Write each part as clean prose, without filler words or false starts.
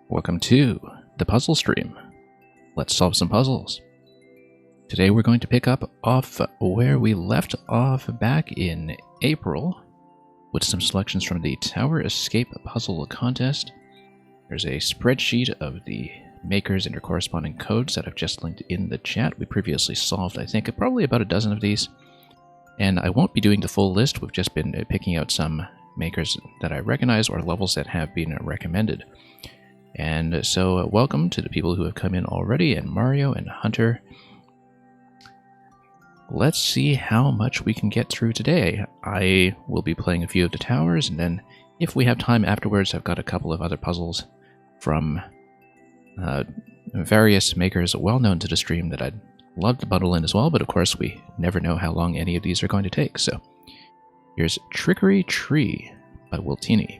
Welcome to the puzzle stream. Let's solve some puzzles. Today we're going to pick up off where we left off back in April with some selections from the Tower Escape Puzzle Contest. There's a spreadsheet of the makers and their corresponding codes that I've just linked in the chat. We previously solved, I think, probably about a dozen of these. And I won't be doing the full list. We've just been picking out some makers that I recognize or levels that have been recommended. And so welcome to the people who have come in already, and Mario and Hunter. Let's see how much we can get through today. I will be playing a few of the towers, and then if we have time afterwards, I've got a couple of other puzzles from various makers well known to the stream that I'd love to bundle in as well, but of course we never know how long any of these are going to take. So here's Trickery Tree by Wiltini.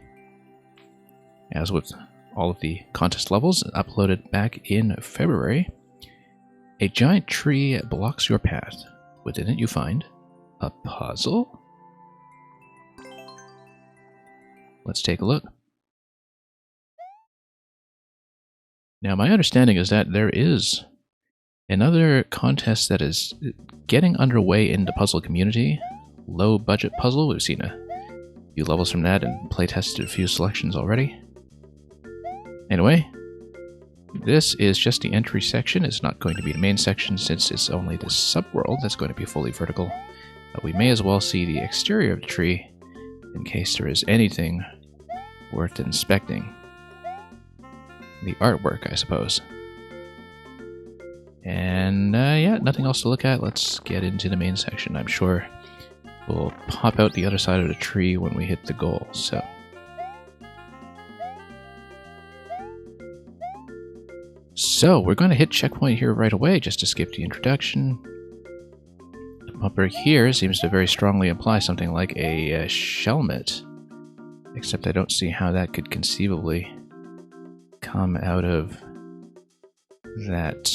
As with all of the contest levels uploaded back in February, a giant tree blocks your path. Within it you find a puzzle. Let's take a look. Now my understanding is that there is another contest that is getting underway in the puzzle community. Low budget puzzle. We've seen a few levels from that and playtested a few selections already. Anyway, this is just the entry section. It's not going to be the main section since it's only the subworld that's going to be fully vertical. But we may as well see the exterior of the tree in case there is anything worth inspecting. The artwork, I suppose. And yeah, nothing else to look at. Let's get into the main section. I'm sure we'll pop out the other side of the tree when we hit the goal. So we're going to hit checkpoint here right away just to skip the introduction. The bumper here seems to very strongly imply something like a shelmet, except I don't see how that could conceivably come out of that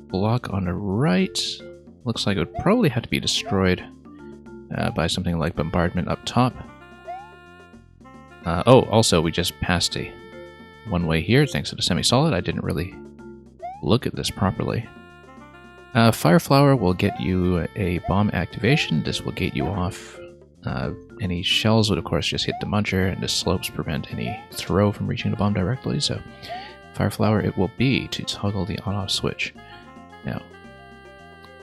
block on the right. Looks like it would probably have to be destroyed by something like bombardment up top. Oh, also we just passed a one-way here, thanks to the semi-solid. I didn't really look at this properly. Fire Flower will get you a bomb activation. This will gate you off. Any shells would, of course, just hit the muncher, and the slopes prevent any throw from reaching the bomb directly. So, Fire Flower it will be to toggle the on-off switch. Now,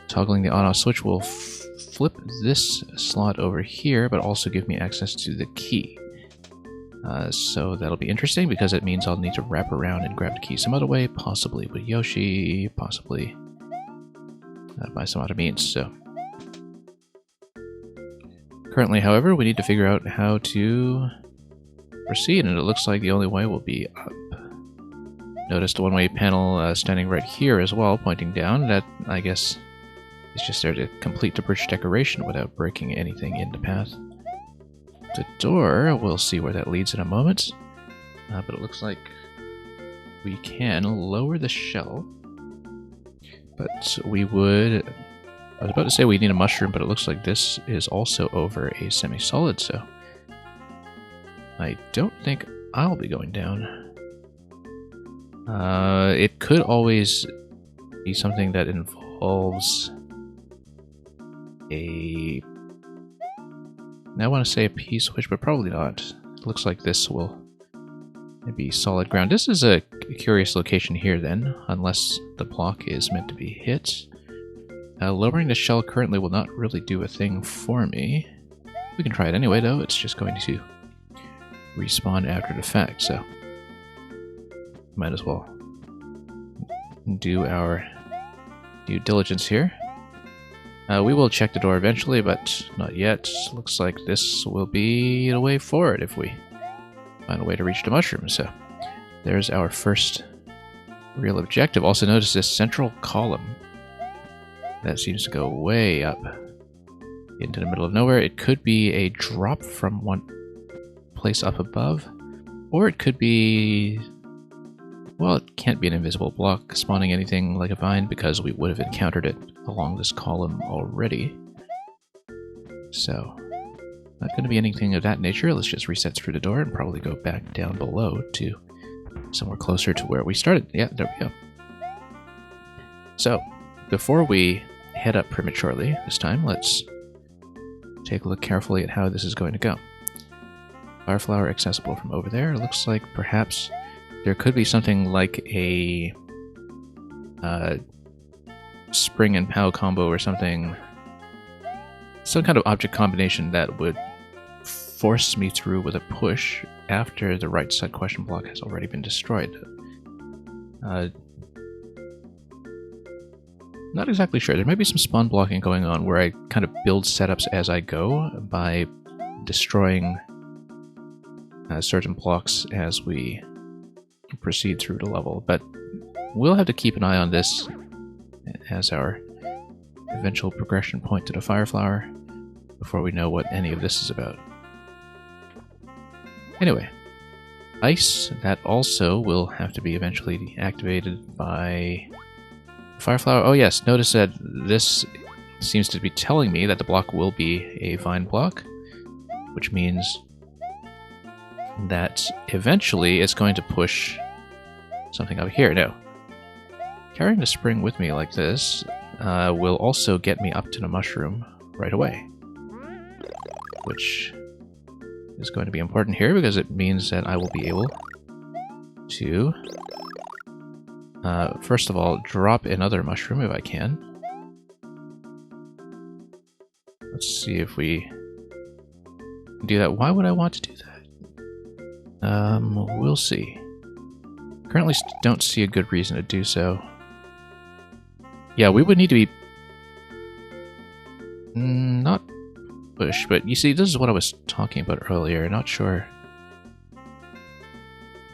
toggling the on-off switch will flip this slot over here, but also give me access to the key. So that'll be interesting because it means I'll need to wrap around and grab the key some other way, possibly with Yoshi, possibly by some other means. So currently, however, we need to figure out how to proceed, and it looks like the only way will be up. Notice the one-way panel standing right here as well, pointing down. That, I guess, is just there to complete the bridge decoration without breaking anything in the path. The door, we'll see where that leads in a moment, but it looks like we can lower the shell, but we would, I was about to say we need a mushroom, but it looks like this is also over a semi-solid, so I don't think I'll be going down. It could always be something that involves a... Now I want to say a P-switch, but probably not. It looks like this will be solid ground. This is a curious location here then, unless the block is meant to be hit. Lowering the shell currently will not really do a thing for me. We can try it anyway though, it's just going to respawn after the fact, so might as well do our due diligence here. We will check the door eventually, but not yet. Looks like this will be the way forward if we find a way to reach the mushroom. So there's our first real objective. Also notice this central column that seems to go way up into the middle of nowhere. It could be a drop from one place up above, or it could be... Well, it can't be an invisible block spawning anything like a vine because we would have encountered it along this column already. So, not going to be anything of that nature. Let's just reset through the door and probably go back down below to somewhere closer to where we started. Yeah, there we go. So, before we head up prematurely this time, let's take a look carefully at how this is going to go. Fire flower accessible from over there. It looks like perhaps there could be something like a spring and POW combo or something. Some kind of object combination that would force me through with a push after the right side question block has already been destroyed. Not exactly sure. There might be some spawn blocking going on where I kind of build setups as I go by destroying certain blocks as we proceed through the level. But we'll have to keep an eye on this as our eventual progression point to the Fire Flower before we know what any of this is about. Anyway, ice, that also will have to be eventually activated by Fire Flower. Oh yes, notice that this seems to be telling me that the block will be a vine block, which means that eventually it's going to push something up here. Now, carrying the spring with me like this will also get me up to the mushroom right away, which is going to be important here because it means that I will be able to first of all drop another mushroom if I can. Let's see if we can do that. Why would I want to do that? We'll see. Currently don't see a good reason to do so. Yeah, we would need to be not push, but you see, this is what I was talking about earlier. Not sure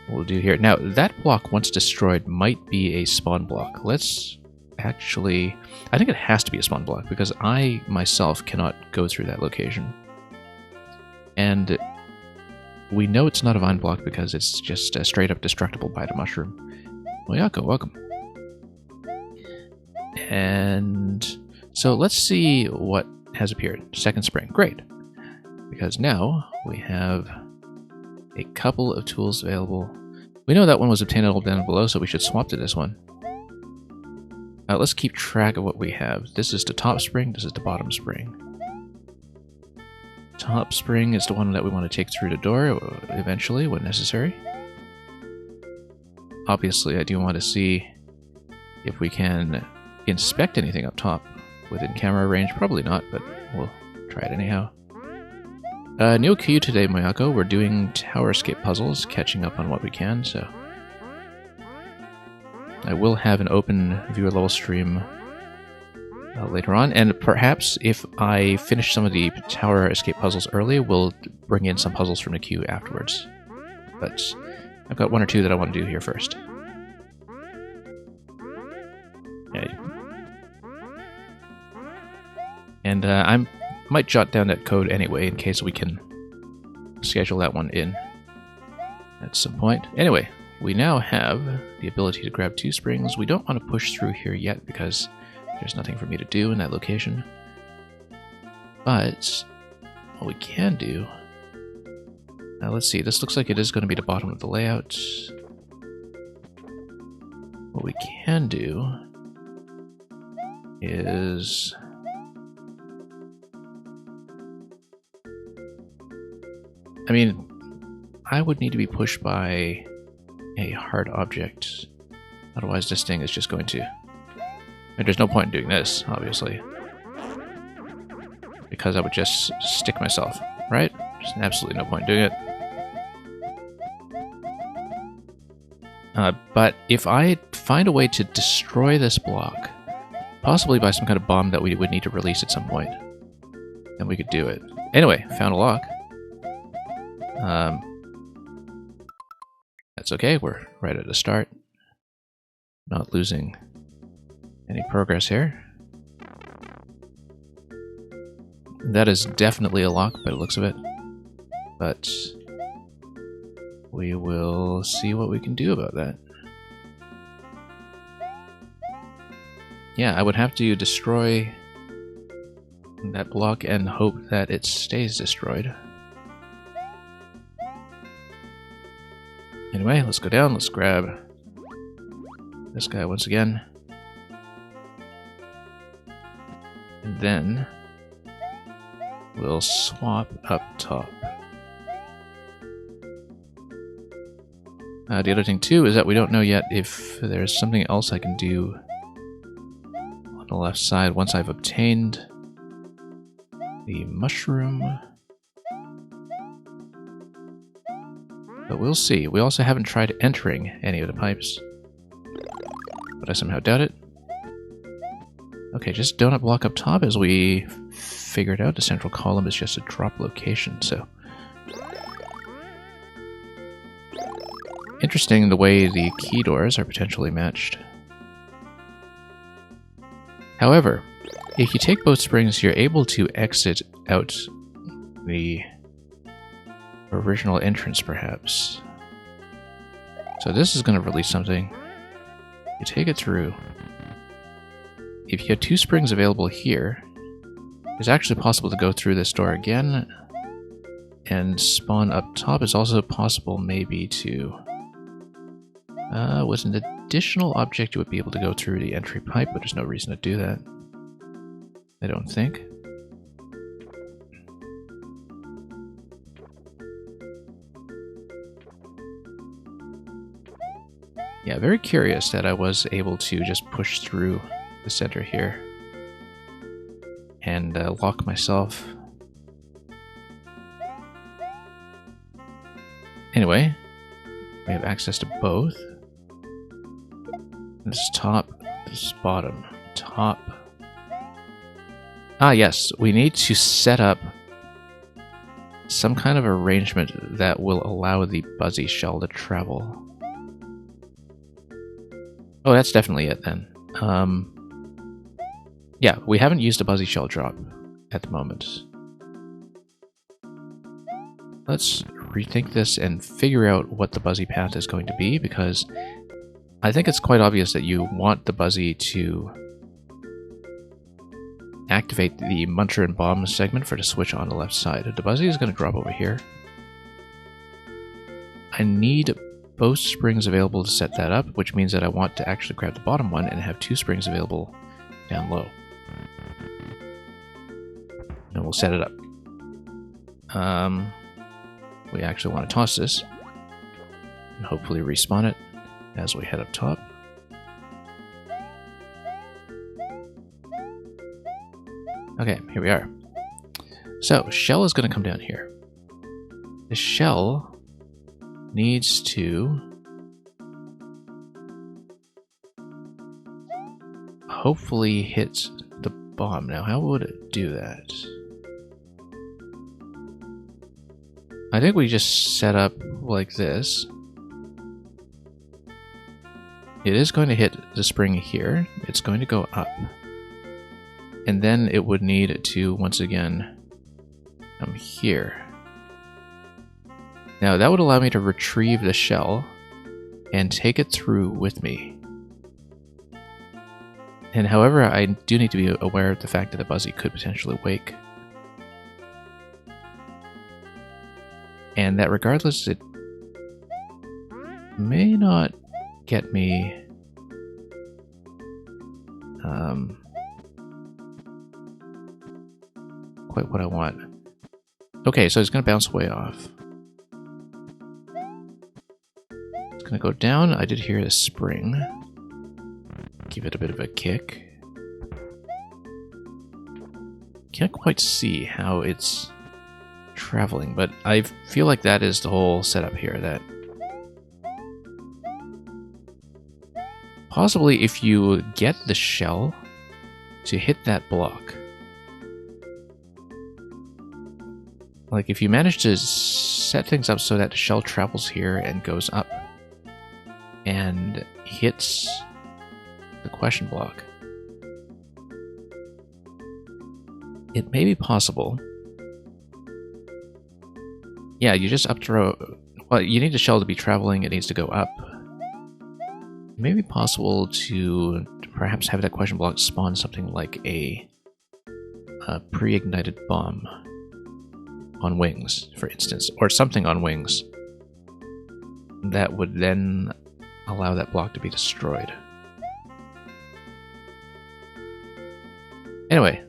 what we'll do here. Now, that block, once destroyed, might be a spawn block. Let's actually... I think it has to be a spawn block, because I, myself, cannot go through that location. And we know it's not a vine block because it's just straight up destructible by the mushroom. Moyako, welcome. And so let's see what has appeared. Second spring. Great. Because now we have a couple of tools available. We know that one was obtainable down below, so we should swap to this one. Let's keep track of what we have. This is the top spring, this is the bottom spring. Top spring is the one that we want to take through the door eventually, when necessary. Obviously, I do want to see if we can inspect anything up top within camera range. Probably not, but we'll try it anyhow. No queue today, Moyako. We're doing tower escape puzzles, catching up on what we can, so... I will have an open viewer level stream later on, and perhaps if I finish some of the tower escape puzzles early, we'll bring in some puzzles from the queue afterwards. But I've got one or two that I want to do here first. Okay. And I might jot down that code anyway, in case we can schedule that one in at some point. Anyway, we now have the ability to grab 2 springs. We don't want to push through here yet because there's nothing for me to do in that location. But what we can do... Now let's see, this looks like it is going to be the bottom of the layout. What we can do is... I mean, I would need to be pushed by a hard object. Otherwise this thing is just going to... And there's no point in doing this, obviously. Because I would just stick myself, right? There's absolutely no point in doing it. But if I find a way to destroy this block, possibly by some kind of bomb that we would need to release at some point, then we could do it. Anyway, found a lock. That's okay, we're right at the start. Not losing any progress here. That is definitely a lock by the looks of it. But we will see what we can do about that. Yeah, I would have to destroy that block and hope that it stays destroyed. Anyway, let's go down. Let's grab this guy once again. And then we'll swap up top. The other thing too is that we don't know yet if there's something else I can do on the left side once I've obtained the mushroom. But we'll see. We also haven't tried entering any of the pipes, but I somehow doubt it. Okay, just donut block up top. As we figured out, the central column is just a drop location, so interesting the way the key doors are potentially matched. However, if you take both springs, you're able to exit out the original entrance, perhaps. So this is going to release something. You take it through. If you have 2 springs available here, it's actually possible to go through this door again and spawn up top. It's also possible maybe to... with an additional object you would be able to go through the entry pipe, but there's no reason to do that, I don't think. Yeah, very curious that I was able to just push through the center here and lock myself. Anyway, we have access to both. This is top, this is bottom. Top. Ah, yes, we need to set up some kind of arrangement that will allow the Buzzy Shell to travel. Oh, that's definitely it then. Yeah, we haven't used a Buzzy Shell drop at the moment. Let's rethink this and figure out what the Buzzy path is going to be, because I think it's quite obvious that you want the Buzzy to activate the Muncher and Bomb segment for the switch on the left side. The Buzzy is going to drop over here. I need both springs available to set that up, which means that I want to actually grab the bottom one and have 2 springs available down low. And we'll set it up. We actually want to toss this and hopefully respawn it as we head up top. Okay, here we are. So, shell is going to come down here. The shell needs to hopefully hit the bomb. Now, how would it do that? I think we just set up like this. It is going to hit the spring here. It's going to go up. And then it would need to, once again, come here. Now, that would allow me to retrieve the shell and take it through with me. And however, I do need to be aware of the fact that the Buzzy could potentially wake. And that regardless, it may not get me quite what I want. Okay, so it's going to bounce way off. It's going to go down. I did hear a spring. Give it a bit of a kick. Can't quite see how it's traveling, but I feel like that is the whole setup here, that possibly if you get the shell to hit that block, like if you manage to set things up so that the shell travels here and goes up and hits the question block, it may be possible. Yeah, you just up throw. Well, you need the shell to be traveling, it needs to go up. It may be possible to perhaps have that question block spawn something like a a pre-ignited bomb on wings, for instance, or something on wings that would then allow that block to be destroyed. Anyway,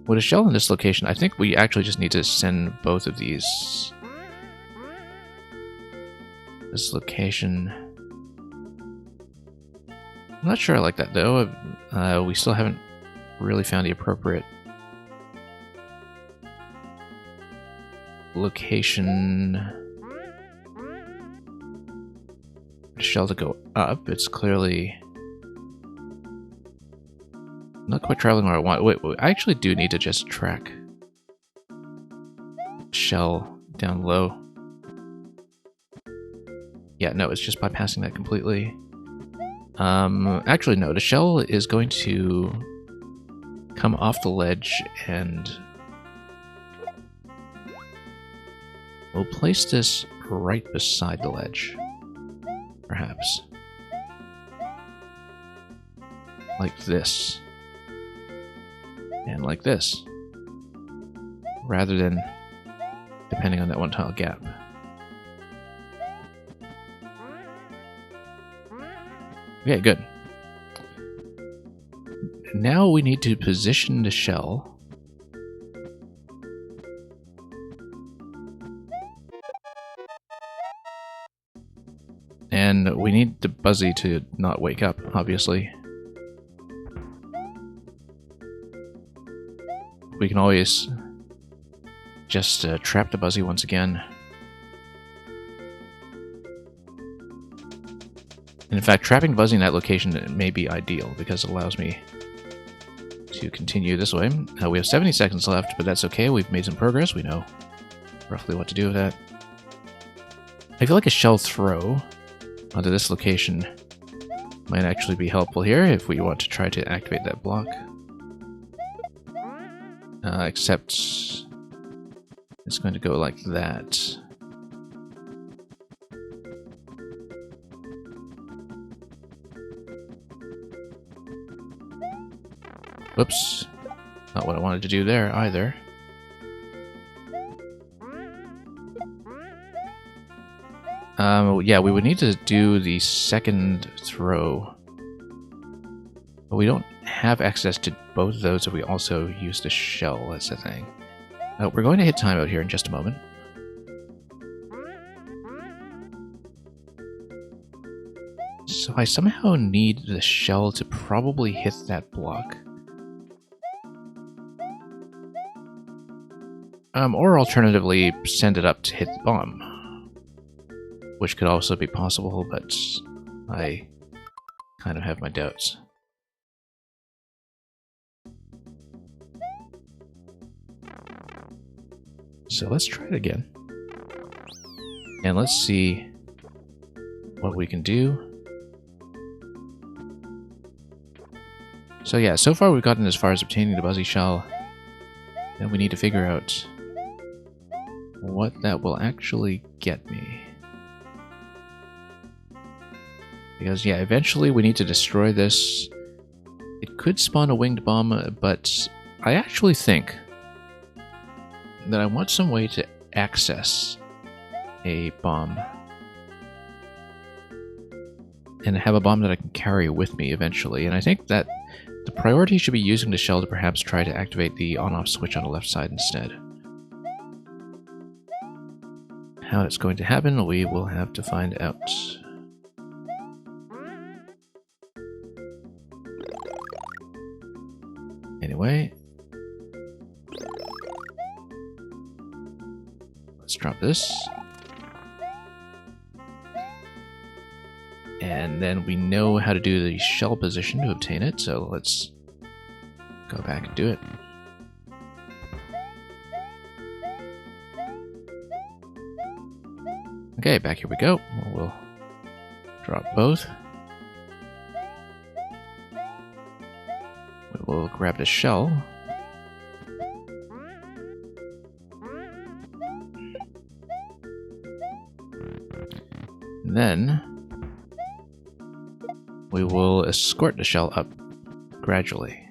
with a shell in this location, I think we actually just need to send both of these. This location. I'm not sure I like that though. We still haven't really found the appropriate location for the shell to go up. It's clearly not quite traveling where I want. Wait, I actually do need to just track shell down low. Yeah, no, it's just bypassing that completely. Actually, no, the shell is going to come off the ledge and we'll place this right beside the ledge, perhaps. Like this. And like this. Rather than depending on that one tile gap. Okay, good. Now we need to position the shell and we need the Buzzy to not wake up, obviously. We can always just trap the Buzzy once again. And in fact, trapping Buzzy in that location may be ideal because it allows me to continue this way. We have 70 seconds left, but that's okay. We've made some progress. We know roughly what to do with that. I feel like a shell throw onto this location might actually be helpful here if we want to try to activate that block. Except it's going to go like that. Whoops. Not what I wanted to do there either. Yeah, we would need to do the second throw. But we don't have access to both of those if we also use the shell, that's the thing. We're going to hit timeout here in just a moment. So I somehow need the shell to probably hit that block. Or alternatively, send it up to hit the bomb. Which could also be possible, but I kind of have my doubts. So let's try it again. And let's see what we can do. So yeah, so far we've gotten as far as obtaining the Buzzy shell. Then we need to figure out what that will actually get me. Because yeah, eventually we need to destroy this. It could spawn a winged bomb, but I actually think that I want some way to access a bomb. And have a bomb that I can carry with me eventually. And I think that the priority should be using the shell to perhaps try to activate the on-off switch on the left side instead. How it's going to happen, we will have to find out. Anyway, let's drop this. And then we know how to do the shell position to obtain it, so let's go back and do it. Okay, back here we go. We'll drop both. We'll grab the shell. And then we will escort the shell up gradually.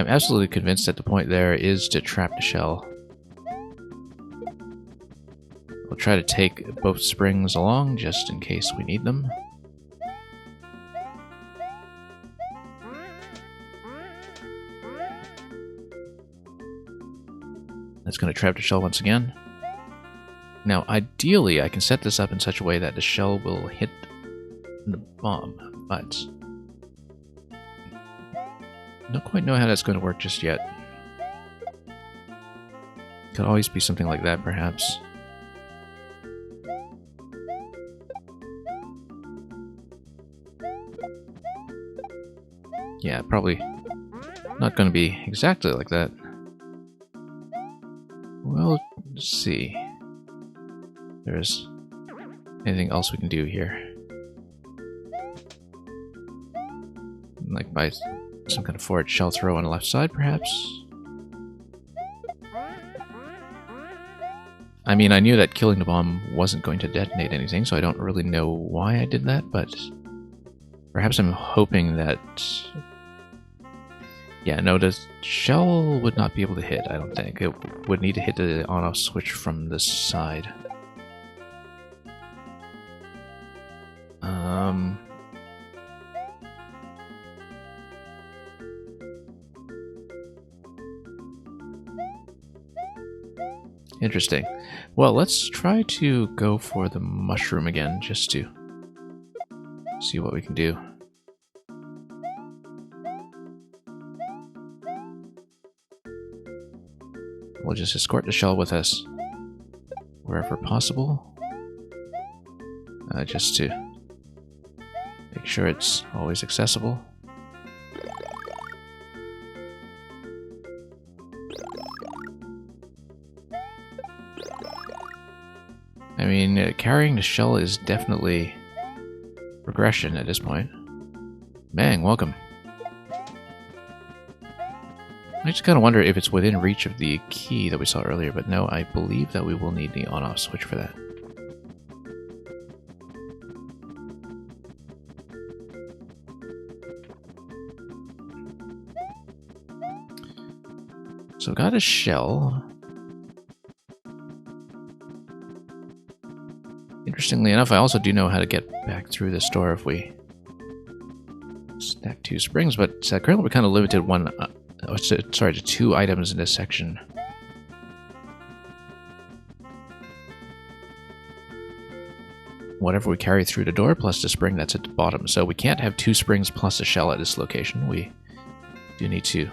I'm absolutely convinced that the point there is to trap the shell. We'll try to take both springs along just in case we need them. That's going to trap the shell once again. Now, ideally, I can set this up in such a way that the shell will hit the bomb, but I don't quite know how that's going to work just yet. Could always be something like that, perhaps. Yeah, probably not going to be exactly like that. Well, let's see. If there's anything else we can do here. Like by some kind of forward shell throw on the left side, perhaps? I mean, I knew that killing the bomb wasn't going to detonate anything, so I don't really know why I did that, but perhaps I'm hoping that... Yeah, no, the shell would not be able to hit, I don't think. It would need to hit the on-off switch from this side. Interesting. Well, let's try to go for the mushroom again, just to see what we can do. We'll just escort the shell with us wherever possible, just to make sure it's always accessible. I mean, carrying the shell is definitely progression at this point. Bang, welcome. I just kind of wonder if it's within reach of the key that we saw earlier, but no, I believe that we will need the on-off switch for that. So got a shell. Interestingly enough, I also do know how to get back through this door if we stack 2 springs, but currently we're kind of limited to 2 items in this section. Whatever we carry through the door plus the spring that's at the bottom. So we can't have 2 springs plus a shell at this location. We do need to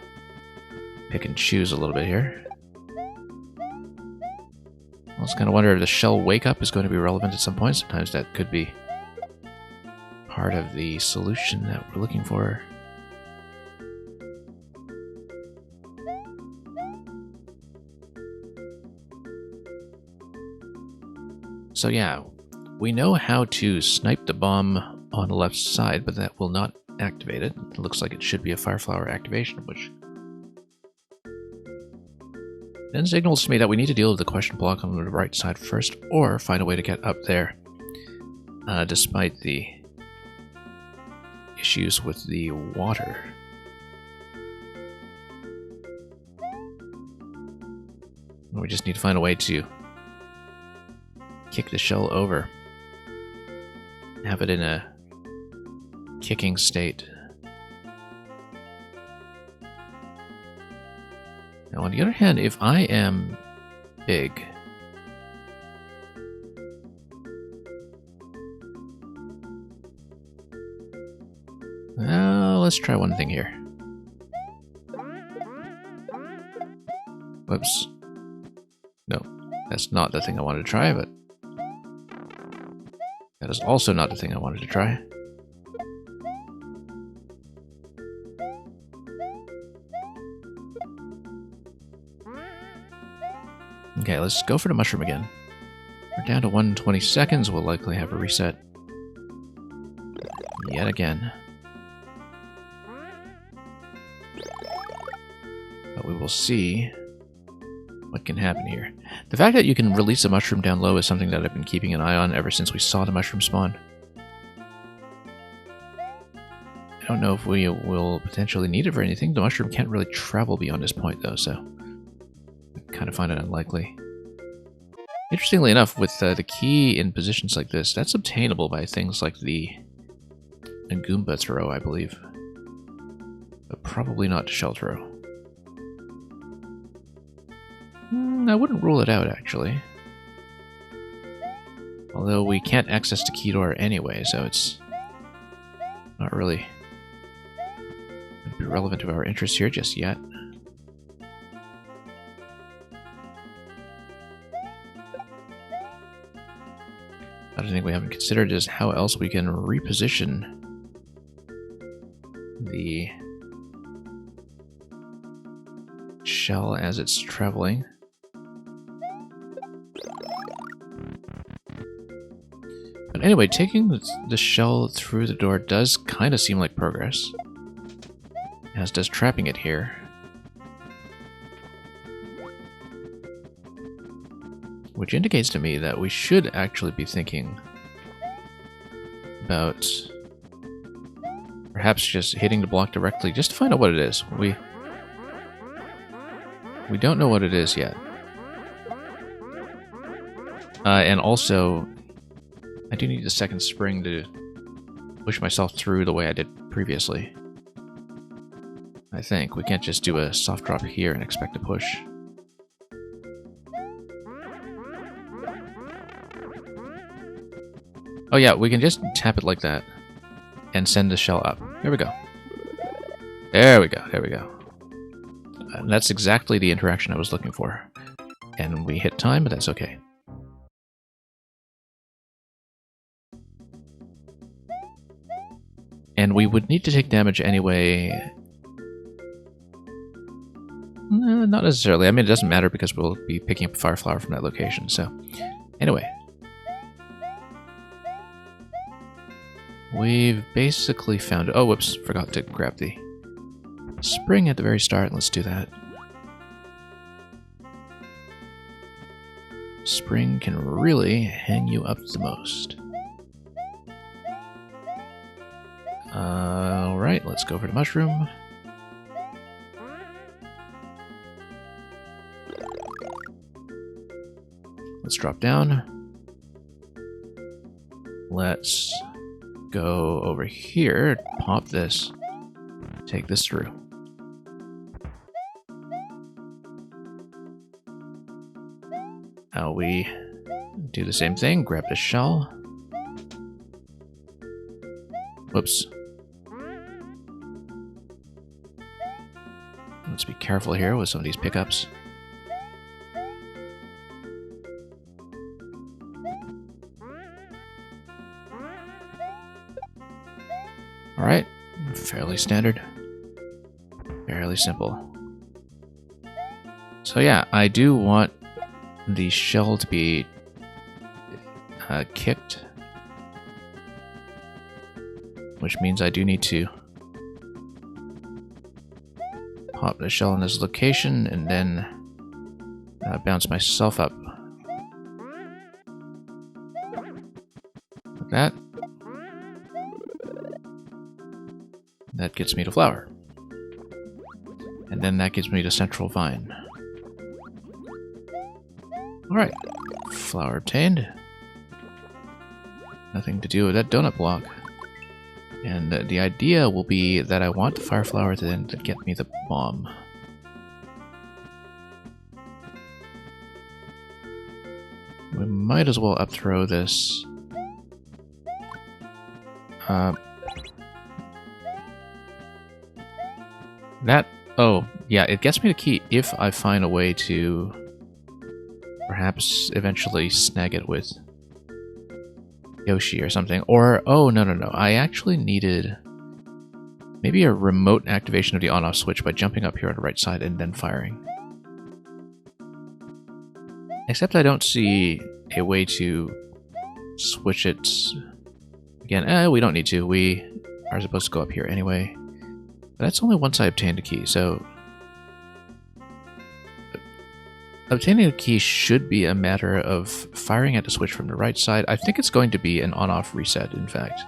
pick and choose a little bit here. I was kind of wonder if the shell wake up is going to be relevant at some point. Sometimes that could be part of the solution that we're looking for. So yeah, we know how to snipe the bomb on the left side, but that will not activate it. It looks like it should be a Fireflower activation, which then signals to me that we need to deal with the question block on the right side first, or find a way to get up there, despite the issues with the water. We just need to find a way to kick the shell over. Have it in a kicking state. Now, on the other hand, if I am big, let's try one thing here. Whoops. No, that's not the thing I wanted to try, but that is also not the thing I wanted to try. Okay, let's go for the mushroom again. We're down to 120 seconds. We'll likely have a reset yet again. But we will see what can happen here. The fact that you can release a mushroom down low is something that I've been keeping an eye on ever since we saw the mushroom spawn. don't know if we will potentially need it for anything. The mushroom can't really travel beyond this point, though, so I kind of find it unlikely. Interestingly enough, with the key in positions like this, that's obtainable by things like the Goomba throw, I believe. But probably not shell throw. I wouldn't rule it out, actually. Although we can't access the key door anyway, so it's not really relevant to our interests here just yet. Another thing we haven't considered is how else we can reposition the shell as it's traveling. But anyway, taking the shell through the door does kind of seem like progress, as does trapping it here. Which indicates to me that we should actually be thinking about perhaps just hitting the block directly just to find out what it is. We don't know what it is yet. And also, I do need a second spring to push myself through the way I did previously. I think. We can't just do a soft drop here and expect to push. Oh yeah, we can just tap it like that and send the shell up. Here we go. There we go, there we go. And that's exactly the interaction I was looking for. And we hit time, but that's okay. And we would need to take damage anyway. Not necessarily. I mean, it doesn't matter because we'll be picking up a fire flower from that location. So, anyway. We've basically found... Oh, whoops. Forgot to grab the spring at the very start. Let's do that. Spring can really hang you up the most. Alright, let's go for the mushroom. Let's drop down. Let's go over here, pop this, take this through. Now we do the same thing, grab the shell. Whoops. Let's be careful here with some of these pickups. Alright, fairly standard. Fairly simple. So yeah, I do want the shell to be kicked. Which means I do need to pop the shell in this location and then bounce myself up. Like that. That gets me to flower. And then that gives me to central vine. Alright. Flower obtained. Nothing to do with that donut block. And the idea will be that I want the fire flower to then get me the bomb. We might as well upthrow this. Oh, yeah, it gets me the key if I find a way to perhaps eventually snag it with Yoshi or something. Or, oh, no. I actually needed maybe a remote activation of the on-off switch by jumping up here on the right side and then firing. Except I don't see a way to switch it. Again, we don't need to. We are supposed to go up here anyway. But that's only once I obtain the key, so... Obtaining a key should be a matter of firing at the switch from the right side. I think it's going to be an on-off reset, in fact,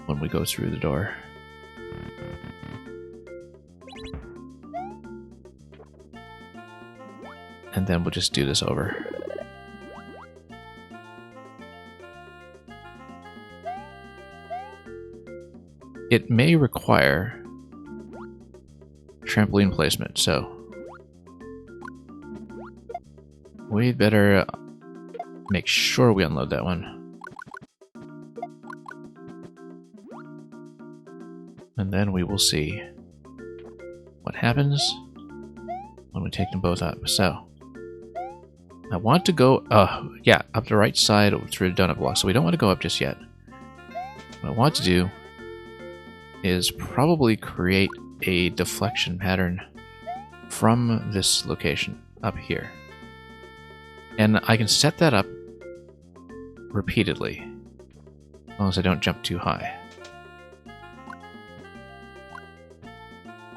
when we go through the door. And then we'll just do this over. It may require trampoline placement, so we'd better make sure we unload that one. And then we will see what happens when we take them both up. So, I want to go, yeah, up the right side through the donut block, so we don't want to go up just yet. What I want to do is probably create a deflection pattern from this location up here. And I can set that up repeatedly, as long as I don't jump too high.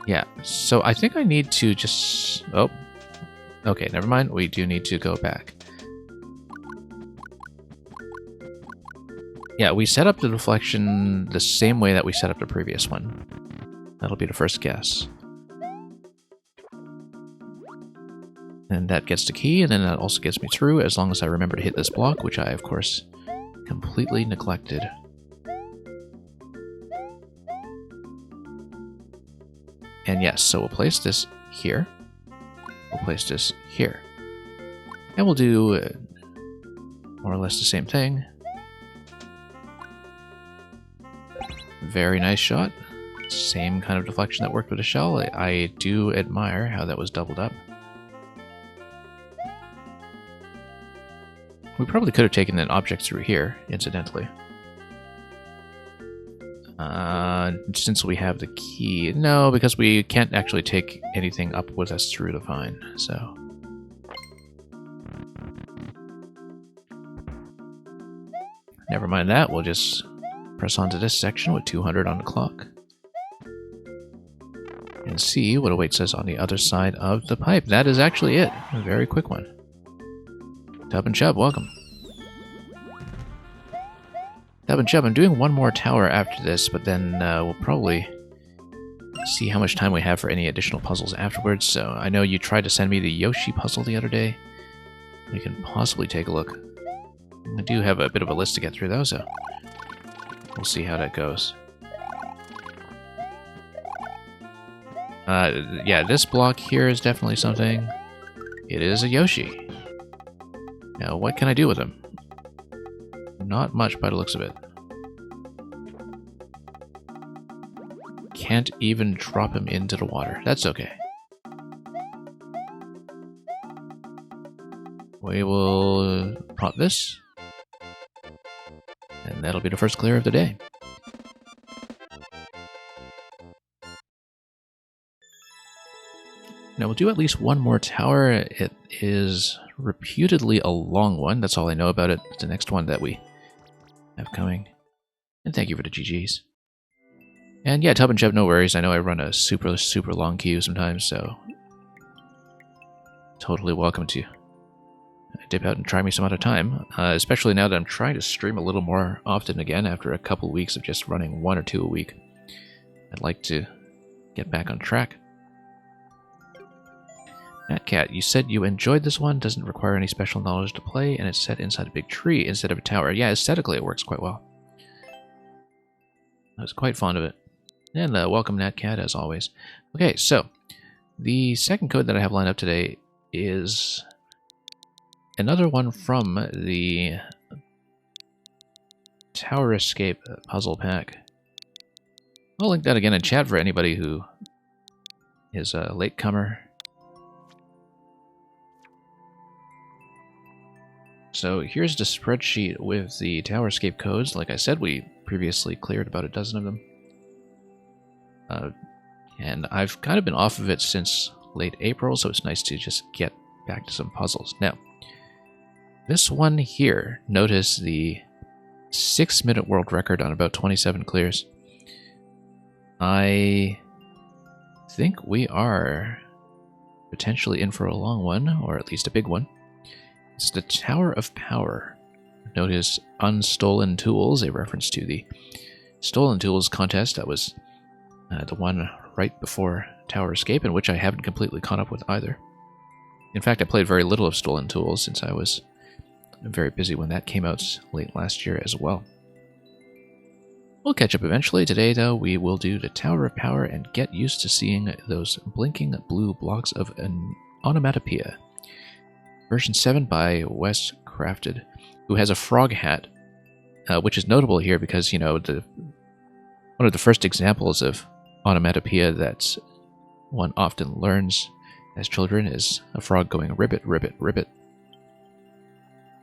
Yeah, so I think I need to just... Oh, okay, never mind. We do need to go back. Yeah, we set up the deflection the same way that we set up the previous one. That'll be the first guess. And that gets the key, and then that also gets me through, as long as I remember to hit this block, which I, of course, completely neglected. And yes, so we'll place this here. We'll place this here. And we'll do more or less the same thing. Very nice shot. Same kind of deflection that worked with the shell. I do admire how that was doubled up. We probably could have taken an object through here, incidentally. Since we have the key... No, because we can't actually take anything up with us through the vine, so... Never mind that, we'll just press onto this section with 200 on the clock. And see what awaits us on the other side of the pipe. That is actually it. A very quick one. Tub and Chub, welcome. Tub and Chub, I'm doing one more tower after this, but then we'll probably see how much time we have for any additional puzzles afterwards. So I know you tried to send me the Yoshi puzzle the other day. We can possibly take a look. I do have a bit of a list to get through though, so we'll see how that goes. Yeah, this block here is definitely something. It is a Yoshi. Now, what can I do with him? Not much by the looks of it. Can't even drop him into the water. That's okay. We will pop this. And that'll be the first clear of the day. Now we'll do at least one more tower. It is reputedly a long one. That's all I know about it. It's the next one that we have coming. And thank you for the GGs. And yeah, Tub and Chub, no worries. I know I run a super, super long queue sometimes, so totally welcome to dip out and try me some other time. Especially now that I'm trying to stream a little more often again after a couple weeks of just running 1 or 2 a week. I'd like to get back on track. Matt Cat, you said you enjoyed this one, doesn't require any special knowledge to play, and it's set inside a big tree instead of a tower. Yeah, aesthetically it works quite well. I was quite fond of it. And welcome, Nat Cat, as always. Okay, so the second code that I have lined up today is another one from the Tower Escape puzzle pack. I'll link that again in chat for anybody who is a latecomer. So here's the spreadsheet with the Tower Escape codes. Like I said, we previously cleared about a dozen of them. And I've kind of been off of it since late April, so it's nice to just get back to some puzzles. Now, this one here, notice the 6-minute world record on about 27 clears. I think we are potentially in for a long one, or at least a big one. It's the Tower of Power. Notice Unstolen Tools, a reference to the Stolen Tools contest that was the one right before Tower Escape, in which I haven't completely caught up with either. In fact, I played very little of Stolen Tools since I was very busy when that came out late last year as well. We'll catch up eventually. Today, though, we will do the Tower of Power and get used to seeing those blinking blue blocks of an onomatopoeia. Version 7 by Wes Crafted, who has a frog hat, which is notable here because, you know, one of the first examples of onomatopoeia that one often learns as children is a frog going ribbit, ribbit, ribbit.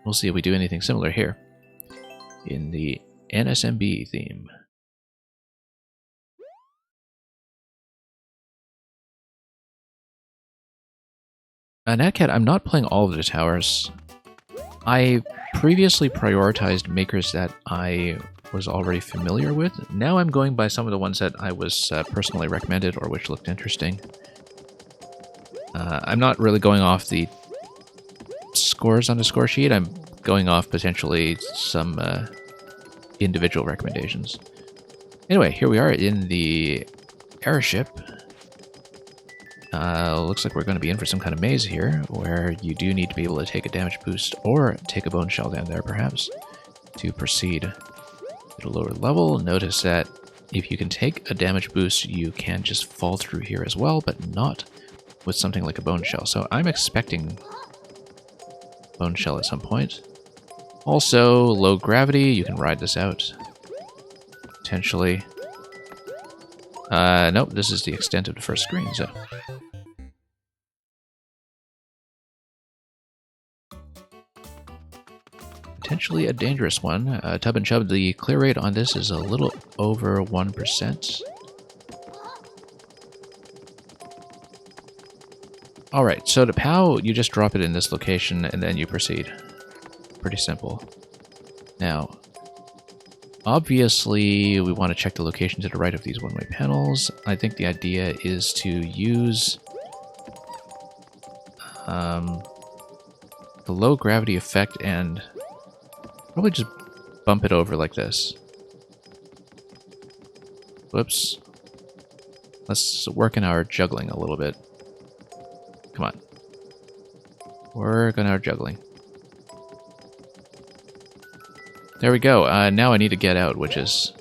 We'll see if we do anything similar here in the NSMB theme. Natcat, I'm not playing all of the towers. I previously prioritized makers that I was already familiar with. Now I'm going by some of the ones that I was personally recommended or which looked interesting. I'm not really going off the scores on the score sheet. I'm going off potentially some individual recommendations. Anyway, here we are in the airship. Looks like we're going to be in for some kind of maze here, where you do need to be able to take a damage boost or take a bone shell down there, perhaps, to proceed at a lower level. Notice that if you can take a damage boost, you can just fall through here as well, but not with something like a bone shell. So I'm expecting bone shell at some point. Also, low gravity, you can ride this out, potentially. Nope, this is the extent of the first screen, so... potentially a dangerous one. Tub and Chub, the clear rate on this is a little over 1%. Alright, so to POW, you just drop it in this location and then you proceed. Pretty simple. Now, obviously, we want to check the location to the right of these one-way panels. I think the idea is to use the low gravity effect and probably just bump it over like this. Whoops. Let's work on our juggling a little bit. Come on. Work on our juggling. There we go. Now I need to get out, which is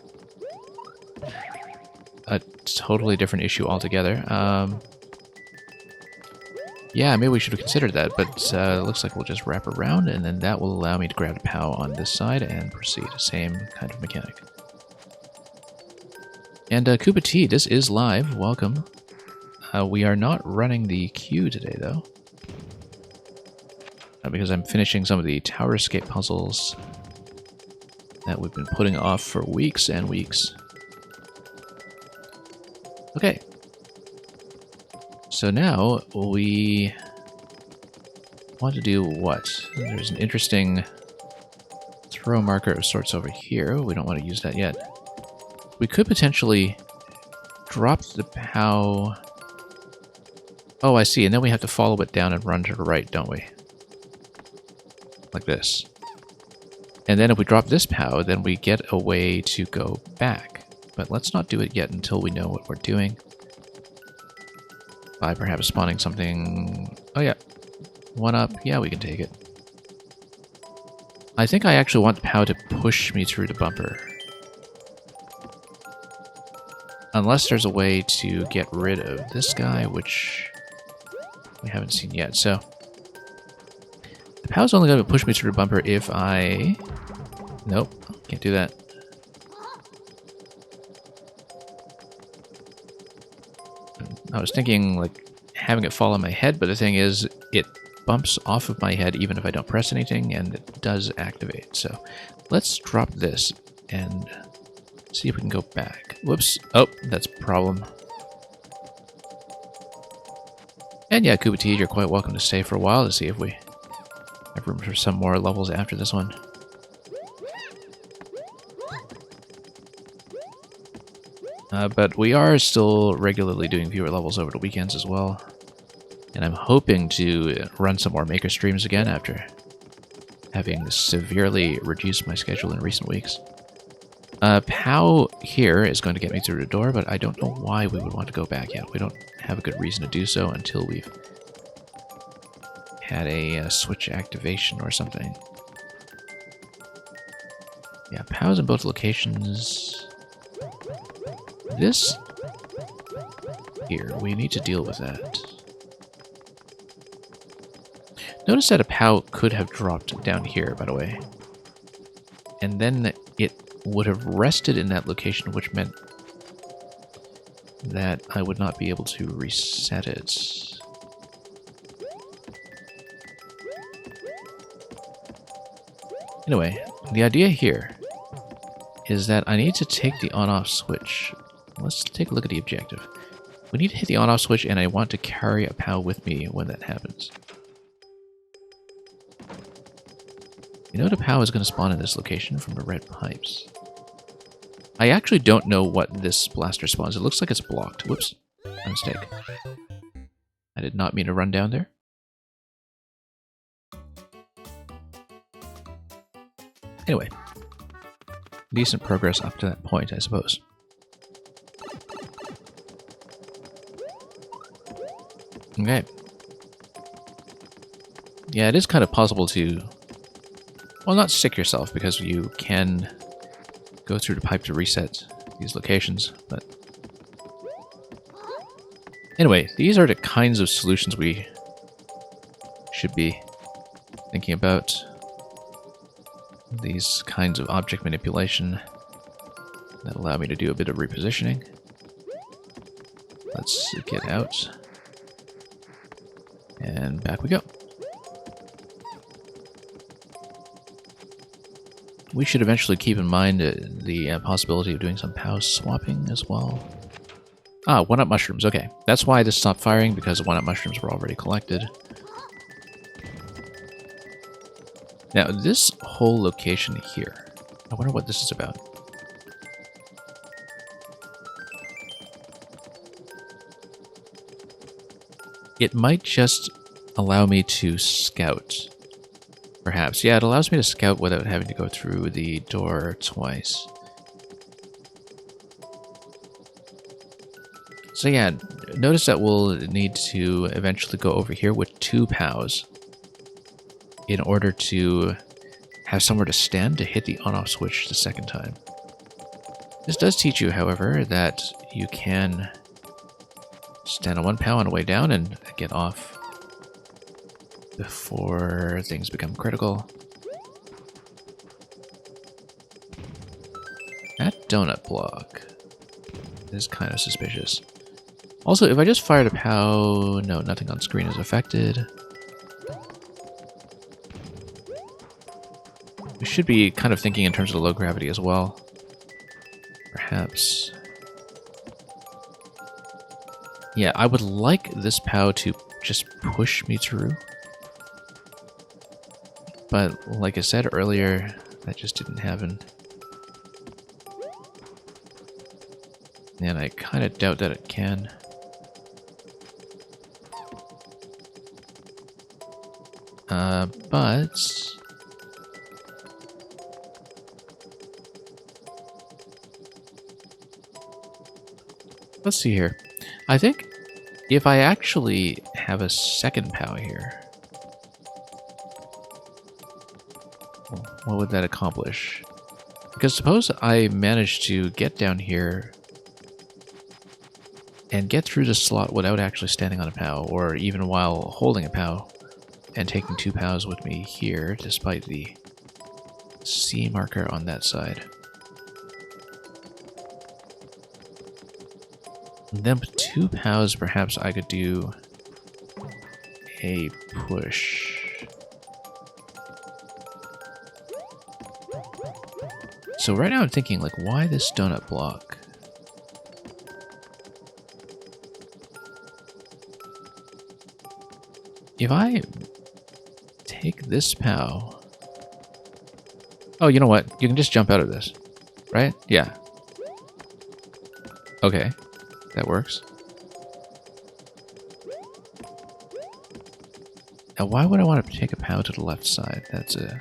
a totally different issue altogether. Yeah, maybe we should have considered that, but it looks like we'll just wrap around, and then that will allow me to grab the POW on this side and proceed. Same kind of mechanic. And Koopa T, this is live. Welcome. We are not running the queue today, though. Because I'm finishing some of the Tower Escape puzzles that we've been putting off for weeks and weeks. Okay. So now we want to do what? There's an interesting throw marker of sorts over here. We don't want to use that yet. We could potentially drop the POW. Oh, I see. And then we have to follow it down and run to the right, don't we? Like this. And then if we drop this POW, then we get a way to go back. But let's not do it yet until we know what we're doing. By perhaps spawning something... Oh yeah. One up. Yeah, we can take it. I think I actually want the POW to push me through the bumper. Unless there's a way to get rid of this guy, which we haven't seen yet. So the POW's only going to push me through the bumper if I... Nope, can't do that. I was thinking, like, having it fall on my head, but the thing is, it bumps off of my head even if I don't press anything, and it does activate. So let's drop this and see if we can go back. Whoops. Oh, that's a problem. And yeah, Koopa T, you're quite welcome to stay for a while to see if we have room for some more levels after this one. But we are still regularly doing viewer levels over the weekends as well. And I'm hoping to run some more Maker streams again after having severely reduced my schedule in recent weeks. POW here is going to get me through the door, but I don't know why we would want to go back yet. We don't have a good reason to do so until we've had a switch activation or something. Yeah, POWs in both locations. This here, we need to deal with that. Notice that a POW could have dropped down here, by the way. And then it would have rested in that location, which meant that I would not be able to reset it. Anyway, the idea here is that I need to take the on-off switch. Let's take a look at the objective. We need to hit the on-off switch, and I want to carry a POW with me when that happens. You know the POW is going to spawn in this location from the red pipes. I actually don't know what this blaster spawns. It looks like it's blocked. Whoops. My mistake. I did not mean to run down there. Anyway. Decent progress up to that point, I suppose. Okay. Yeah, it is kind of possible to... well, not sick yourself, because you can go through the pipe to reset these locations, but... anyway, these are the kinds of solutions we should be thinking about. These kinds of object manipulation that allow me to do a bit of repositioning. Let's get out. And back we go. We should eventually keep in mind the possibility of doing some POW swapping as well. Ah, 1-up mushrooms. Okay, that's why this stopped firing, because the 1-up mushrooms were already collected. Now, this whole location here, I wonder what this is about. It might just allow me to scout. Perhaps. Yeah, it allows me to scout without having to go through the door twice. So yeah, notice that we'll need to eventually go over here with 2 POWs in order to have somewhere to stand to hit the on-off switch the second time. This does teach you, however, that you can stand on 1 POW on the way down and get off before things become critical. That donut block is kind of suspicious. Also, if I just fired a POW, no, nothing on screen is affected. We should be kind of thinking in terms of the low gravity as well. Perhaps. Yeah, I would like this POW to just push me through. But like I said earlier, that just didn't happen. And I kind of doubt that it can. But... let's see here. I think if I actually have a second POW here, what would that accomplish? Because suppose I manage to get down here and get through the slot without actually standing on a POW, or even while holding a POW and taking 2 POWs with me here, despite the C marker on that side. Then 2 POWs, perhaps I could do a push. So right now I'm thinking, like, why this donut block? If I take this POW... oh, you know what? You can just jump out of this, right? Yeah. Okay. That works. Now, why would I want to take a POW to the left side? That's a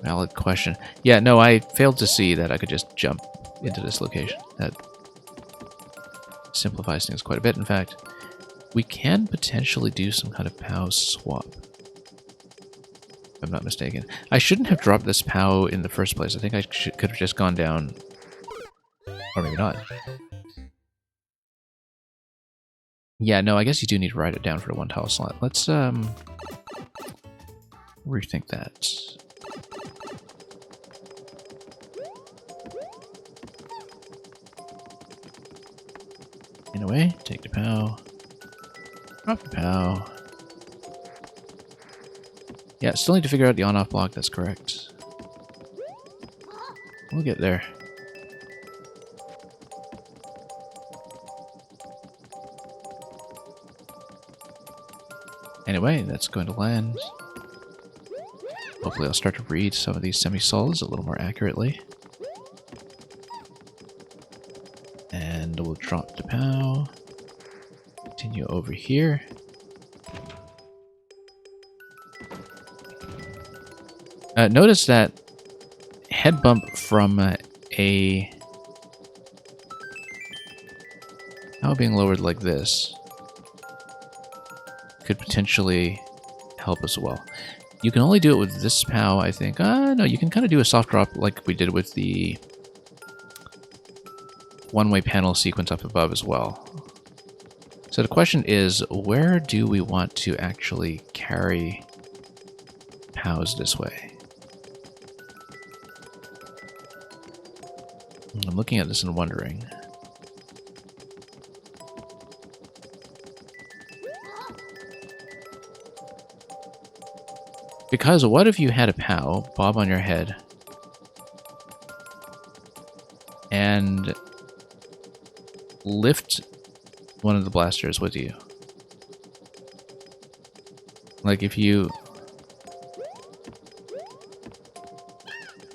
valid question. Yeah, no, I failed to see that I could just jump into this location. That simplifies things quite a bit, in fact. We can potentially do some kind of POW swap. If I'm not mistaken. I shouldn't have dropped this POW in the first place. I think I could have just gone down. Or maybe not. Yeah, no, I guess you do need to write it down for the 1 tile slot. Let's, rethink that. Anyway, take the POW. Drop the POW. Yeah, still need to figure out the on-off block, that's correct. We'll get there. Anyway, that's going to land. Hopefully I'll start to read some of these semi-solids a little more accurately. And we'll drop the POW. Continue over here. Notice that head bump from a POW being lowered like this could potentially help as well. You can only do it with this POW, I think. No, you can kind of do a soft drop like we did with the one-way panel sequence up above as well. So the question is, where do we want to actually carry POWs this way? I'm looking at this and wondering. Because what if you had a POW bob on your head and lift one of the blasters with you? Like if you...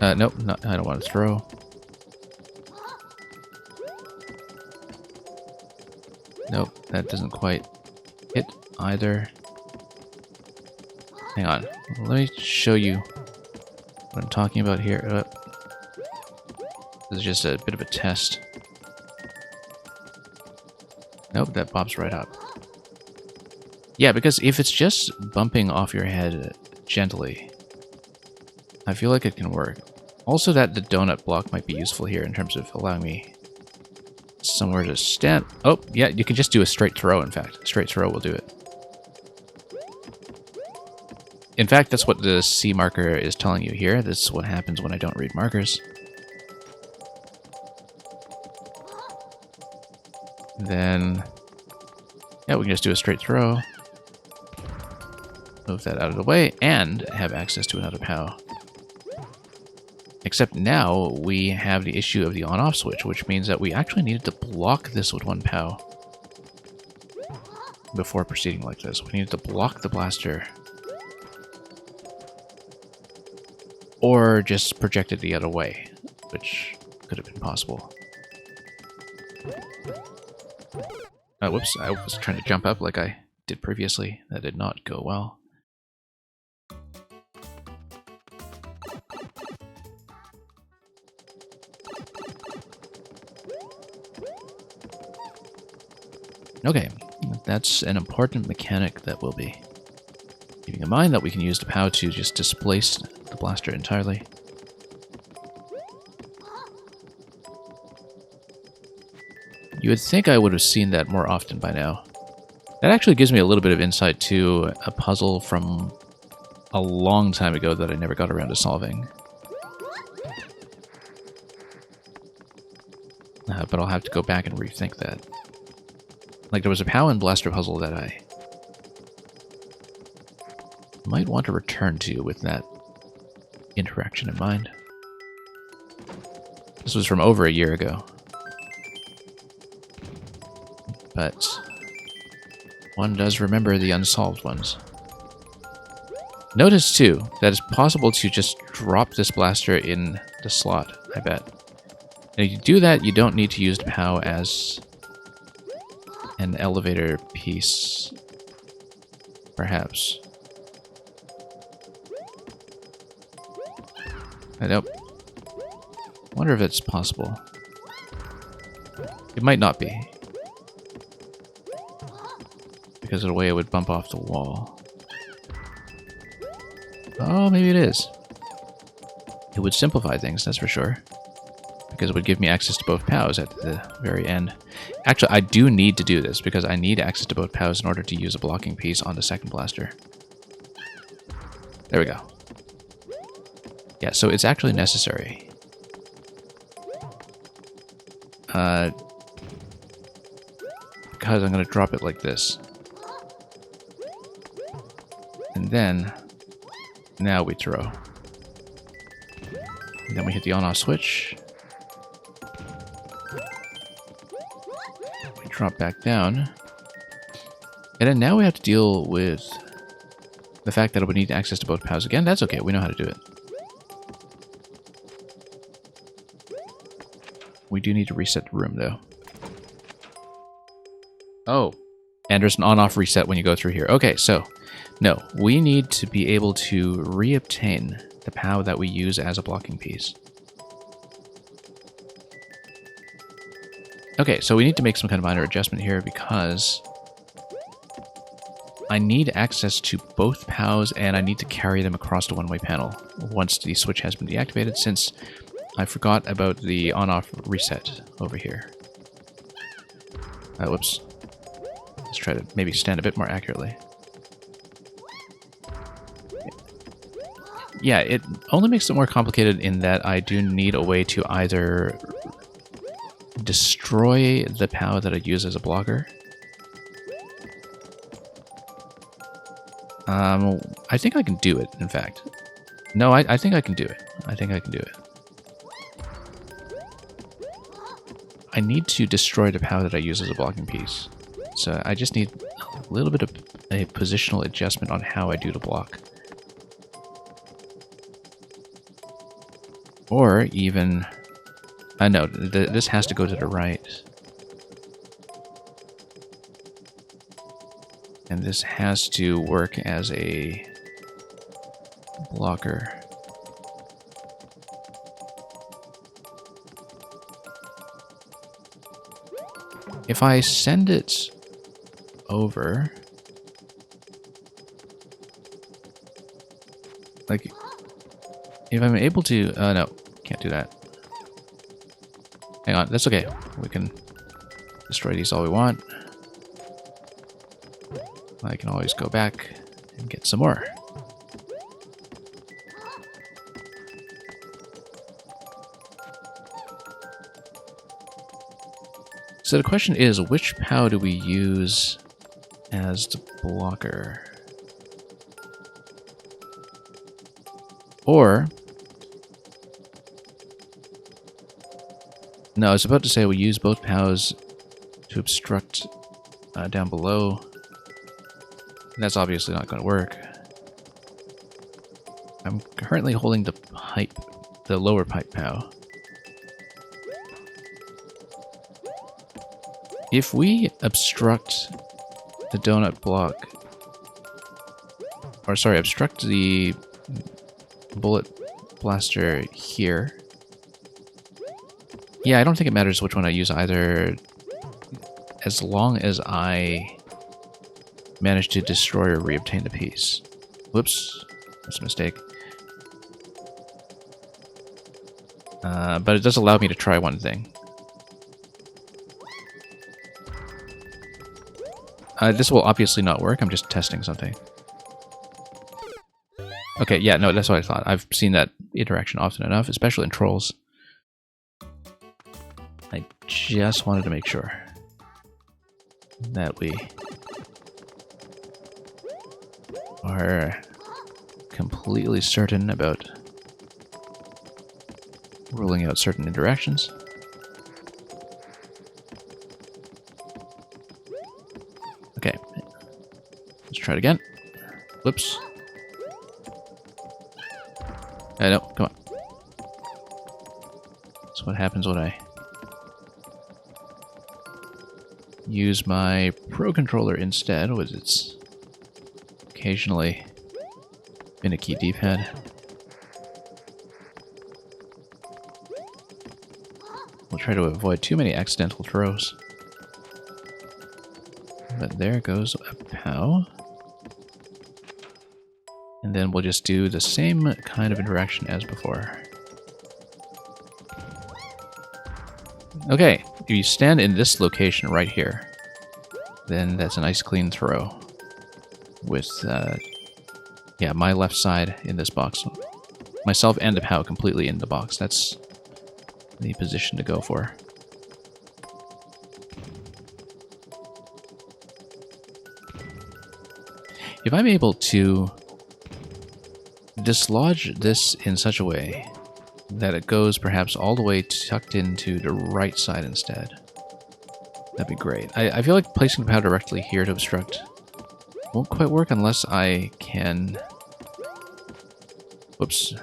nope, no, I don't want to throw. Nope, that doesn't quite hit either. Hang on, let me show you what I'm talking about here. This is just a bit of a test. Nope, that bobs right up. Yeah, because if it's just bumping off your head gently, I feel like it can work. Also that the donut block might be useful here in terms of allowing me somewhere to stand. Oh, yeah, you can just do a straight throw, in fact. A straight throw will do it. In fact, that's what the C marker is telling you here. This is what happens when I don't read markers. Then, yeah, we can just do a straight throw. Move that out of the way, and have access to another POW. Except now, we have the issue of the on-off switch, which means that we actually needed to block this with 1 POW before proceeding like this. We needed to block the blaster. Or just project it the other way, which could have been possible. Whoops, I was trying to jump up like I did previously. That did not go well. Okay, that's an important mechanic that we'll be keeping in mind, that we can use the POW to just displace the blaster entirely. You would think I would have seen that more often by now. That actually gives me a little bit of insight to a puzzle from a long time ago that I never got around to solving. But I'll have to go back and rethink that. Like, there was a POW and blaster puzzle that I might want to return to with that interaction in mind. This was from over a year ago. But one does remember the unsolved ones. Notice, too, that it's possible to just drop this blaster in the slot, I bet. And if you do that, you don't need to use the POW as an elevator piece, perhaps. I don't wonder if it's possible. It might not be. because of the way it would bump off the wall. Oh, maybe it is. It would simplify things, that's for sure. Because it would give me access to both POWs at the very end. Actually, I do need to do this, because I need access to both POWs in order to use a blocking piece on the second blaster. There we go. Yeah, so it's actually necessary. Because I'm going to drop it like this. And then, now we throw. And then we hit the on-off switch. We drop back down. And then now we have to deal with the fact that it would need access to both POWs again. That's okay, we know how to do it. We do need to reset the room, though. Oh, and there's an on-off reset when you go through here. Okay, so, no, we need to be able to reobtain the POW that we use as a blocking piece. Okay, so we need to make some kind of minor adjustment here because I need access to both POWs and I need to carry them across the one-way panel once the switch has been deactivated, since I forgot about the on-off reset over here. Whoops. Let's try to maybe stand a bit more accurately. Yeah, it only makes it more complicated in that I do need a way to either destroy the POW that I use as a blocker. I think I can do it, in fact. No, I think I can do it. I think I can do it. I need to destroy the POW that I use as a blocking piece. So I just need a little bit of a positional adjustment on how I do the block. Or even... no, this has to go to the right. And this has to work as a blocker. If I send it over, like, if I'm able to, no, can't do that. Hang on, that's okay. We can destroy these all we want. I can always go back and get some more. So the question is, which POW do we use as the blocker? Or... no, I was about to say we use both POWs to obstruct down below. That's obviously not going to work. I'm currently holding the pipe, the lower pipe POW. If we obstruct the donut block, or sorry, obstruct the bullet blaster here. Yeah, I don't think it matters which one I use either, as long as I manage to destroy or reobtain the piece. Whoops, that's a mistake. But it does allow me to try one thing. This will obviously not work, I'm just testing something. Okay, yeah, no, that's what I thought. I've seen that interaction often enough, especially in Trolls. I just wanted to make sure that we are completely certain about ruling out certain interactions. Okay, let's try it again. Whoops. No, come on. That's what happens when I use my Pro Controller instead, with its occasionally finicky D-pad. We'll try to avoid too many accidental throws. But there goes a POW. And then we'll just do the same kind of interaction as before. Okay, if you stand in this location right here, then that's a nice clean throw. With, yeah, my left side in this box. Myself and the POW completely in the box. That's the position to go for. If I'm able to dislodge this in such a way that it goes perhaps all the way tucked into the right side instead, that'd be great. I feel like placing the POW directly here to obstruct won't quite work unless I can... Whoops.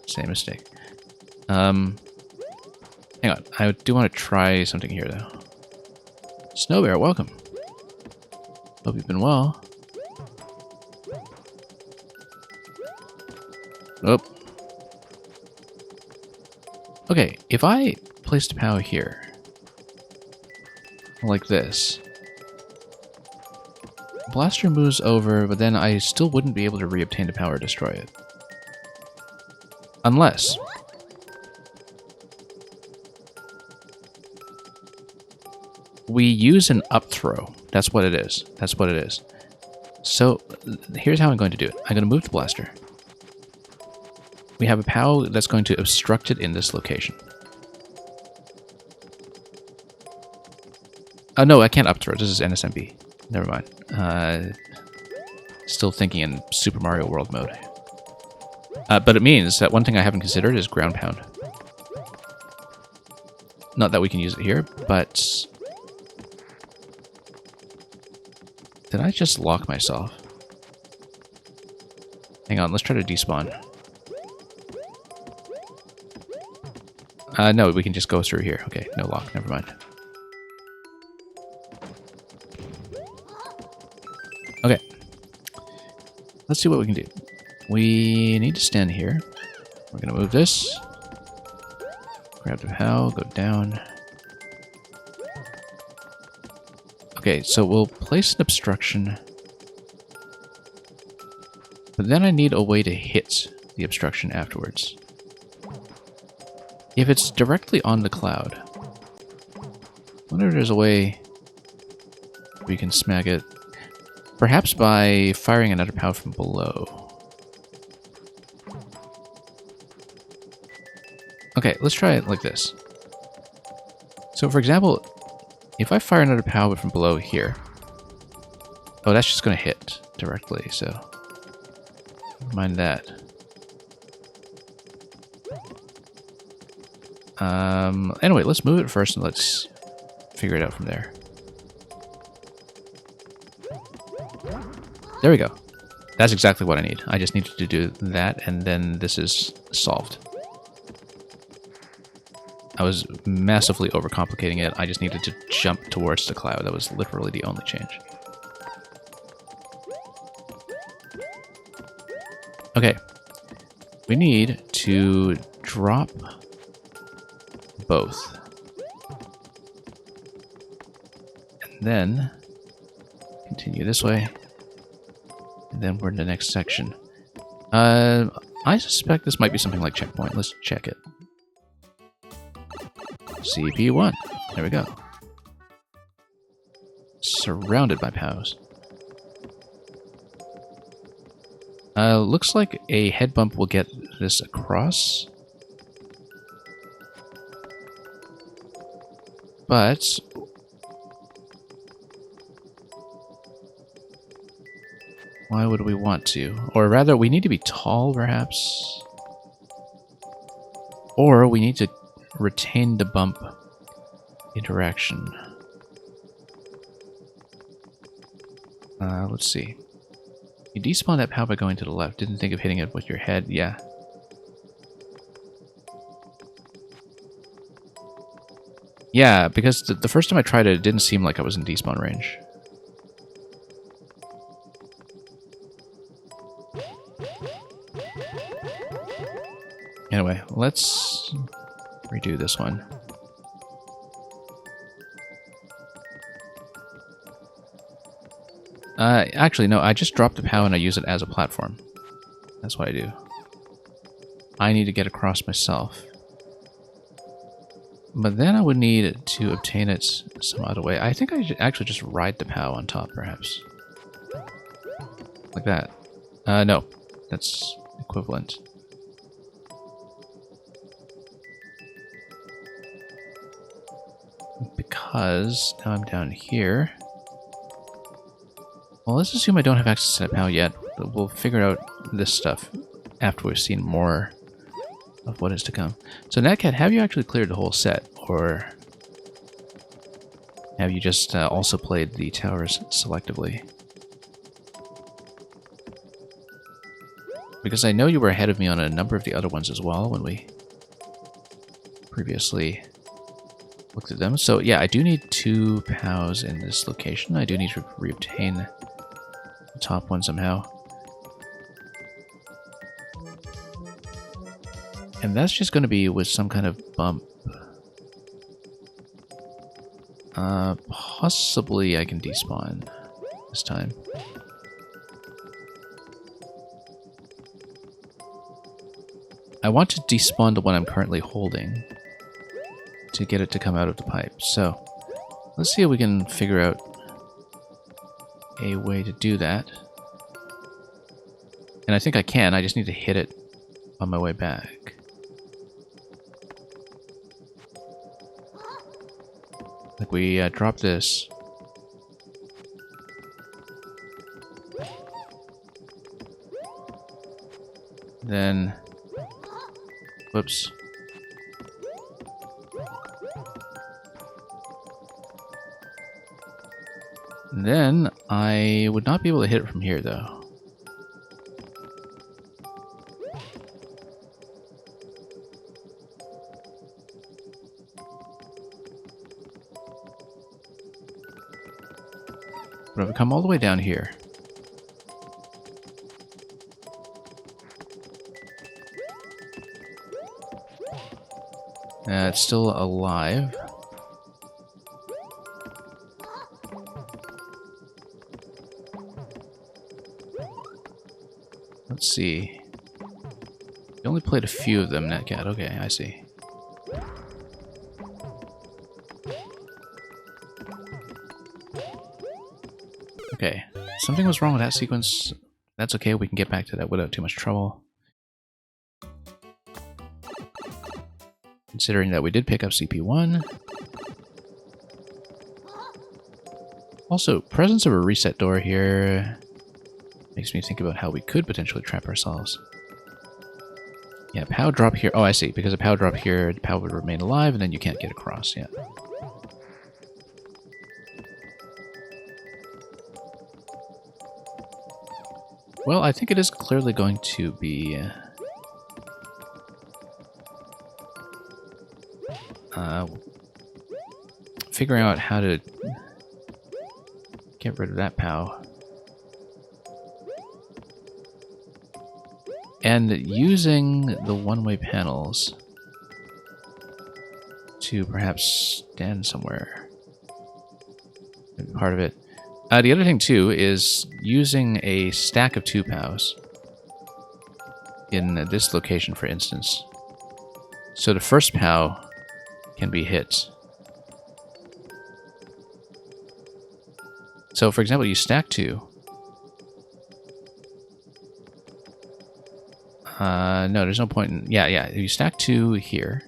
Same mistake. Hang on. I do want to try something here, though. Snow Bear, welcome. Hope you've been well. Oh. Okay, if I placed a POW here, like this, Blaster moves over, but then I still wouldn't be able to reobtain the POW or destroy it. Unless we use an up throw. That's what it is. That's what it is. So here's how I'm going to do it. I'm going to move the Blaster. We have a POW that's going to obstruct it in this location. Oh, no, I can't up throw. This is NSMB. Never mind. Still thinking in Super Mario World mode. But it means that one thing I haven't considered is ground pound. Not that we can use it here, but... Did I just lock myself? Hang on, let's try to despawn. No, we can just go through here. Okay, no lock, never mind. Okay. Let's see what we can do. We need to stand here. We're going to move this. Grab the POW, go down. Okay, so we'll place an obstruction. But then I need a way to hit the obstruction afterwards. If it's directly on the cloud, I wonder if there's a way we can smack it. Perhaps by firing another POW from below. Okay, let's try it like this. So for example, if I fire another POW from below here... Oh, that's just going to hit directly, so... Never mind that. Anyway, let's move it first and let's figure it out from there. There we go. That's exactly what I need. I just needed to do that, and then this is solved. I was massively overcomplicating it. I just needed to jump towards the cloud. That was literally the only change. Okay. We need to drop both. And then continue this way. And then we're in the next section. I suspect this might be something like checkpoint. Let's check it. CP1. There we go. Surrounded by POWs. Looks like a head bump will get this across. But... why would we want to? Or rather, we need to be tall, perhaps? Or we need to retain the bump interaction. Let's see. You despawn that POW by going to the left. Didn't think of hitting it with your head. Yeah. Yeah, because the first time I tried it, it didn't seem like I was in despawn range. Anyway, let's redo this one. Actually, no, I just drop the POW and I use it as a platform. That's what I do. I need to get across myself. But then I would need to obtain it some other way. I think I should actually just ride the POW on top, perhaps. Like that. No. That's equivalent. Because now I'm down here. Well, let's assume I don't have access to that POW yet. But we'll figure out this stuff after we've seen more of what is to come. So Natcat, have you actually cleared the whole set? Or have you just also played the towers selectively? Because I know you were ahead of me on a number of the other ones as well when we previously looked at them. So yeah, I do need 2 POWs in this location. I do need to reobtain the top one somehow. And that's just going to be with some kind of bump. Possibly I can despawn this time. I want to despawn the one I'm currently holding to get it to come out of the pipe. So let's see if we can figure out a way to do that. And I think I can. I just need to hit it on my way back. Like we drop this. Then, whoops. Then I would not be able to hit it from here though. But if I come all the way down here. It's still alive. Let's see. You only played a few of them, Natcat. Okay, I see. Okay, something was wrong with that sequence. That's okay, we can get back to that without too much trouble. Considering that we did pick up CP1. Also, presence of a reset door here makes me think about how we could potentially trap ourselves. Yeah, POW drop here. Oh, I see. Because a POW drop here, the POW would remain alive, and then you can't get across. Yeah. Well, I think it is clearly going to be figuring out how to get rid of that POW. And using the one-way panels to perhaps stand somewhere. Maybe part of it. The other thing, too, is using a stack of 2 POWs in this location, for instance. So the first POW can be hit. So, for example, you stack 2. No, there's no point in... Yeah, you stack 2 here.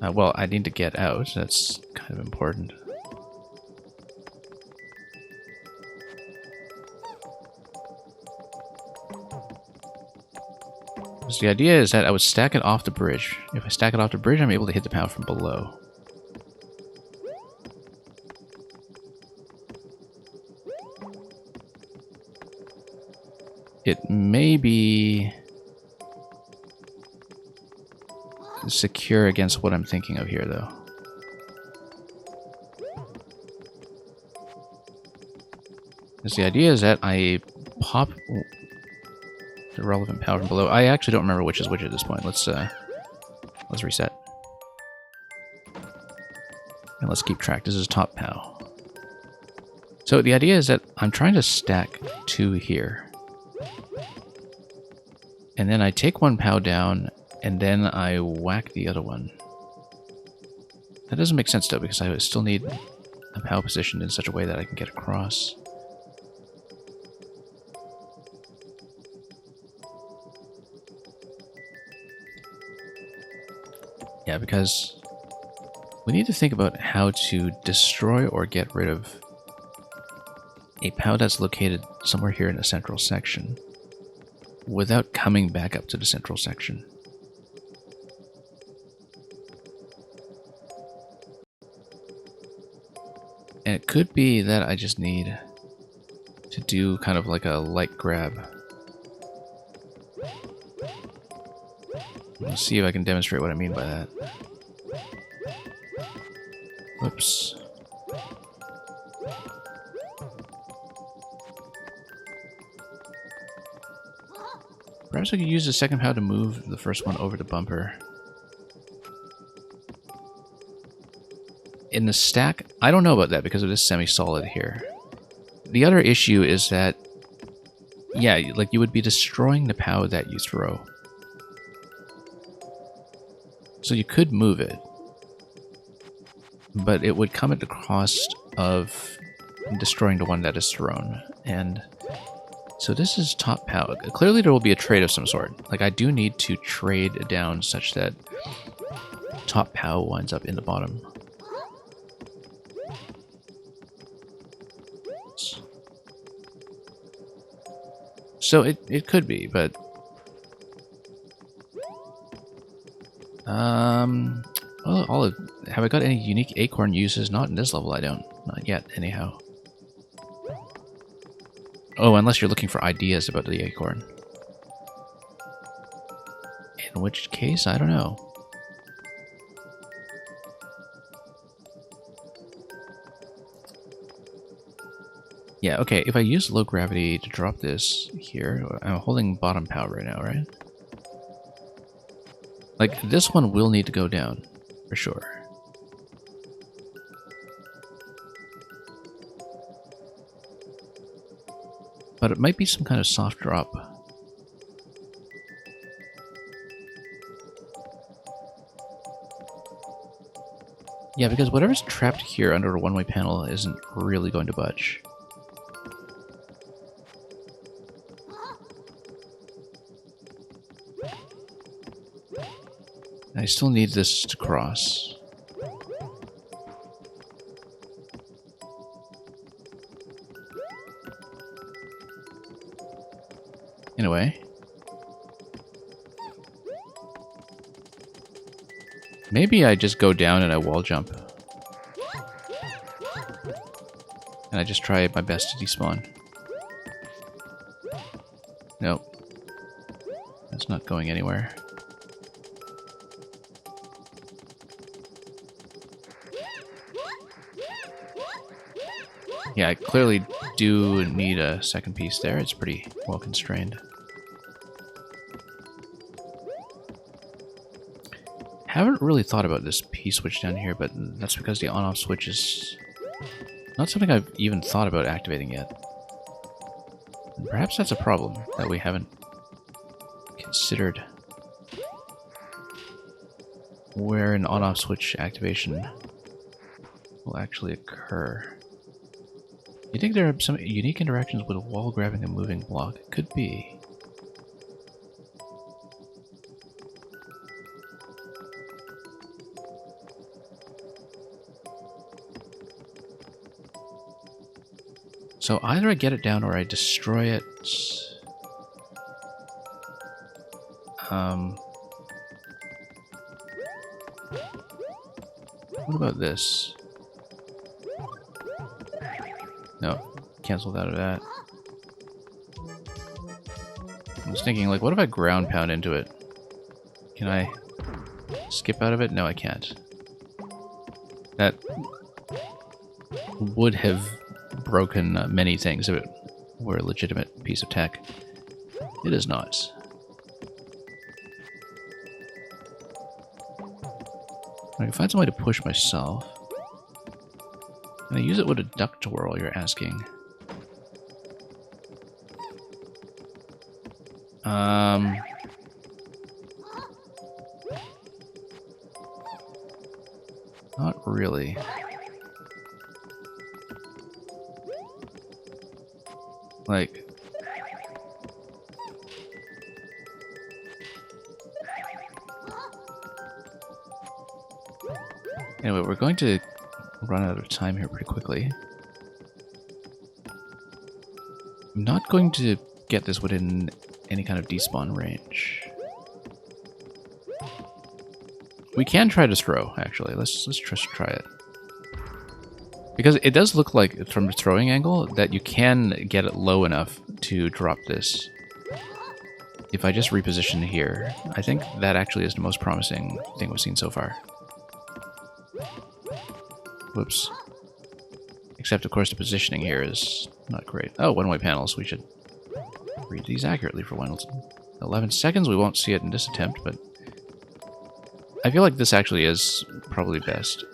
Well, I need to get out. That's kind of important. So the idea is that I would stack it off the bridge. If I stack it off the bridge, I'm able to hit the POW from below. It may be secure against what I'm thinking of here, though. Because the idea is that I pop the relevant POW from below. I actually don't remember which is which at this point. Let's reset. And let's keep track. This is top POW. So the idea is that I'm trying to stack 2 here. And then I take one POW down, and then I whack the other one. That doesn't make sense though, because I still need a POW positioned in such a way that I can get across. Yeah, because we need to think about how to destroy or get rid of a POW that's located somewhere here in the central section without coming back up to the central section. And it could be that I just need to do kind of like a light grab. Let's see if I can demonstrate what I mean by that. Whoops. Perhaps I could use the second POW to move the first one over the bumper. In the stack, I don't know about that because it is semi-solid here. The other issue is that, yeah, like you would be destroying the POW that you throw. So you could move it, but it would come at the cost of destroying the one that is thrown. And so this is top POW. Clearly there will be a trade of some sort. Like I do need to trade down such that top POW winds up in the bottom. So it could be, but well, have I got any unique acorn uses? Not in this level, I don't. Not yet, anyhow. Oh, unless you're looking for ideas about the acorn. In which case, I don't know. Yeah, okay, if I use low gravity to drop this here, I'm holding bottom POW right now, right? Like, this one will need to go down, for sure. But it might be some kind of soft drop. Yeah, because whatever's trapped here under a one-way panel isn't really going to budge. I still need this to cross. Anyway. Maybe I just go down and I wall jump. And I just try my best to despawn. Nope. That's not going anywhere. Yeah, I clearly do need a second piece there. It's pretty well constrained. Haven't really thought about this P-switch down here, but that's because the on-off switch is not something I've even thought about activating yet. And perhaps that's a problem that we haven't considered. Where an on-off switch activation will actually occur. You think there are some unique interactions with a wall grabbing a moving block? It could be. So either I get it down or I destroy it. What about this? No, canceled out of that. I was thinking, like, what if I ground pound into it? Can I skip out of it? No, I can't. That would have broken many things if it were a legitimate piece of tech. It is not. I can find some way to push myself. Can I use it with a duck twirl, you're asking? Not really. Like... Anyway, we're going to run out of time here pretty quickly. I'm not going to get this within any kind of despawn range. We can try to throw, actually. Let's just try it. Because it does look like, from the throwing angle, that you can get it low enough to drop this. If I just reposition here, I think that actually is the most promising thing we've seen so far. Whoops. Except, of course, the positioning here is not great. Oh, one-way panels. We should read these accurately for 11 seconds. We won't see it in this attempt, but I feel like this actually is probably best.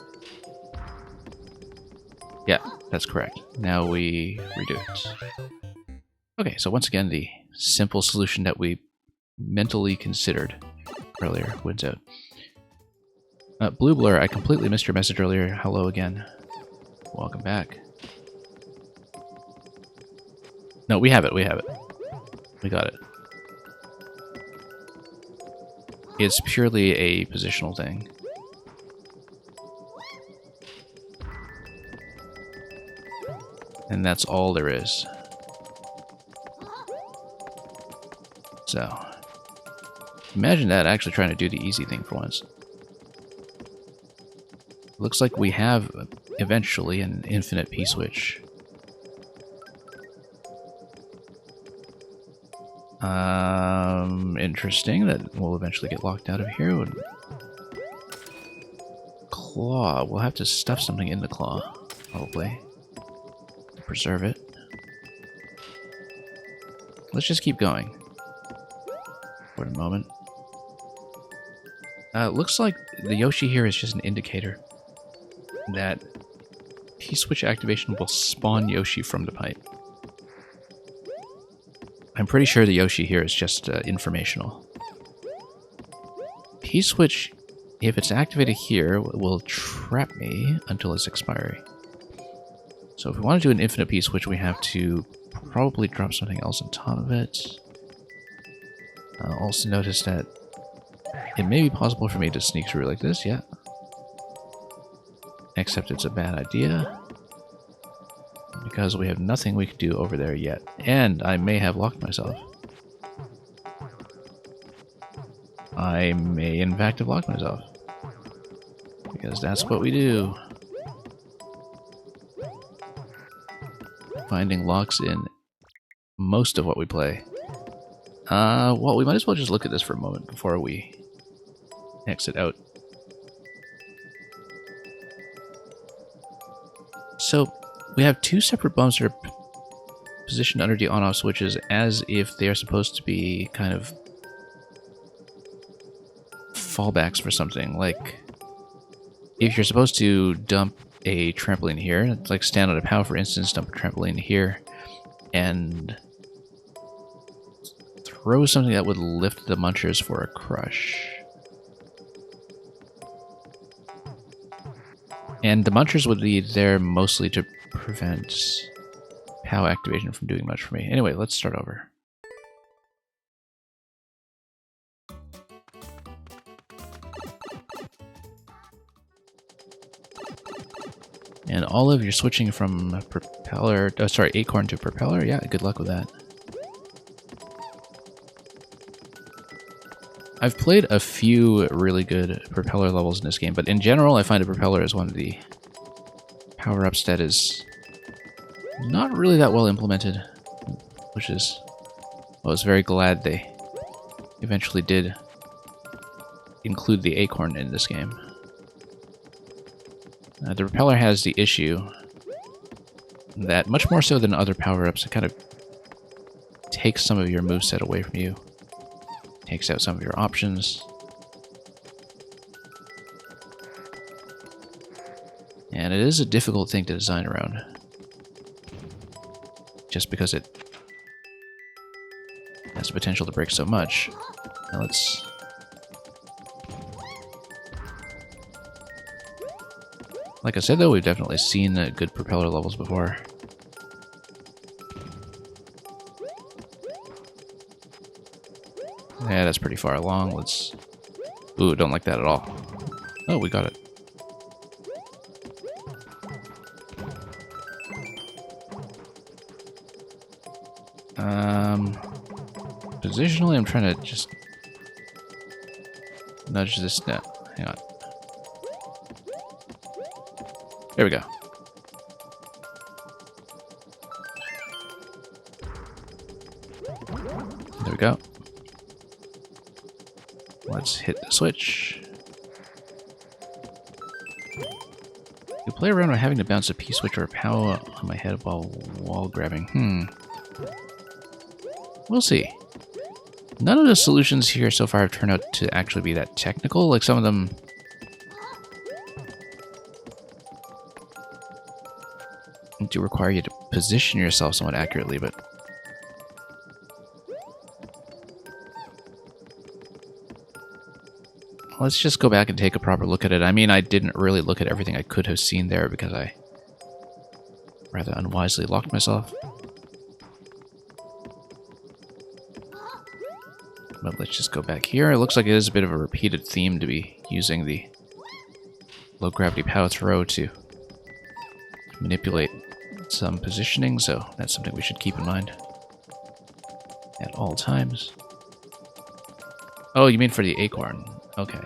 Yeah, that's correct. Now we redo it. Okay, so once again, the simple solution that we mentally considered earlier wins out. Blue Blur, I completely missed your message earlier. Hello again. Welcome back. No, we have it, we have it. We got it. It's purely a positional thing. And that's all there is. So, imagine that actually trying to do the easy thing for once. Looks like we have, eventually, an infinite P-switch. Interesting. That we'll eventually get locked out of here. Claw. We'll have to stuff something in the claw, probably, to preserve it. Let's just keep going for a moment. Looks like the Yoshi here is just an indicator that P-switch activation will spawn Yoshi from the pipe. I'm pretty sure the Yoshi here is just informational. P-switch, if it's activated here, will trap me until its expiry. So if we want to do an infinite P-switch, we have to probably drop something else on top of it. Also notice that it may be possible for me to sneak through like this, yeah. Except it's a bad idea, because we have nothing we can do over there yet. And I may have locked myself. I may in fact have locked myself. Because that's what we do. Finding locks in most of what we play. Well, we might as well just look at this for a moment before we exit out. So, we have two separate bombs that are positioned under the on-off switches as if they are supposed to be kind of fallbacks for something. Like, if you're supposed to dump a trampoline here, like stand on a POW for instance, dump a trampoline here, and throw something that would lift the munchers for a crush. And the munchers would be there mostly to prevent POW activation from doing much for me. Anyway, let's start over. And Olive, you're switching from propeller, oh sorry, acorn to propeller? Yeah, good luck with that. I've played a few really good propeller levels in this game, but in general I find a propeller is one of the power-ups that is not really that well implemented, which is, I was very glad they eventually did include the acorn in this game. The propeller has the issue that, much more so than other power-ups, it kind of takes some of your moveset away from you. Takes out some of your options. And it is a difficult thing to design around. Just because it has the potential to break so much. Now let's... Like I said though, we've definitely seen good propeller levels before. Yeah, that's pretty far along. Let's... Ooh, don't like that at all. Oh, we got it. Positionally, I'm trying to just nudge this down. Hang on. There we go. There we go. Let's hit the switch. You play around by having to bounce a P-switch or a power on my head while wall grabbing. We'll see. None of the solutions here so far have turned out to actually be that technical. Like, some of them... do require you to position yourself somewhat accurately, but... let's just go back and take a proper look at it. I mean, I didn't really look at everything I could have seen there because I rather unwisely locked myself. But let's just go back here. It looks like it is a bit of a repeated theme to be using the low gravity power throw to manipulate some positioning, so that's something we should keep in mind at all times. Oh, you mean for the acorn? Okay.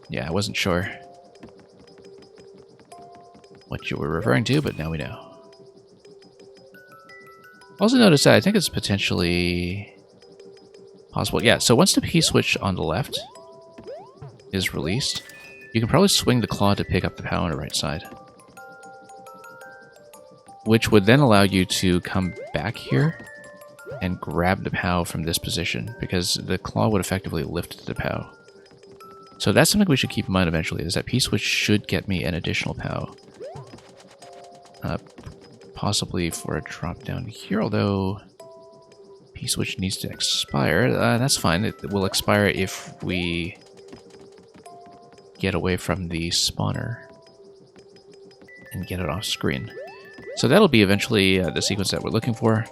Yeah, I wasn't sure what you were referring to, but now we know. Also notice that I think it's potentially possible. Yeah, so once the P-switch on the left is released, you can probably swing the claw to pick up the power on the right side. Which would then allow you to come back here and grab the POW from this position, because the claw would effectively lift the POW. So that's something we should keep in mind eventually, is that P-switch should get me an additional POW. Possibly for a drop down here, although P-switch needs to expire. That's fine, it will expire if we get away from the spawner and get it off screen. So that'll be eventually the sequence that we're looking for,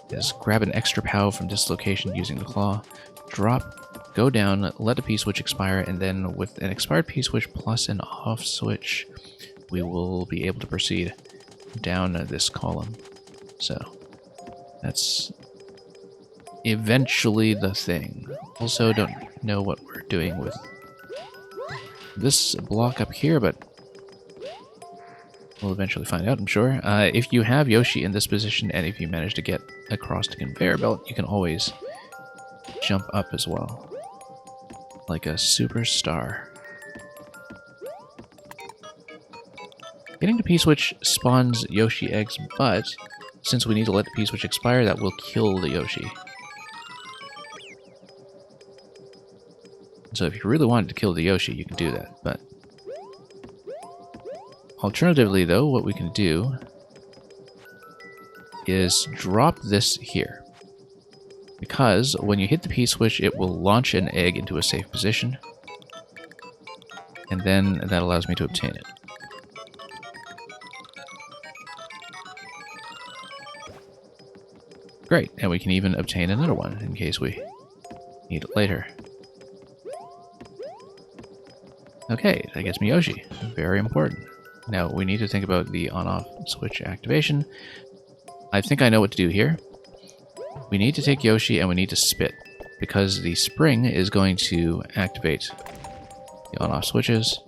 is grab an extra POW from this location using the claw, drop, go down, let the P-switch expire, and then with an expired P-switch plus an off switch, we will be able to proceed down this column. So that's eventually the thing. Also, don't know what we're doing with this block up here, but we'll eventually find out, I'm sure. If you have Yoshi in this position, and if you manage to get across the conveyor belt, you can always jump up as well, like a superstar. Getting the P-switch spawns Yoshi eggs, but since we need to let the P-switch expire, that will kill the Yoshi. So if you really wanted to kill the Yoshi, you can do that, but alternatively, though, what we can do is drop this here. Because when you hit the P-switch, it will launch an egg into a safe position. And then that allows me to obtain it. Great, and we can even obtain another one in case we need it later. Okay, that gets me Yoshi. Very important. Now, we need to think about the on-off switch activation. I think I know what to do here. We need to take Yoshi and we need to spit, because the spring is going to activate the on-off switches.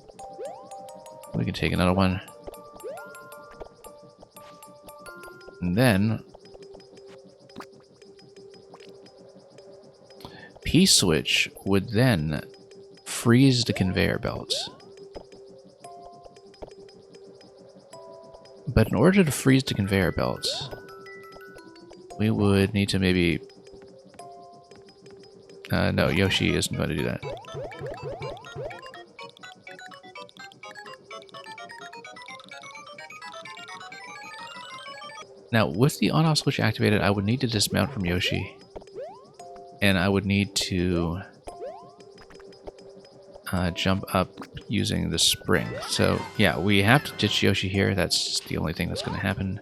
We can take another one. And then P-switch would then freeze the conveyor belt. But in order to freeze the conveyor belt, we would need to maybe No, Yoshi isn't going to do that. Now, with the on-off switch activated, I would need to dismount from Yoshi. And I would need to jump up using the spring. So, yeah, we have to ditch Yoshi here. That's the only thing that's going to happen.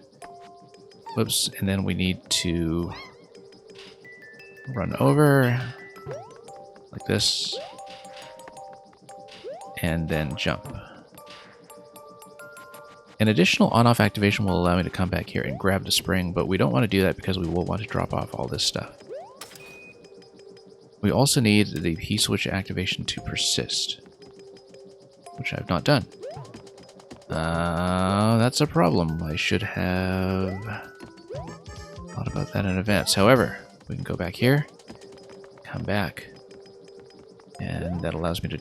Whoops. And then we need to run over like this. And then jump. An additional on-off activation will allow me to come back here and grab the spring, but we don't want to do that because we will want to drop off all this stuff. We also need the P-switch activation to persist, which I've not done. That's a problem. I should have thought about that in advance. However, we can go back here, come back, and that allows me to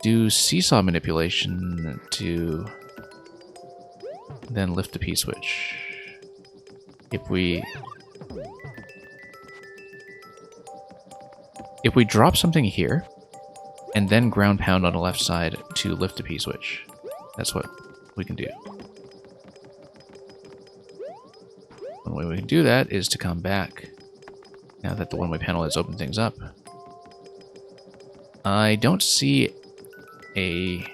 do seesaw manipulation to then lift the P-switch. If we drop something here and then ground pound on the left side to lift the P-switch, that's what we can do. One way we can do that is to come back now that the one-way panel has opened things up. I don't see an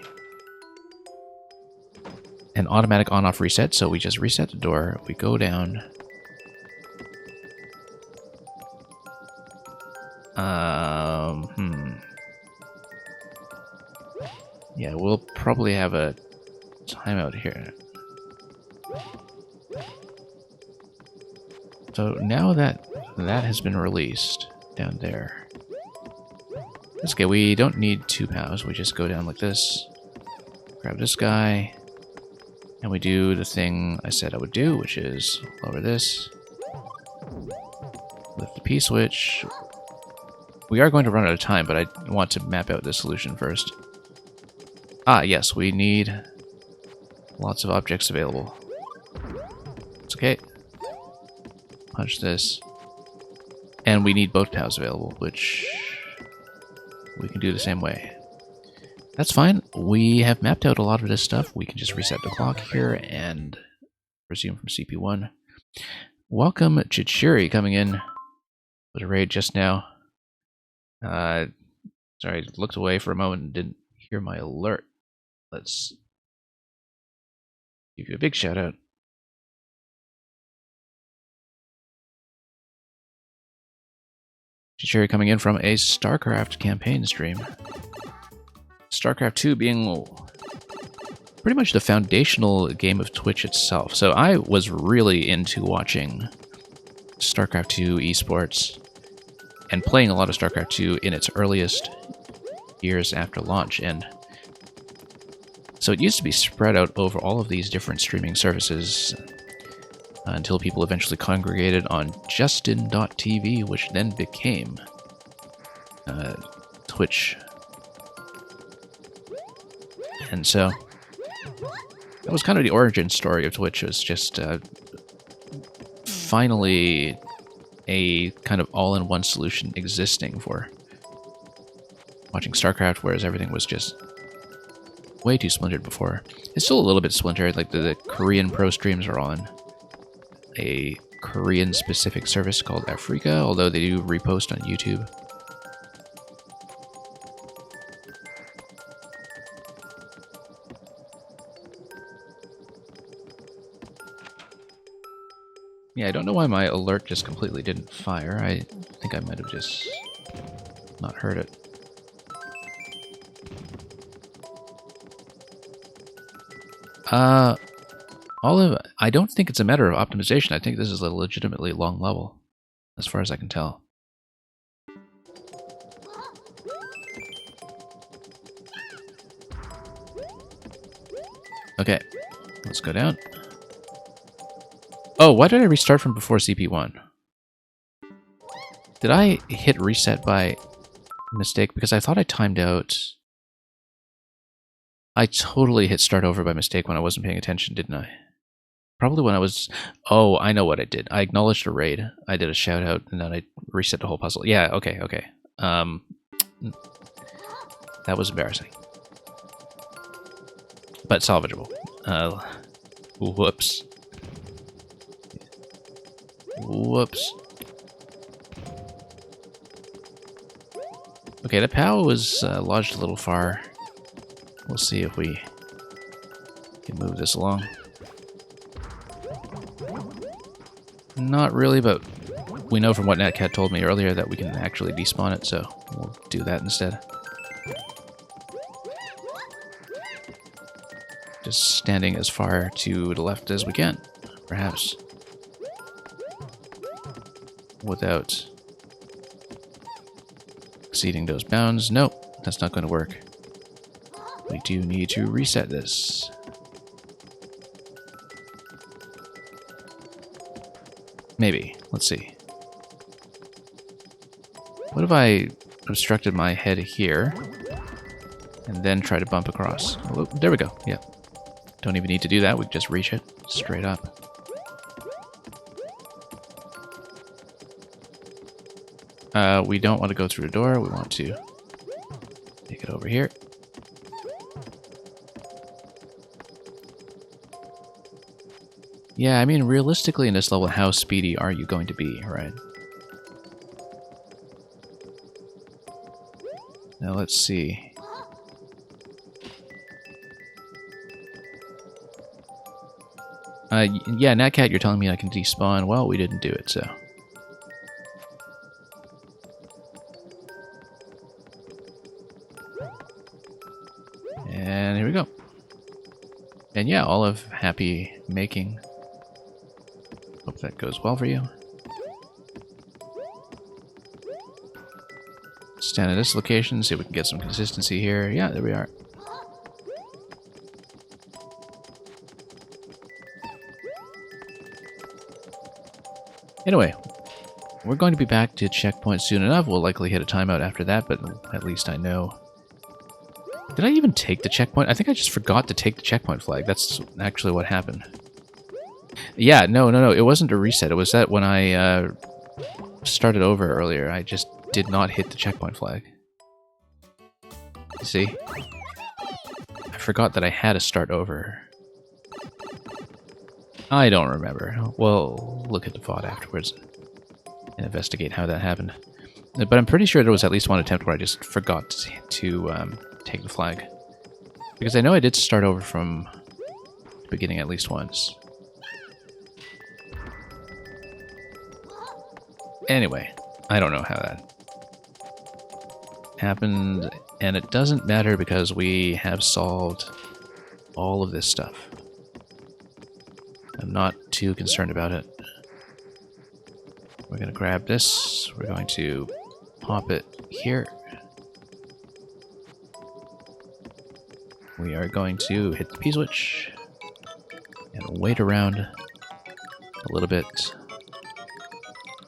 automatic on-off reset, so we just reset the door, we go down. Yeah, we'll probably have a timeout here. So now that that has been released down there, that's okay. We don't need 2 POWs. We just go down like this, grab this guy, and we do the thing I said I would do, which is lower this, lift the P-switch. We are going to run out of time, but I want to map out this solution first. Ah, yes, we need lots of objects available. It's okay. Punch this. And we need both POWs available, which we can do the same way. That's fine. We have mapped out a lot of this stuff. We can just reset the clock here and resume from CP1. Welcome, Chichiri, coming in with a raid just now. Sorry, I looked away for a moment and didn't hear my alert. Let's give you a big shout out. Chichiri coming in from a StarCraft campaign stream. StarCraft 2 being pretty much the foundational game of Twitch itself. So I was really into watching StarCraft 2 esports and playing a lot of StarCraft 2 in its earliest years after launch. And so it used to be spread out over all of these different streaming services until people eventually congregated on Justin.tv, which then became Twitch. And so that was kind of the origin story of Twitch. It was just finally a kind of all-in-one solution existing for watching StarCraft, whereas everything was just way too splintered before. It's still a little bit splintered, like the Korean pro streams are on a Korean-specific service called Africa, although they do repost on YouTube. Yeah, I don't know why my alert just completely didn't fire. I think I might have just not heard it. I don't think it's a matter of optimization. I think this is a legitimately long level, as far as I can tell. Okay, let's go down. Oh, why did I restart from before CP1? Did I hit reset by mistake? Because I thought I timed out. I totally hit start over by mistake when I wasn't paying attention, didn't I? Probably when I was... Oh, I know what I did. I acknowledged a raid. I did a shout out, and then I reset the whole puzzle. Yeah, okay, okay. That was embarrassing. But salvageable. Whoops. Whoops. Okay, the POW was lodged a little far. We'll see if we can move this along. Not really, but we know from what Natcat told me earlier that we can actually despawn it, so we'll do that instead. Just standing as far to the left as we can, perhaps. Without exceeding those bounds. Nope, that's not going to work. We do need to reset this. Maybe. Let's see. What if I obstructed my head here and then try to bump across? Oh, there we go. Yeah. Don't even need to do that. We can just reach it straight up. We don't want to go through the door. We want to take it over here. Yeah, I mean, realistically in this level, how speedy are you going to be, right? Now let's see. Yeah, Natcat, you're telling me I can despawn. Well, we didn't do it, so... And here we go. And yeah, all of happy making. Hope that goes well for you. Stand at this location, see if we can get some consistency here. Yeah, there we are. Anyway, we're going to be back to checkpoint soon enough. We'll likely hit a timeout after that, but at least I know. Did I even take the checkpoint? I think I just forgot to take the checkpoint flag. That's actually what happened. Yeah, no. It wasn't a reset. It was that when I started over earlier, I just did not hit the checkpoint flag. See? I forgot that I had to start over. I don't remember. We'll look at the VOD afterwards and investigate how that happened. But I'm pretty sure there was at least one attempt where I just forgot to take the flag. Because I know I did start over from the beginning at least once. Anyway, I don't know how that happened, and it doesn't matter because we have solved all of this stuff. I'm not too concerned about it. We're going to grab this. We're going to pop it here. We are going to hit the P-switch and wait around a little bit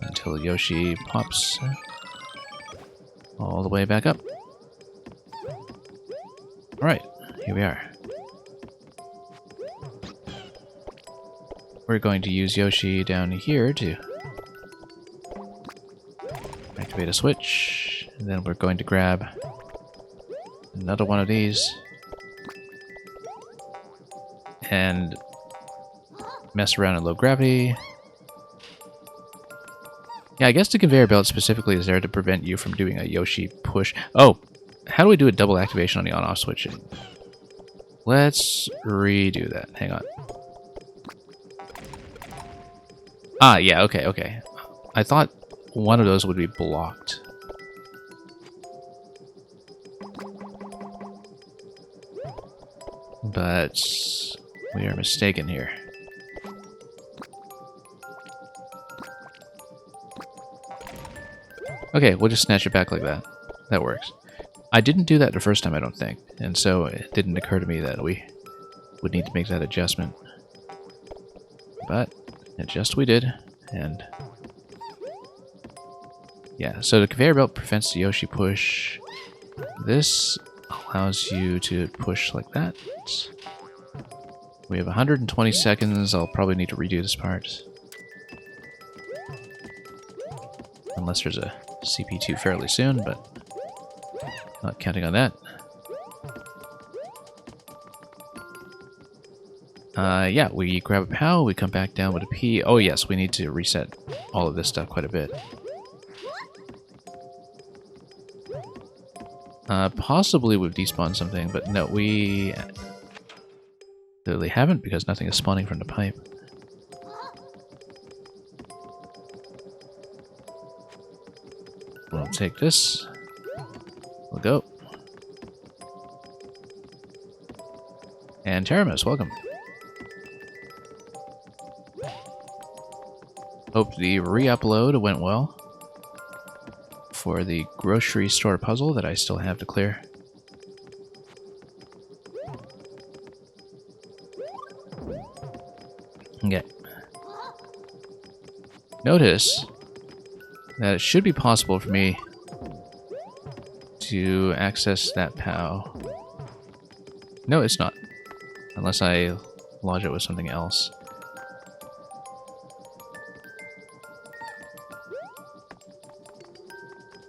until Yoshi pops all the way back up. Alright, here we are. We're going to use Yoshi down here to activate a switch, and then we're going to grab another one of these and mess around in low gravity. Yeah, I guess the conveyor belt specifically is there to prevent you from doing a Yoshi push. Oh, how do we do a double activation on the on-off switch? Let's redo that. Hang on. Ah, yeah, okay. I thought one of those would be blocked. But we are mistaken here. Okay, we'll just snatch it back like that. That works. I didn't do that the first time, I don't think, and so it didn't occur to me that we would need to make that adjustment. But adjust we did, and yeah, so the conveyor belt prevents the Yoshi push. This allows you to push like that. We have 120 seconds. I'll probably need to redo this part. Unless there's a CP2 fairly soon, but not counting on that. Yeah, we grab a POW, we come back down with a P. Oh yes, we need to reset all of this stuff quite a bit. Possibly we've despawned something, but no, we clearly haven't because nothing is spawning from the pipe. We'll take this. We'll go. And Teramis, welcome. Hope the re-upload went well for the grocery store puzzle that I still have to clear. Okay. Notice that it should be possible for me to access that POW. No, it's not. Unless I lodge it with something else.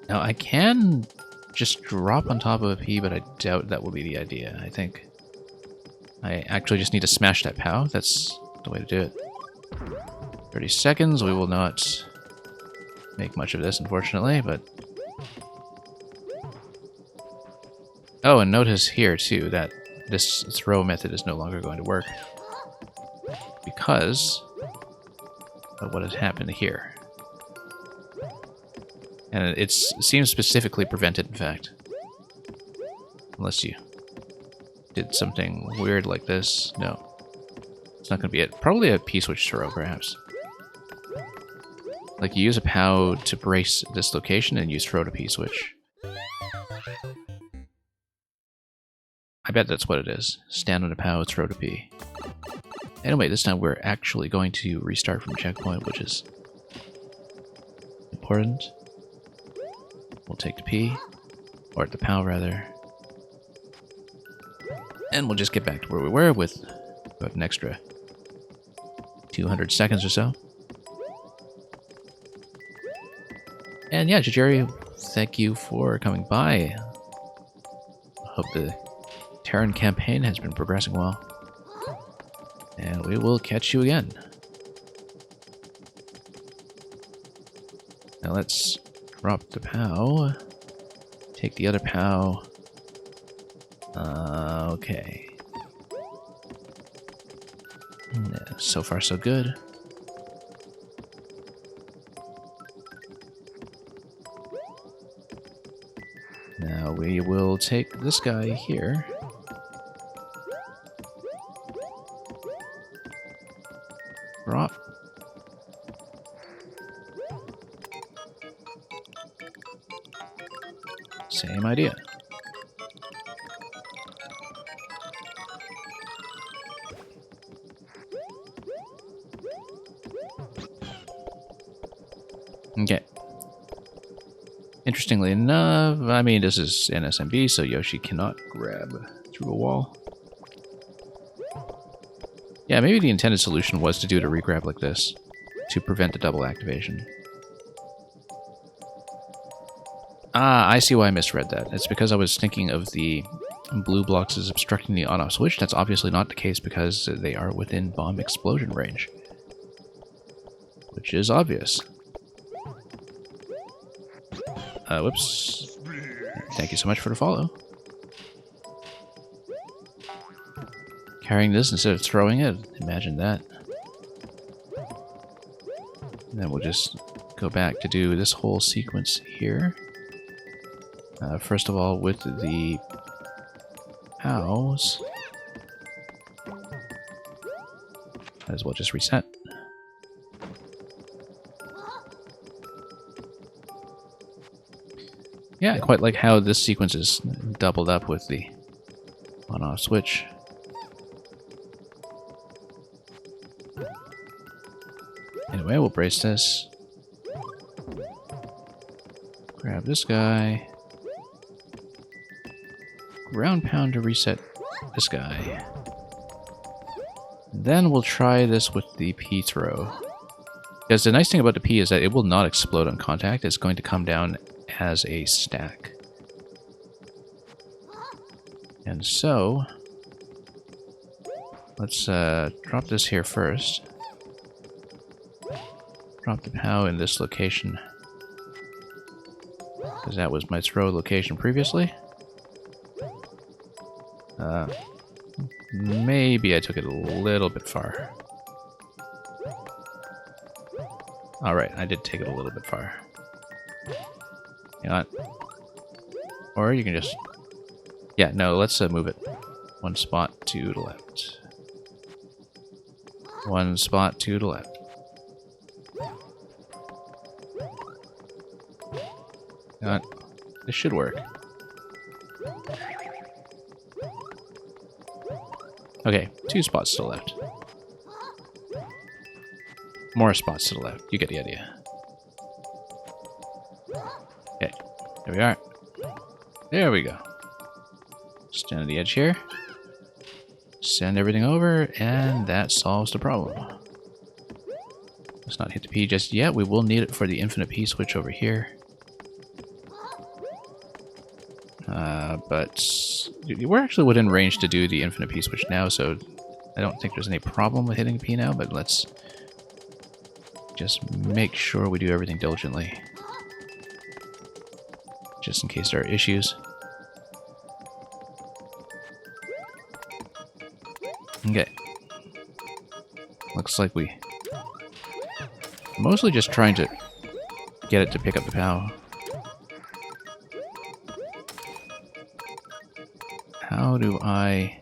Now, I can just drop on top of a P, but I doubt that will be the idea. I think I actually just need to smash that POW. That's the way to do it. 30 seconds. We will not make much of this, unfortunately, but... Oh, and notice here, too, that this throw method is no longer going to work. Because of what has happened here. And it seems specifically prevented, in fact. Unless you did something weird like this. No. It's not going to be it. Probably a P-switch throw, perhaps. Like, you use a POW to brace this location and use throw to P-switch. I bet that's what it is. Stand on a POW, throw to P. Anyway, this time we're actually going to restart from checkpoint, which is important. We'll take the P, or the POW rather, and we'll just get back to where we were with about an extra 200 seconds or so. And yeah, Jajiri, thank you for coming by. I hope the Terran campaign has been progressing well. And we will catch you again. Now let's drop the POW. Take the other POW. Okay. Yeah, so far so good. Now we will take this guy here. Drop. Same idea. Okay. Interestingly enough, I mean, this is NSMB, so Yoshi cannot grab through a wall. Yeah, maybe the intended solution was to do it a regrab like this, to prevent the double activation. Ah, I see why I misread that. It's because I was thinking of the blue blocks as obstructing the on-off switch. That's obviously not the case because they are within bomb explosion range. Which is obvious. Whoops. Thank you so much for the follow. Carrying this instead of throwing it, imagine that. And then we'll just go back to do this whole sequence here. First of all, with the POWs, might as well just reset. Yeah, I quite like how this sequence is doubled up with the on-off switch. Anyway, we'll brace this. Grab this guy. Ground pound to reset this guy. Then we'll try this with the P throw. Because the nice thing about the P is that it will not explode on contact. It's going to come down as a stack. And so, let's drop this here first. Drop the POW in this location. Because that was my throw location previously. Maybe I took it a little bit far. Alright, I did take it a little bit far. Hang on. Or you can just... Yeah, no, let's move it. One spot to the left. One spot to the left. Hang on. This should work. Okay, 2 spots to the left. More spots to the left. You get the idea. Okay, there we are. There we go. Stand on the edge here. Send everything over, and that solves the problem. Let's not hit the P just yet. We will need it for the infinite P switch over here. But we're actually within range to do the infinite P switch now, so I don't think there's any problem with hitting P now, but let's just make sure we do everything diligently. Just in case there are issues. Okay. Looks like we... Mostly just trying to get it to pick up the POW. How do I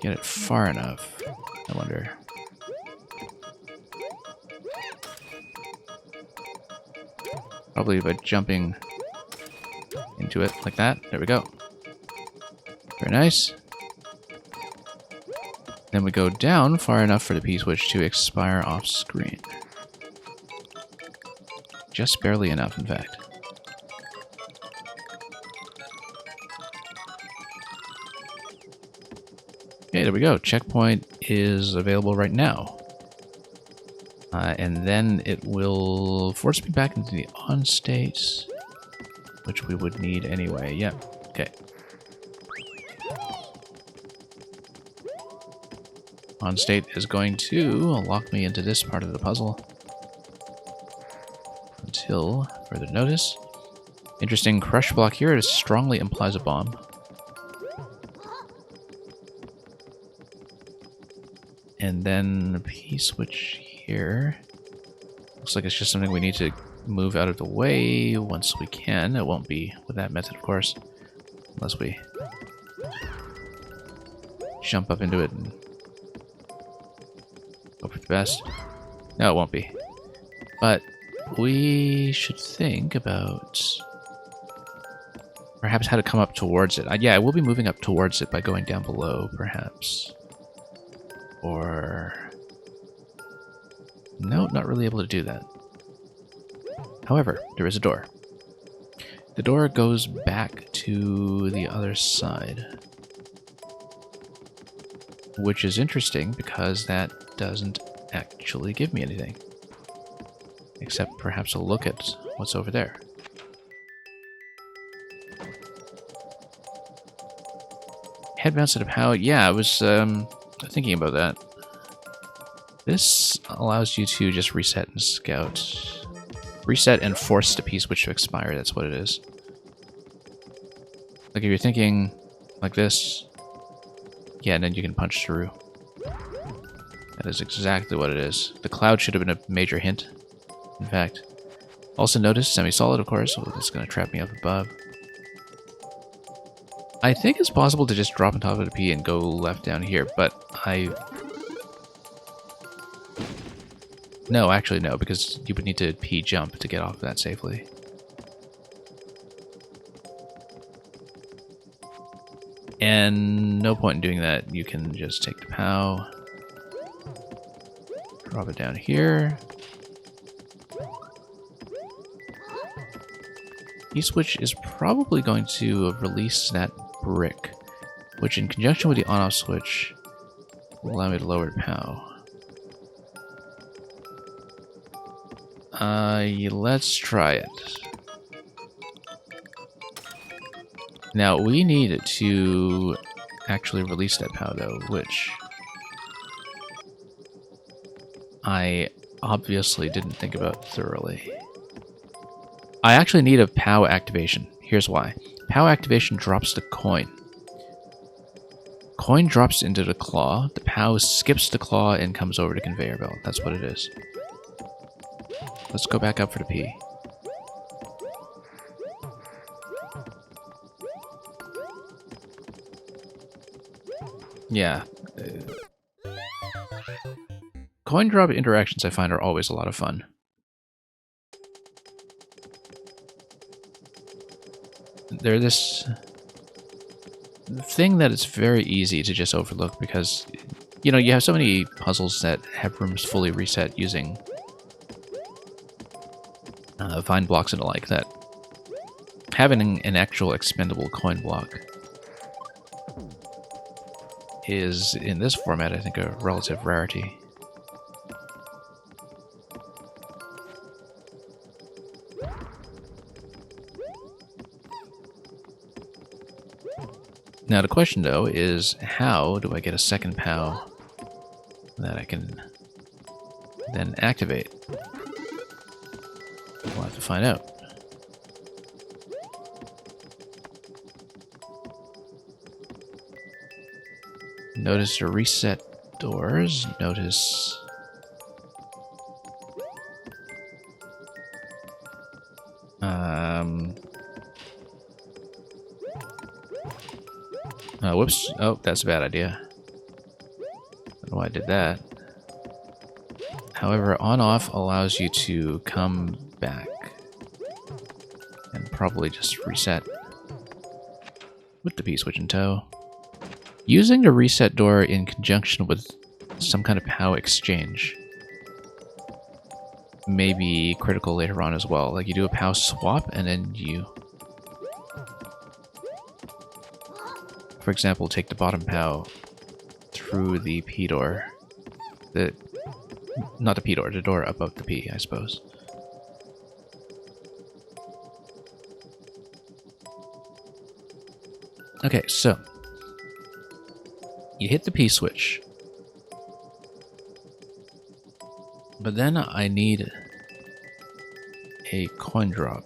get it far enough? I wonder. Probably by jumping into it like that. There we go. Very nice. Then we go down far enough for the P-switch to expire off screen. Just barely enough, in fact. Okay, there we go. Checkpoint is available right now. And then it will force me back into the on state, which we would need anyway. Yep. Okay. On state is going to lock me into this part of the puzzle until further notice. Interesting crush block here. It strongly implies a bomb. And then the P-switch here. Looks like it's just something we need to move out of the way once we can. It won't be with that method, of course, unless we jump up into it and hope for the best. No, it won't be. But we should think about perhaps how to come up towards it. Yeah, I will be moving up towards it by going down below, perhaps. Or... no, not really able to do that. However, there is a door. The door goes back to the other side. Which is interesting because that doesn't actually give me anything. Except perhaps a look at what's over there. Head bounce at a POW. Yeah, I was thinking about that. This allows you to just reset and scout. Reset and force the P-switch to expire, that's what it is. Like if you're thinking like this, yeah, and then you can punch through. That is exactly what it is. The cloud should have been a major hint, in fact. Also notice, semi-solid, of course, so it's going to trap me up above. I think it's possible to just drop on top of the P and go left down here, but no, actually no, because you would need to P jump to get off that safely. And no point in doing that. You can just take the POW, drop it down here. E-switch is probably going to release that brick, which in conjunction with the on-off switch allow me to lower POW. Let's try it. Now, we need to actually release that POW, though, which I obviously didn't think about thoroughly. I actually need a POW activation. Here's why. POW activation drops the coin. Coin drops into the claw, the POW skips the claw and comes over to conveyor belt. That's what it is. Let's go back up for the P. Yeah. Coin drop interactions I find are always a lot of fun. They're this thing that it's very easy to just overlook because, you know, you have so many puzzles that have rooms fully reset using vine blocks and the like, that having an actual expendable coin block is, in this format, I think, a relative rarity. Now the question, though, is how do I get a second POW that I can then activate? We'll have to find out. Notice the reset doors. Notice... whoops. Oh, that's a bad idea. I don't know why I did that. However, on-off allows you to come back. And probably just reset. With the P-switch in tow. Using the reset door in conjunction with some kind of POW exchange may be critical later on as well. Like, you do a POW swap, and then you... For example, take the bottom POW through the P door. Not the P door, the door above the P, I suppose. Okay, so you hit the P switch. But then I need a coin drop.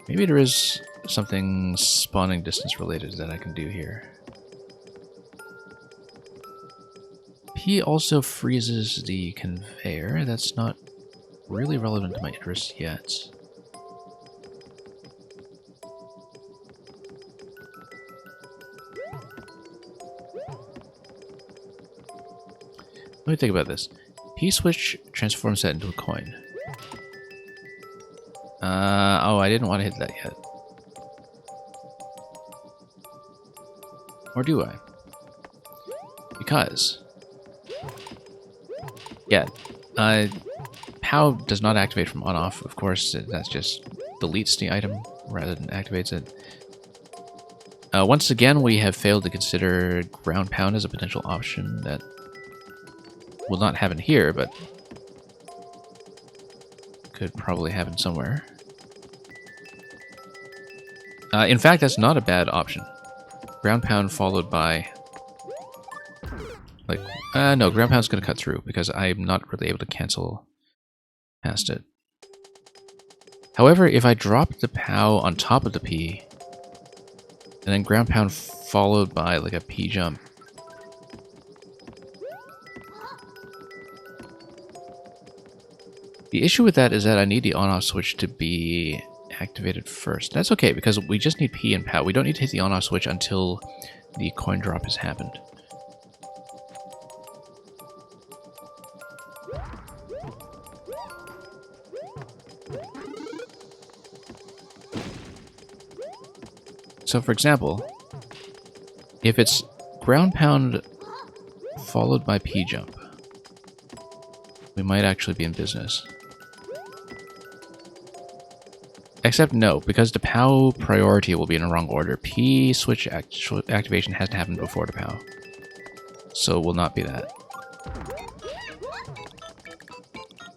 Maybe there is something spawning distance related that I can do here. P also freezes the conveyor. That's not really relevant to my interest yet. Let me think about this. P-switch transforms that into a coin. Oh, I didn't want to hit that yet. Or do I? Because... yeah, POW does not activate from on-off, of course. That just deletes the item rather than activates it. Once again, we have failed to consider ground pound as a potential option that will not happen here, but could probably happen somewhere. In fact, that's not a bad option. Ground pound followed by... like, no, ground pound's going to cut through because I'm not really able to cancel past it. However, if I drop the POW on top of the P, and then ground pound followed by like a P jump, the issue with that is that I need the on-off switch to be activated first. That's okay, because we just need P and POW. We don't need to hit the on-off switch until the coin drop has happened. So, for example, if it's ground pound followed by P jump, we might actually be in business. Except no, because the POW priority will be in the wrong order. P switch activation has to happen before the POW. So it will not be that.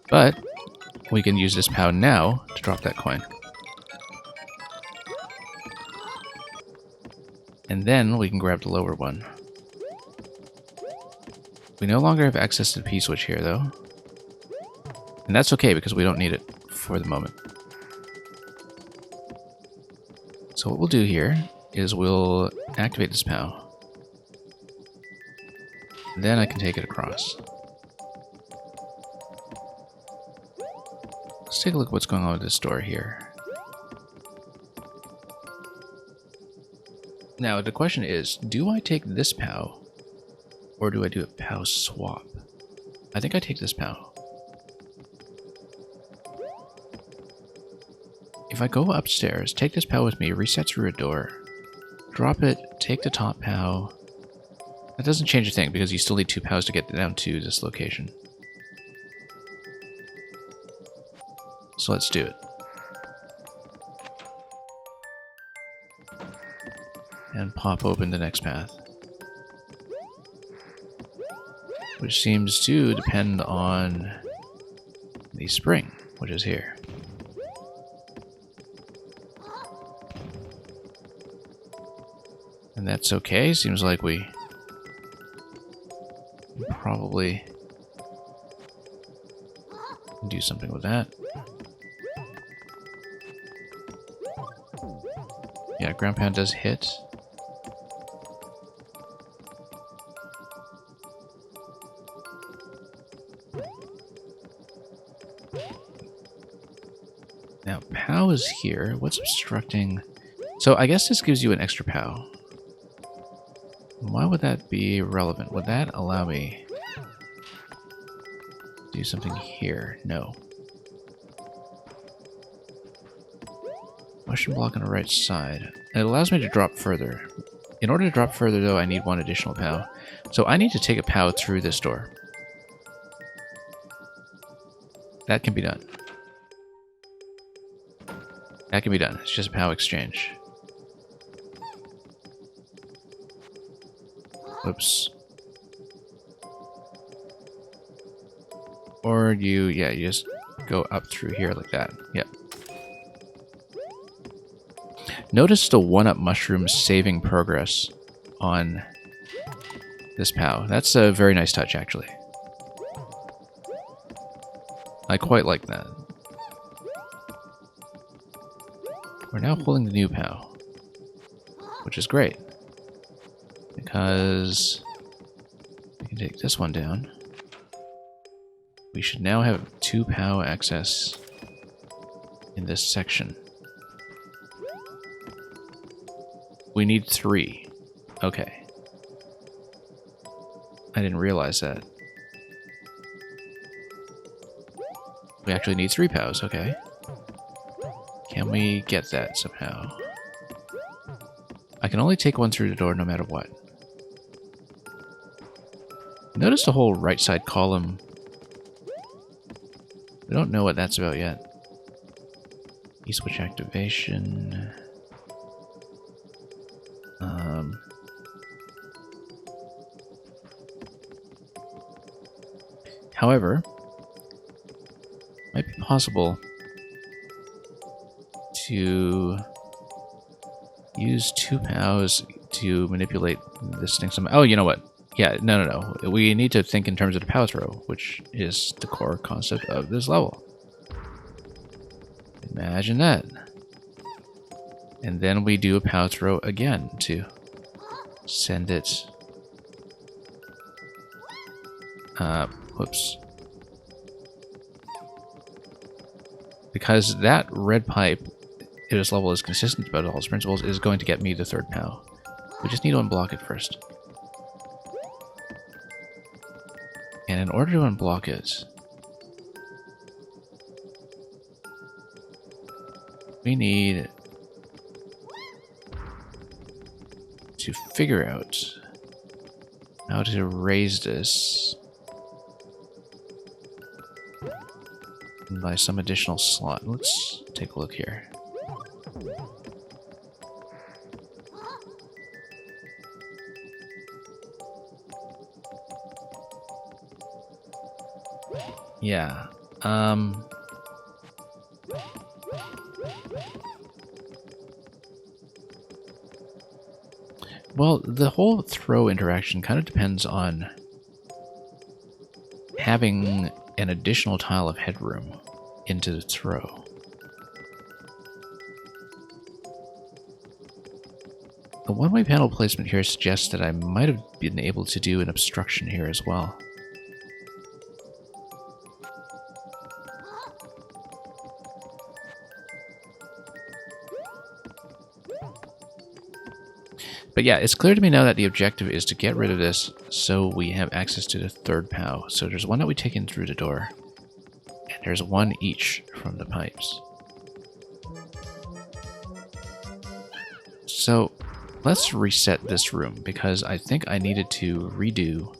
But we can use this POW now to drop that coin. And then we can grab the lower one. We no longer have access to the P switch here, though. And that's okay, because we don't need it for the moment. So what we'll do here is we'll activate this POW. Then I can take it across. Let's take a look at what's going on with this door here. Now, the question is, do I take this POW, or do I do a POW swap? I think I take this POW. If I go upstairs, take this POW with me, reset through a door, drop it, take the top POW. That doesn't change a thing, because you still need 2 POWs to get down to this location. So let's do it. And pop open the next path. Which seems to depend on the spring, which is here. And that's okay. Seems like we probably do something with that. Yeah, ground pound does hit. Now, POW is here. What's obstructing? So I guess this gives you an extra POW. Why would that be relevant? Would that allow me to do something here? No. Motion block on the right side. It allows me to drop further. In order to drop further, though, I need 1 additional POW. So I need to take a POW through this door. That can be done. That can be done. It's just a POW exchange. Oops. Or you just go up through here like that. Yep. Notice the 1-up mushroom saving progress on this POW. That's a very nice touch, actually. I quite like that. We're now holding the new POW, which is great. Because we can take this one down. We should now have 2 POW access in this section. We need 3. Okay. I didn't realize that. We actually need 3 POWs, okay. Can we get that somehow? I can only take 1 through the door no matter what. Notice the whole right side column. We don't know what that's about yet. E-switch activation. However, it might be possible to use 2 POWs to manipulate this thing somehow. Oh, you know what? Yeah, no. We need to think in terms of the POW throw, which is the core concept of this level. Imagine that. And then we do a POW throw again to send it... whoops. Because that red pipe, if this level is consistent about all its principles, is going to get me the 3rd POW. We just need to unblock it first. And in order to unblock it, we need to figure out how to raise this by some additional slot. Let's take a look here. Yeah. Well, the whole throw interaction kind of depends on having an additional tile of headroom into the throw. The one-way panel placement here suggests that I might have been able to do an obstruction here as well. But yeah, it's clear to me now that the objective is to get rid of this so we have access to the third POW. So there's one that we take in through the door, and there's one each from the pipes. So let's reset this room, because I think I needed to redo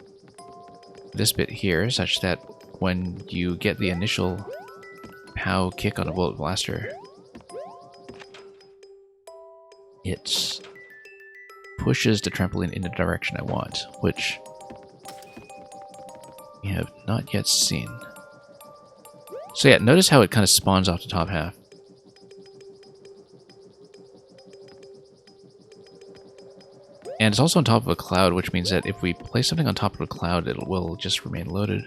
this bit here such that when you get the initial POW kick on a bullet blaster, it pushes the trampoline in the direction I want, which we have not yet seen. So yeah, notice how it kind of spawns off the top half. And it's also on top of a cloud, which means that if we place something on top of a cloud, it will just remain loaded.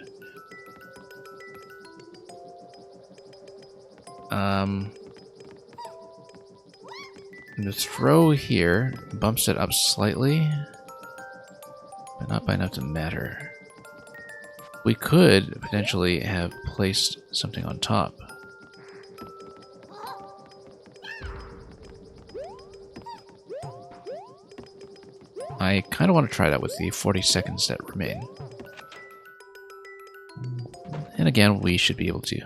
The throw here bumps it up slightly, but not by enough to matter. We could potentially have placed something on top. I kind of want to try that with the 40 seconds that remain. And again, we should be able to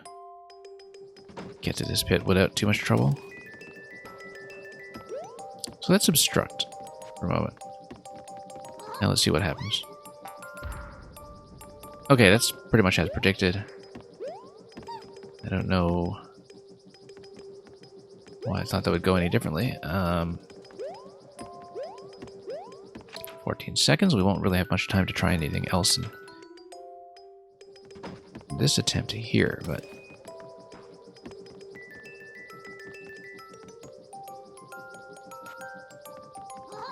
get to this pit without too much trouble. So let's obstruct for a moment. Now let's see what happens. Okay, that's pretty much as predicted. I don't know why I thought that would go any differently. 14 seconds. We won't really have much time to try anything else in this attempt here, but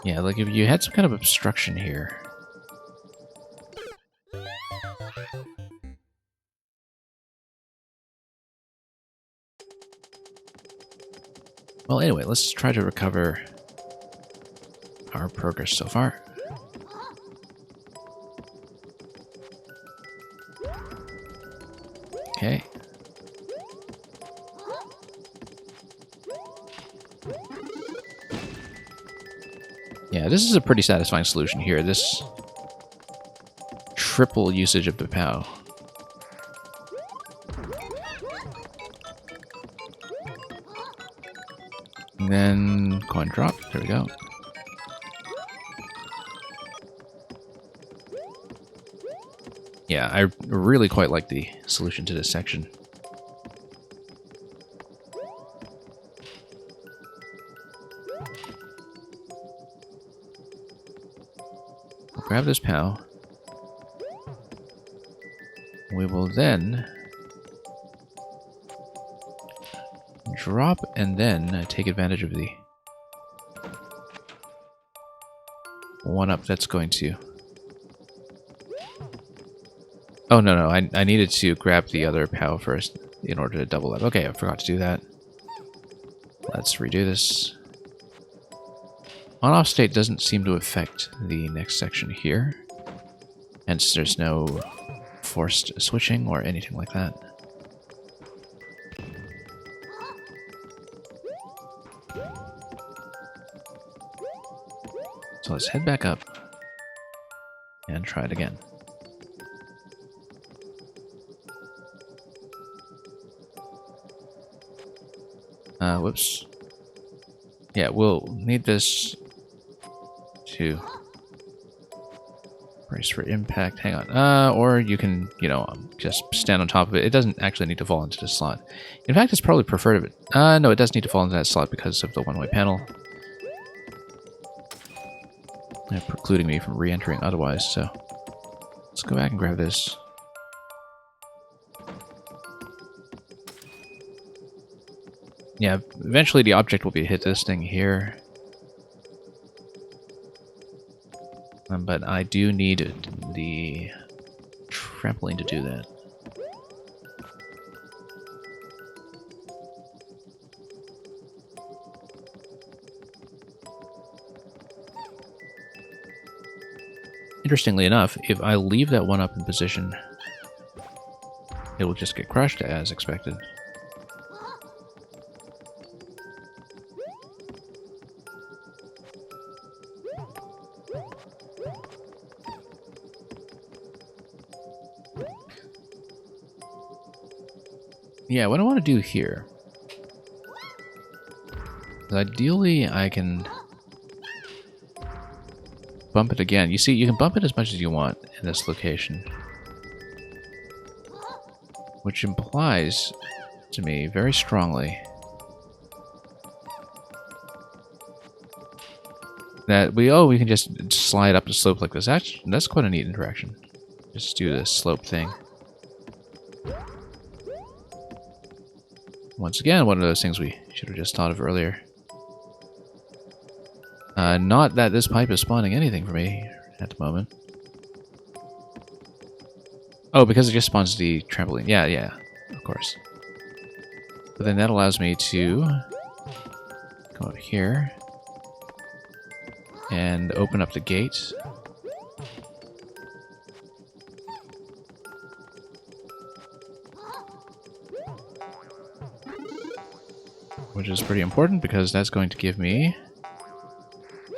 yeah, like if you had some kind of obstruction here. Well, anyway, let's try to recover our progress so far. Okay. Yeah, this is a pretty satisfying solution here. This triple usage of the POW. And then coin drop. There we go. Yeah, I really quite like the solution to this section. Grab this POW. We will then drop and then take advantage of the one-up that's going to... Oh, no, I needed to grab the other POW first in order to double up. Okay, I forgot to do that. Let's redo this. On-off state doesn't seem to affect the next section here. Hence, there's no forced switching or anything like that. So let's head back up and try it again. Whoops. Yeah, we'll need this to brace for impact. Hang on. Or you can, you know, just stand on top of it. It doesn't actually need to fall into the slot. In fact, it's probably preferred of it. No, it does need to fall into that slot because of the one-way panel. Precluding me from re-entering otherwise, so let's go back and grab this. Yeah, eventually the object will be hit this thing here. But I do need the trampoline to do that. Interestingly enough, if I leave that one up in position, it will just get crushed as expected. Yeah, what I want to do here is ideally I can bump it again. You see, you can bump it as much as you want in this location. Which implies to me very strongly that we can just slide up the slope like this. That's quite a neat interaction. Just do this slope thing. Once again, one of those things we should have just thought of earlier. Not that this pipe is spawning anything for me at the moment. Oh, because it just spawns the trampoline. Yeah, of course. But then that allows me to go up here and open up the gate. Which is pretty important because that's going to give me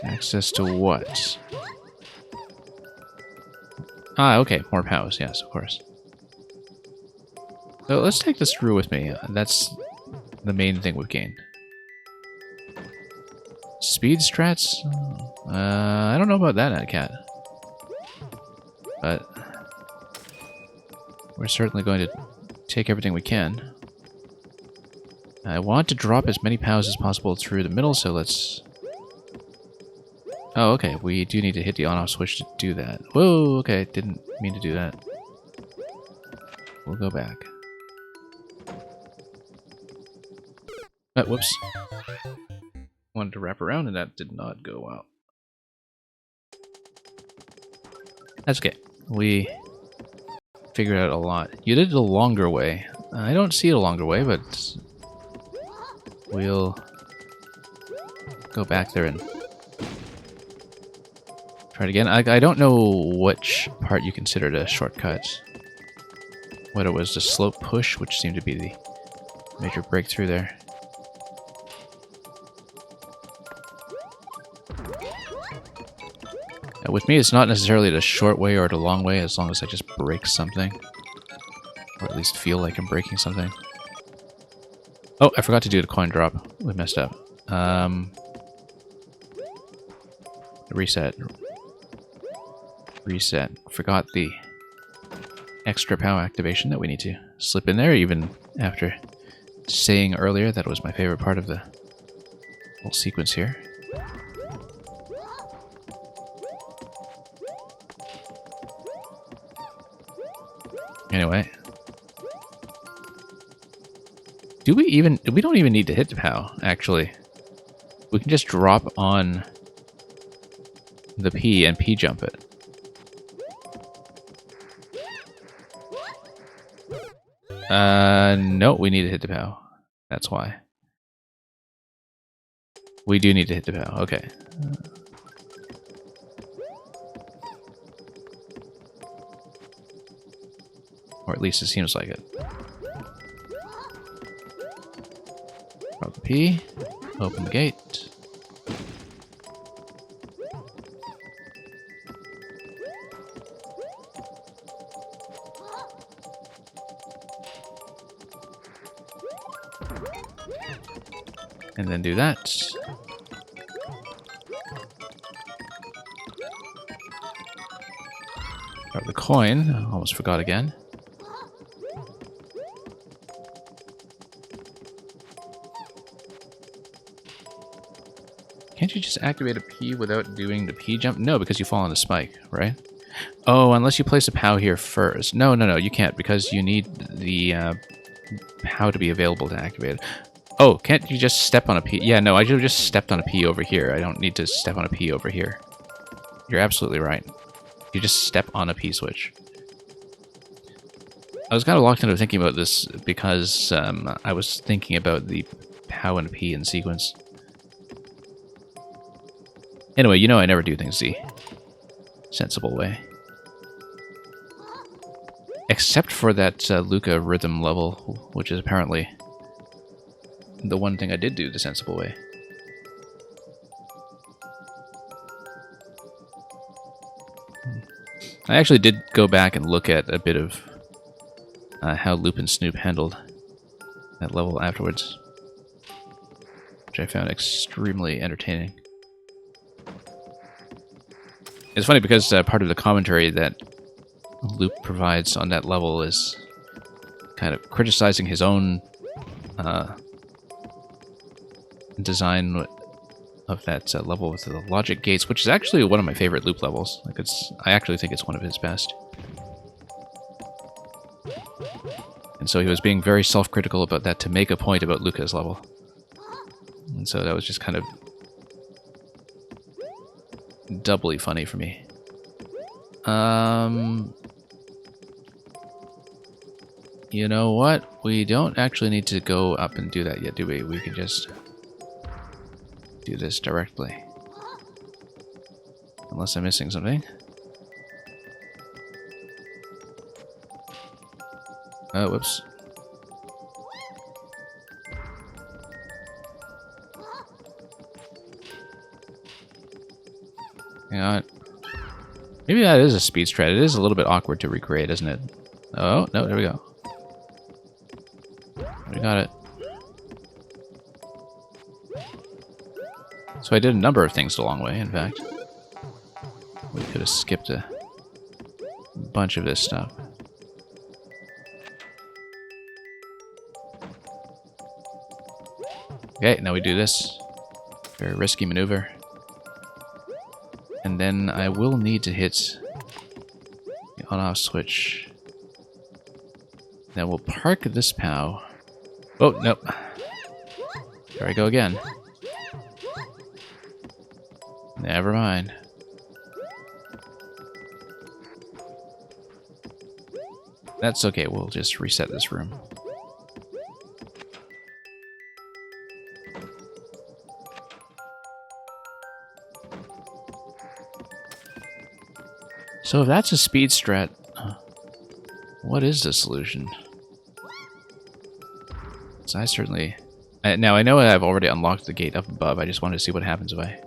access to what? Ah, okay, more POWs, yes, of course. So let's take this through with me. That's the main thing we've gained. Speed strats? I don't know about that, Cat. But we're certainly going to take everything we can. I want to drop as many POWs as possible through the middle, so let's... Oh, okay, we do need to hit the on-off switch to do that. Whoa, okay, didn't mean to do that. We'll go back. Whoops. Wanted to wrap around and that did not go well. That's okay. We figured out a lot. You did the longer way. I don't see a longer way, but we'll go back there and try it again. I don't know which part you considered a shortcut. Whether it was the slope push, which seemed to be the major breakthrough there. With me, it's not necessarily the short way or the long way, as long as I just break something. Or at least feel like I'm breaking something. Oh, I forgot to do the coin drop. We messed up. Reset. Reset. Forgot the extra POW activation that we need to slip in there, even after saying earlier that it was my favorite part of the whole sequence here. Anyway. We don't even need to hit the POW, actually. We can just drop on the P and P jump it. No, we need to hit the POW. That's why. We do need to hit the POW, okay. Or at least it seems like it. Drop the P, open the gate. And then do that. Drop the coin, almost forgot again. Can't you just activate a P without doing the P jump? No, because you fall on the spike, right? Oh, unless you place a POW here first. No, you can't, because you need the POW to be available to activate it. Oh, can't you just step on a P? Yeah, no, I should have just stepped on a P over here. I don't need to step on a P over here. You're absolutely right. You just step on a P switch. I was kind of locked into thinking about this because I was thinking about the POW and P in sequence. Anyway, you know I never do things the sensible way. Except for that Luca rhythm level, which is apparently the one thing I did do the sensible way. I actually did go back and look at a bit of how Loop and Snoop handled that level afterwards, which I found extremely entertaining. It's funny because part of the commentary that Loop provides on that level is kind of criticizing his own design of that level with the logic gates, which is actually one of my favorite Loop levels. Like I actually think it's one of his best. And so he was being very self-critical about that to make a point about Luca's level. And so that was just kind of doubly funny for me. You know what? We don't actually need to go up and do that yet, do we? We can just do this directly. Unless I'm missing something. Oh, whoops. Hang on. Maybe that is a speed strat. It is a little bit awkward to recreate, isn't it? Oh, no, there we go. We got it. So I did a number of things the long way, in fact. We could have skipped a bunch of this stuff. Okay, now we do this. Very risky maneuver. And then I will need to hit the on-off switch. Now we'll park this POW. Oh, nope. There I go again. Never mind. That's okay, we'll just reset this room. So if that's a speed strat, what is the solution? So I certainly... now I know I've already unlocked the gate up above, I just wanted to see what happens if I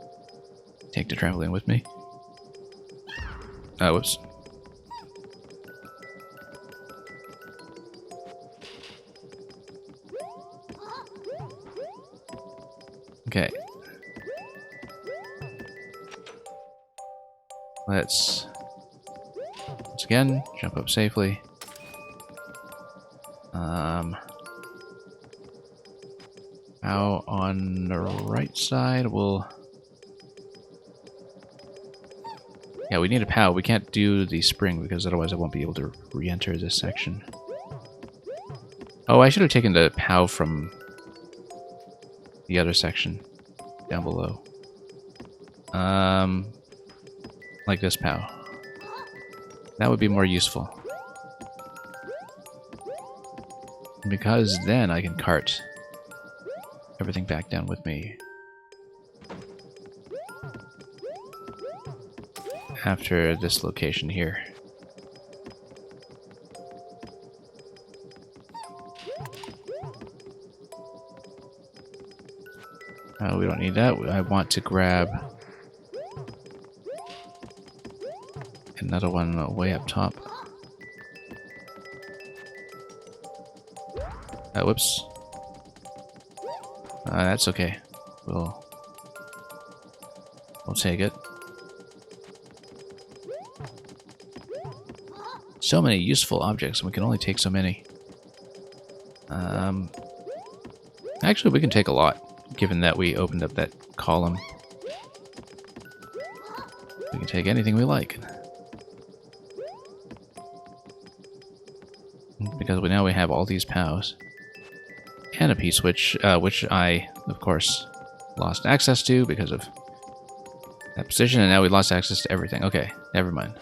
take the trampoline with me. Oh, whoops. Okay. Let's... once again, jump up safely. Now on the right side, we'll... yeah, we need a POW. We can't do the spring because otherwise I won't be able to re-enter this section. Oh, I should have taken the POW from the other section down below. Like this POW. That would be more useful. Because then I can cart everything back down with me. After this location here. We don't need that. I want to grab another one way up top. Whoops. That's okay. We'll take it. So many useful objects, and we can only take so many. Actually, we can take a lot, given that we opened up that column. We can take anything we like. Because now we have all these POWs. And a P-switch, which I, of course, lost access to because of that position, and now we lost access to everything. Okay, never mind.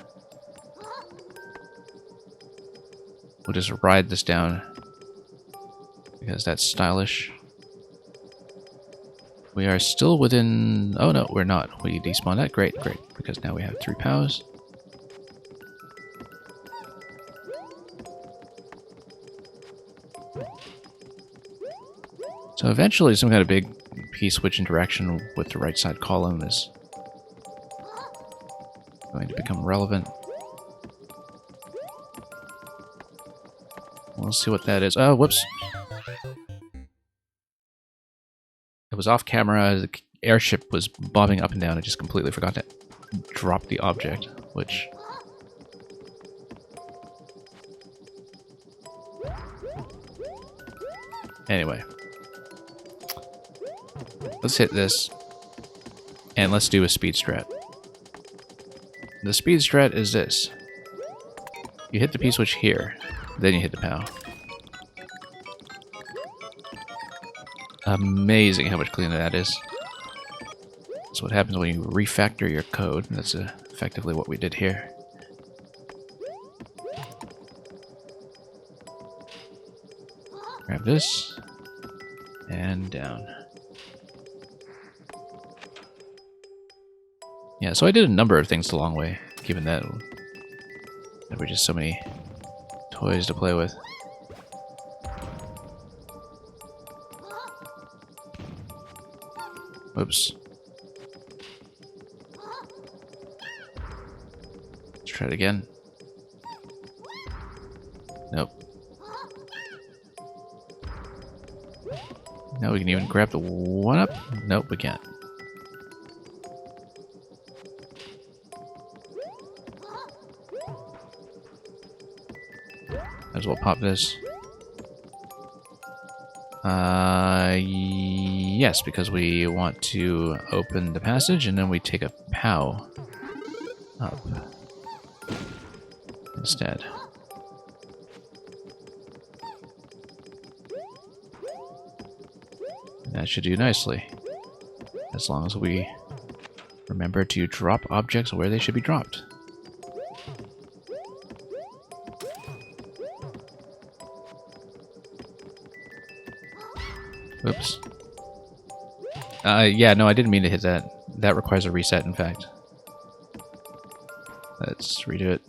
We'll just ride this down because that's stylish. We are still within... Oh no, we're not. We despawned that. Great, great. Because now we have 3 POWs. So eventually some kind of big P-switch interaction with the right side column is going to become relevant. We'll see what that is. Oh, whoops. It was off camera. The airship was bobbing up and down. I just completely forgot to drop the object, which... Anyway. Let's hit this. And let's do a speed strat. The speed strat is this. You hit the P-switch here, then you hit the POW. Amazing how much cleaner that is. That's what happens when you refactor your code. That's effectively what we did here. Grab this. And down. Yeah, so I did a number of things the long way, given that there were just so many toys to play with. Oops. Let's try it again. Nope. Now we can even grab the 1-up? Nope, we can't. Might as well pop this. Yes, because we want to open the passage and then we take a POW up instead. That should do nicely, as long as we remember to drop objects where they should be dropped. Oops. Yeah, no, I didn't mean to hit that. That requires a reset, in fact. Let's redo it.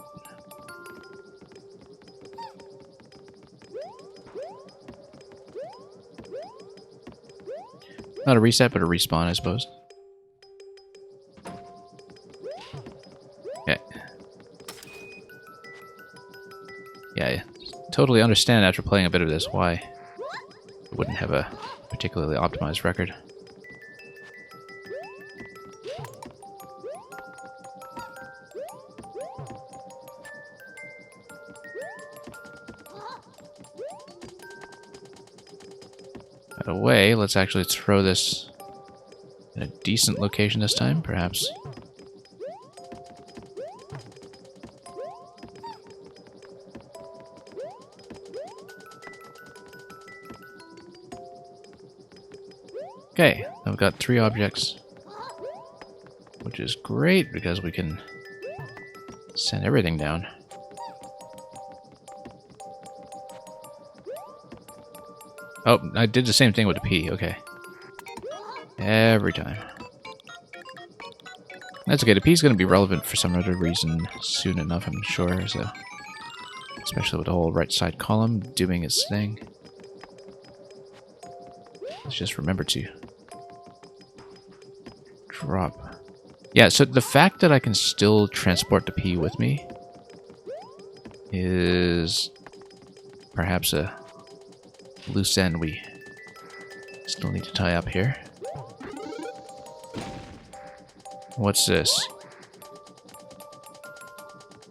Not a reset, but a respawn, I suppose. Okay. Yeah, I totally understand after playing a bit of this why it wouldn't have a particularly optimized record. By the way, let's actually throw this in a decent location this time, perhaps. Okay, now we've got 3 objects, which is great because we can send everything down. Oh, I did the same thing with the P, okay. Every time. That's okay, the P is going to be relevant for some other reason soon enough, I'm sure, so... Especially with the whole right side column doing its thing. Let's just remember to drop. Yeah, so the fact that I can still transport the P with me is perhaps a loose end we still need to tie up here. What's this?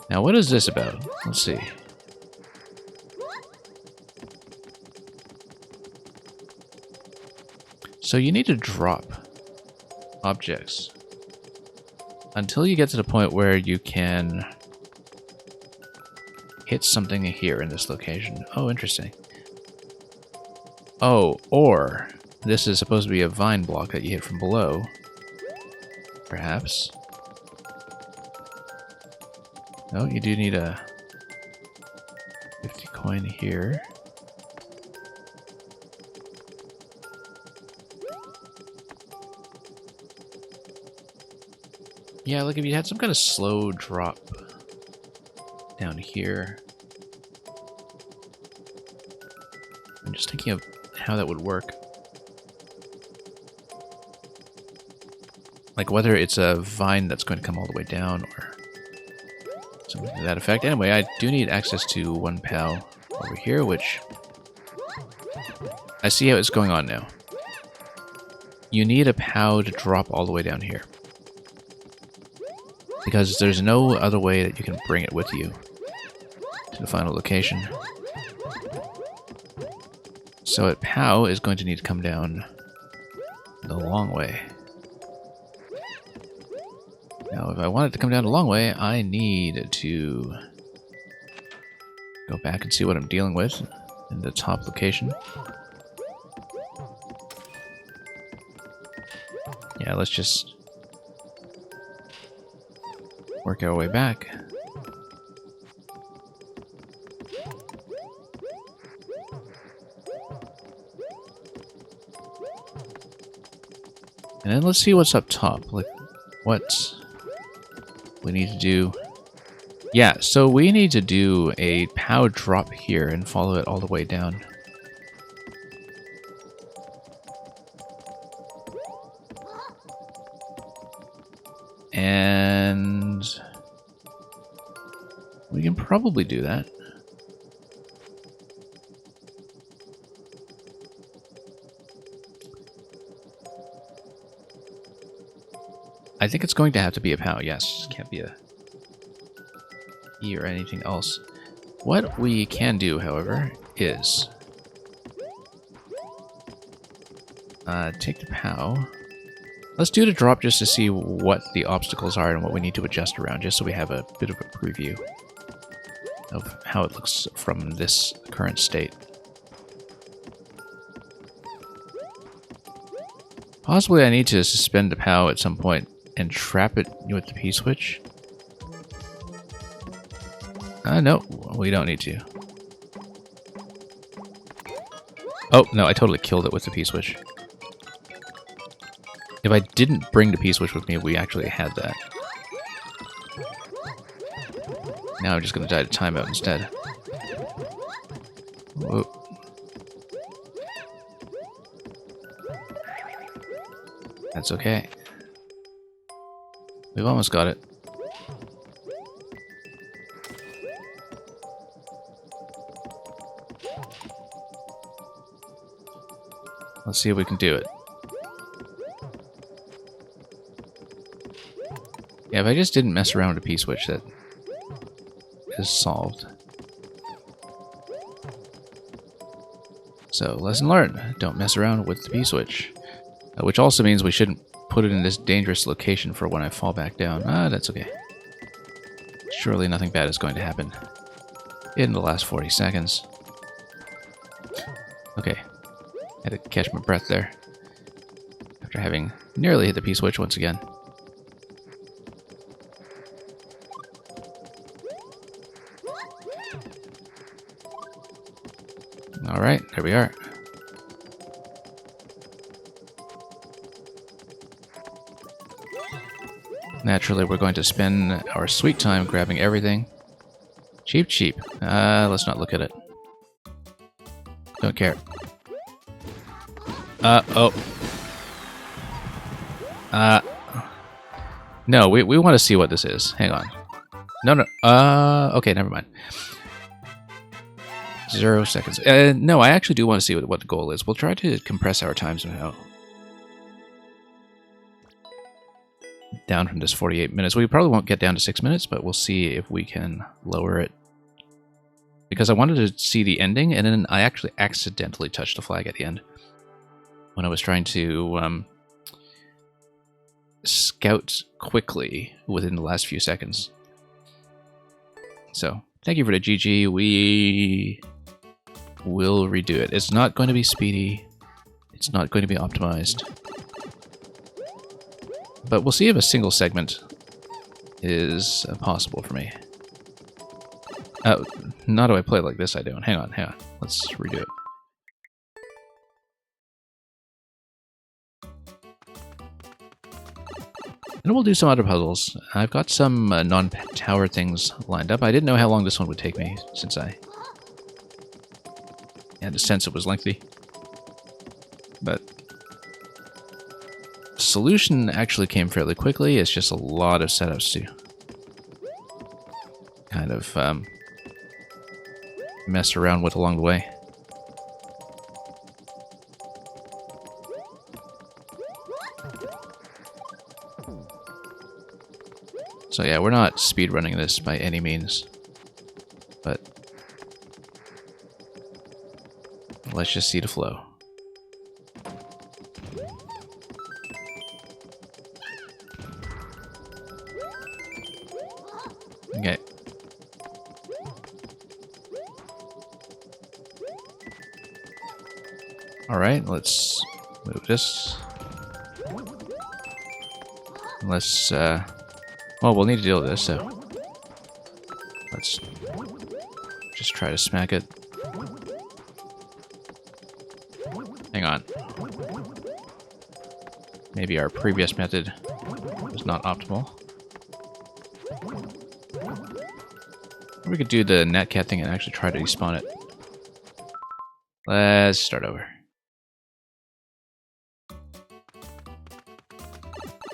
Now, what is this about? Let's see. So you need to drop objects until you get to the point where you can hit something here in this location. Oh, interesting. Oh, or this is supposed to be a vine block that you hit from below. Perhaps. Oh, you do need a 50 coin here. Yeah, like if you had some kind of slow drop down here. I'm just thinking of how that would work. Like whether it's a vine that's going to come all the way down or something to that effect. Anyway, I do need access to one POW over here, which I see how it's going on now. You need a POW to drop all the way down here, because there's no other way that you can bring it with you to the final location. So a POW is going to need to come down the long way. Now, if I want it to come down a long way, I need to go back and see what I'm dealing with in the top location. Yeah, let's just work our way back. And then let's see what's up top. Like, what we need to do. Yeah, so we need to do a POW drop here and follow it all the way down. And we can probably do that. I think it's going to have to be a POW, yes. Can't be a E or anything else. What we can do, however, is take the POW. Let's do the drop just to see what the obstacles are and what we need to adjust around, just so we have a bit of a preview of how it looks from this current state. Possibly I need to suspend the POW at some point and trap it with the P-switch. No, we don't need to. Oh, no, I totally killed it with the P-switch. If I didn't bring the P-switch with me, we actually had that. Now I'm just going to die to timeout instead. Whoa. That's okay. We've almost got it. Let's see if we can do it. Yeah, if I just didn't mess around with a P-switch, that is solved. So, lesson learned. Don't mess around with the P-switch. Which also means we shouldn't put it in this dangerous location for when I fall back down. That's okay. Surely nothing bad is going to happen in the last 40 seconds. Okay. Had to catch my breath there. After having nearly hit the P-switch once again. Alright, there we are. Naturally, we're going to spend our sweet time grabbing everything. Cheap, cheap. Let's not look at it. Don't care. Oh. No, we want to see what this is. Hang on. No. Okay, never mind. 0 seconds. No, I actually do want to see what the goal is. We'll try to compress our time somehow. Down from this 48 minutes. We probably won't get down to 6 minutes, but we'll see if we can lower it. Because I wanted to see the ending, and then I actually accidentally touched the flag at the end. When I was trying to scout quickly within the last few seconds. So, thank you for the GG. We we'll redo it. It's not going to be speedy. It's not going to be optimized. But we'll see if a single segment is possible for me. Not do I play it like this, I don't. Hang on. Let's redo it. And we'll do some other puzzles. I've got some non-tower things lined up. I didn't know how long this one would take me, since I had a sense it was lengthy. But the solution actually came fairly quickly. It's just a lot of setups to kind of mess around with along the way. So yeah, we're not speedrunning this by any means, but let's just see the flow. Okay. Alright, let's move this. Let's, well, we'll need to deal with this, so let's just try to smack it. Hang on. Maybe our previous method was not optimal. We could do the netcat thing and actually try to despawn it. Let's start over.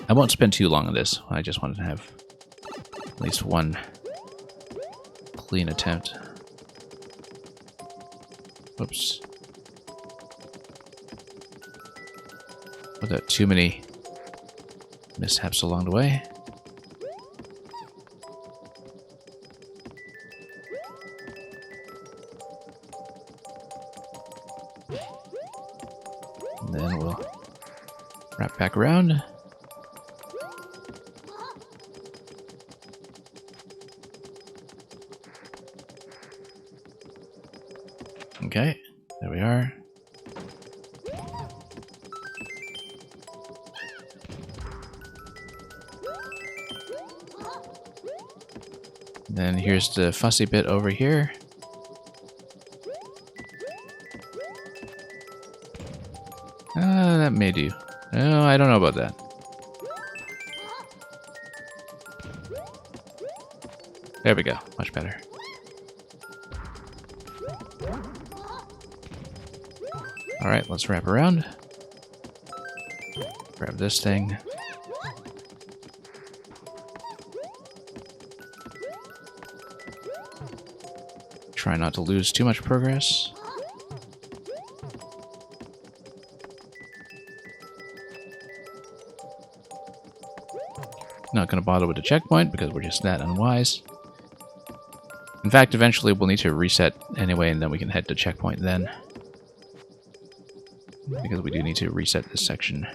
I won't spend too long on this. I just wanted to have at least one clean attempt. Whoops. Without too many mishaps along the way. And then we'll wrap back around. Okay, there we are. Then here's the fussy bit over here. That may do. Oh, I don't know about that. There we go, much better. Alright, let's wrap around. Grab this thing. Try not to lose too much progress. Not going to bother with the checkpoint because we're just that unwise. In fact, eventually we'll need to reset anyway, and then we can head to checkpoint then. Because we do need to reset this section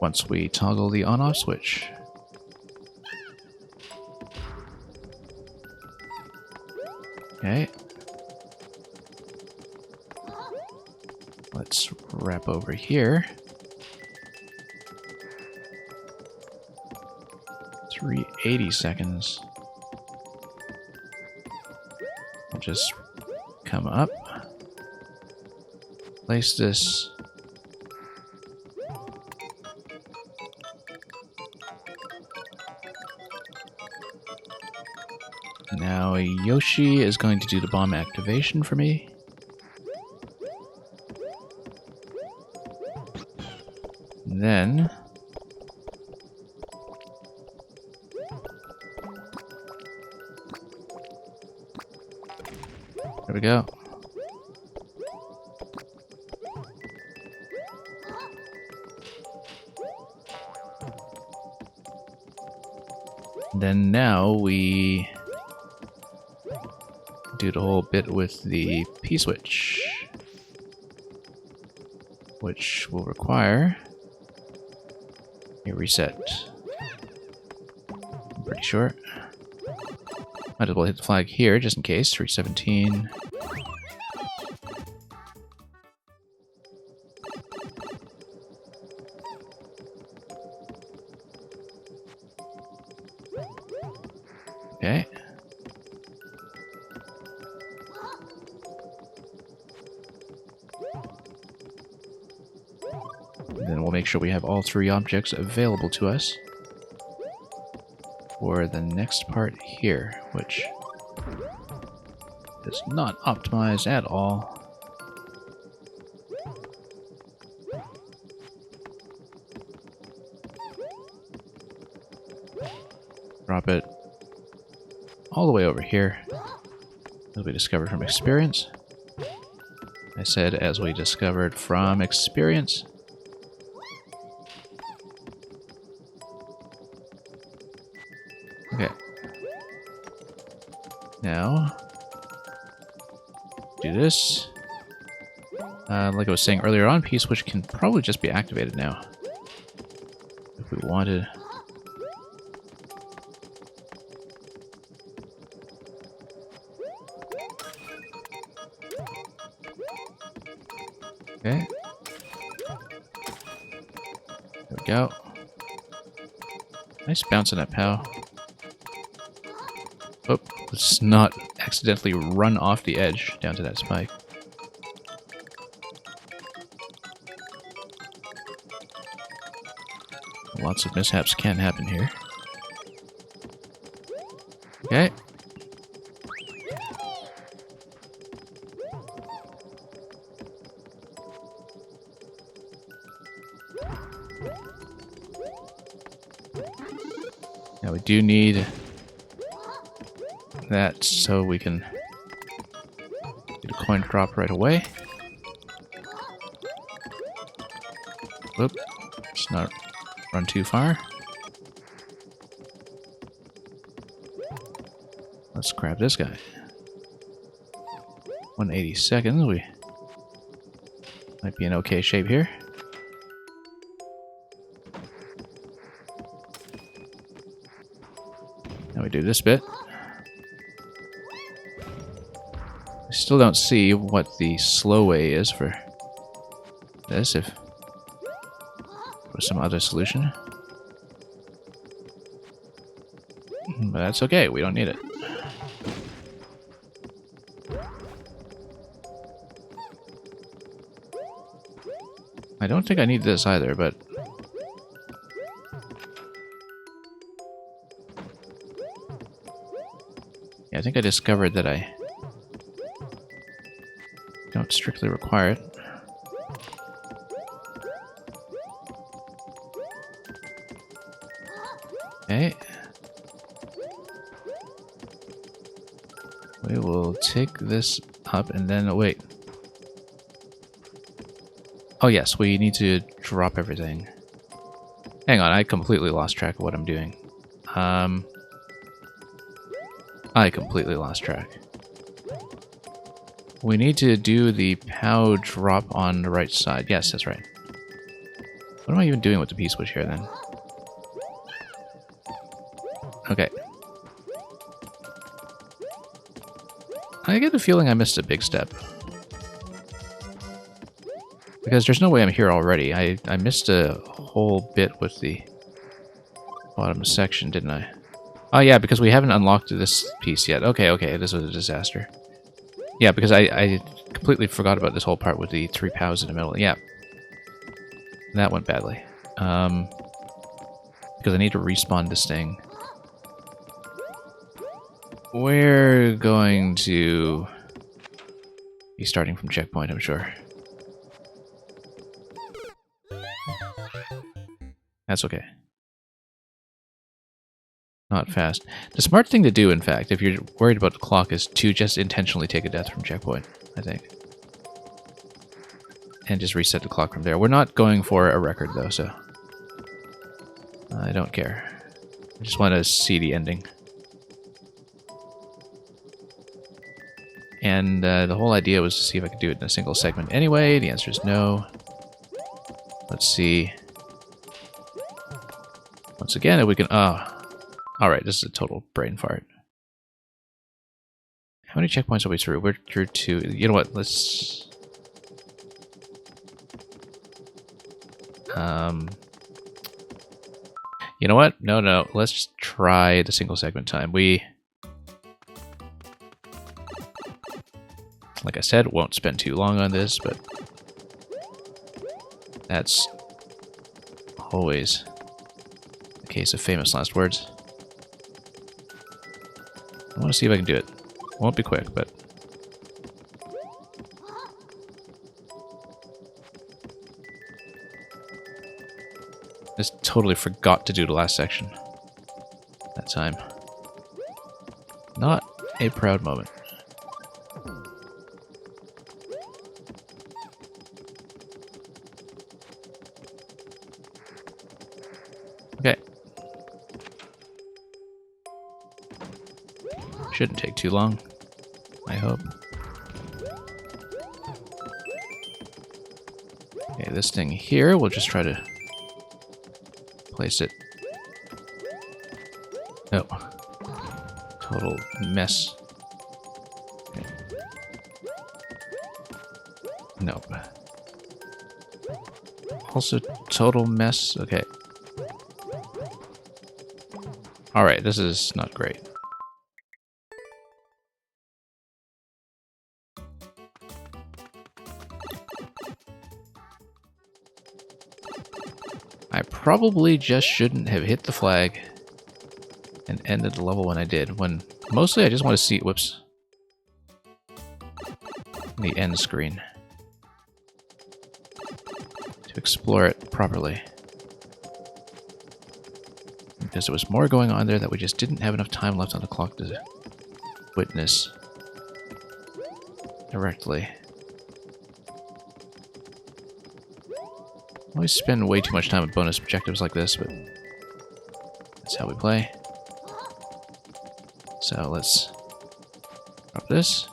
once we toggle the on-off switch. Okay. Let's wrap over here. 380 seconds. I'll just come up. Place this. Now Yoshi is going to do the bomb activation for me. And then there we go. Then now we do the whole bit with the P-switch, which will require a reset. I'm pretty sure. Might as well hit the flag here, just in case. 317. Okay. And then we'll make sure we have all 3 objects available to us for the next part here, which is not optimized at all. Drop it all the way over here, as we discovered from experience. I said as we discovered from experience. Okay. Now, do this. Like I was saying earlier on, P-switch can probably just be activated now. If we wanted. Okay. There we go. Nice bounce on that POW. Oh, let's not accidentally run off the edge down to that spike. Lots of mishaps can happen here. Okay. Now we do need that so we can get a coin drop right away. Whoop. Let's not run too far. Let's grab this guy. 180 seconds. We might be in okay shape here. Now we do this bit. I still don't see what the slow way is for this, if there was some other solution. But that's okay, we don't need it. I don't think I need this either, but yeah, I think I discovered that I don't strictly require it. Okay. We will take this up and then wait. Oh yes, we need to drop everything. Hang on, I completely lost track of what I'm doing. I completely lost track. We need to do the POW drop on the right side. Yes, that's right. What am I even doing with the P-switch here then? Okay. I get the feeling I missed a big step. Because there's no way I'm here already. I missed a whole bit with the bottom section, didn't I? Oh yeah, because we haven't unlocked this piece yet. Okay, this was a disaster. Yeah, because I completely forgot about this whole part with the 3 POWs in the middle. Yeah. That went badly. Because I need to respawn this thing. We're going to be starting from checkpoint, I'm sure. That's okay. Not fast. The smart thing to do, in fact, if you're worried about the clock, is to just intentionally take a death from checkpoint, I think. And just reset the clock from there. We're not going for a record, though, so I don't care. I just want to see the ending. And the whole idea was to see if I could do it in a single segment anyway. The answer is no. Let's see. Once again, if we can... Oh. Alright, this is a total brain fart. How many checkpoints are we through? We're through 2. You know what? Let's... You know what? No. Let's just try the single segment time. Like I said, won't spend too long on this, but that's always the case of famous last words. I want to see if I can do it. Won't be quick, but... Just totally forgot to do the last section that time. Not a proud moment. Okay. Shouldn't take too long, I hope. Okay, this thing here, we'll just try to place it. No. Total mess. Okay. Nope. Also total mess. Okay. Alright, this is not great. I probably just shouldn't have hit the flag and ended the level when I did. When mostly I just want to see, whoops, the end screen to explore it properly. Because there was more going on there that we just didn't have enough time left on the clock to witness directly. I always spend way too much time with bonus objectives like this, but that's how we play. So let's drop this.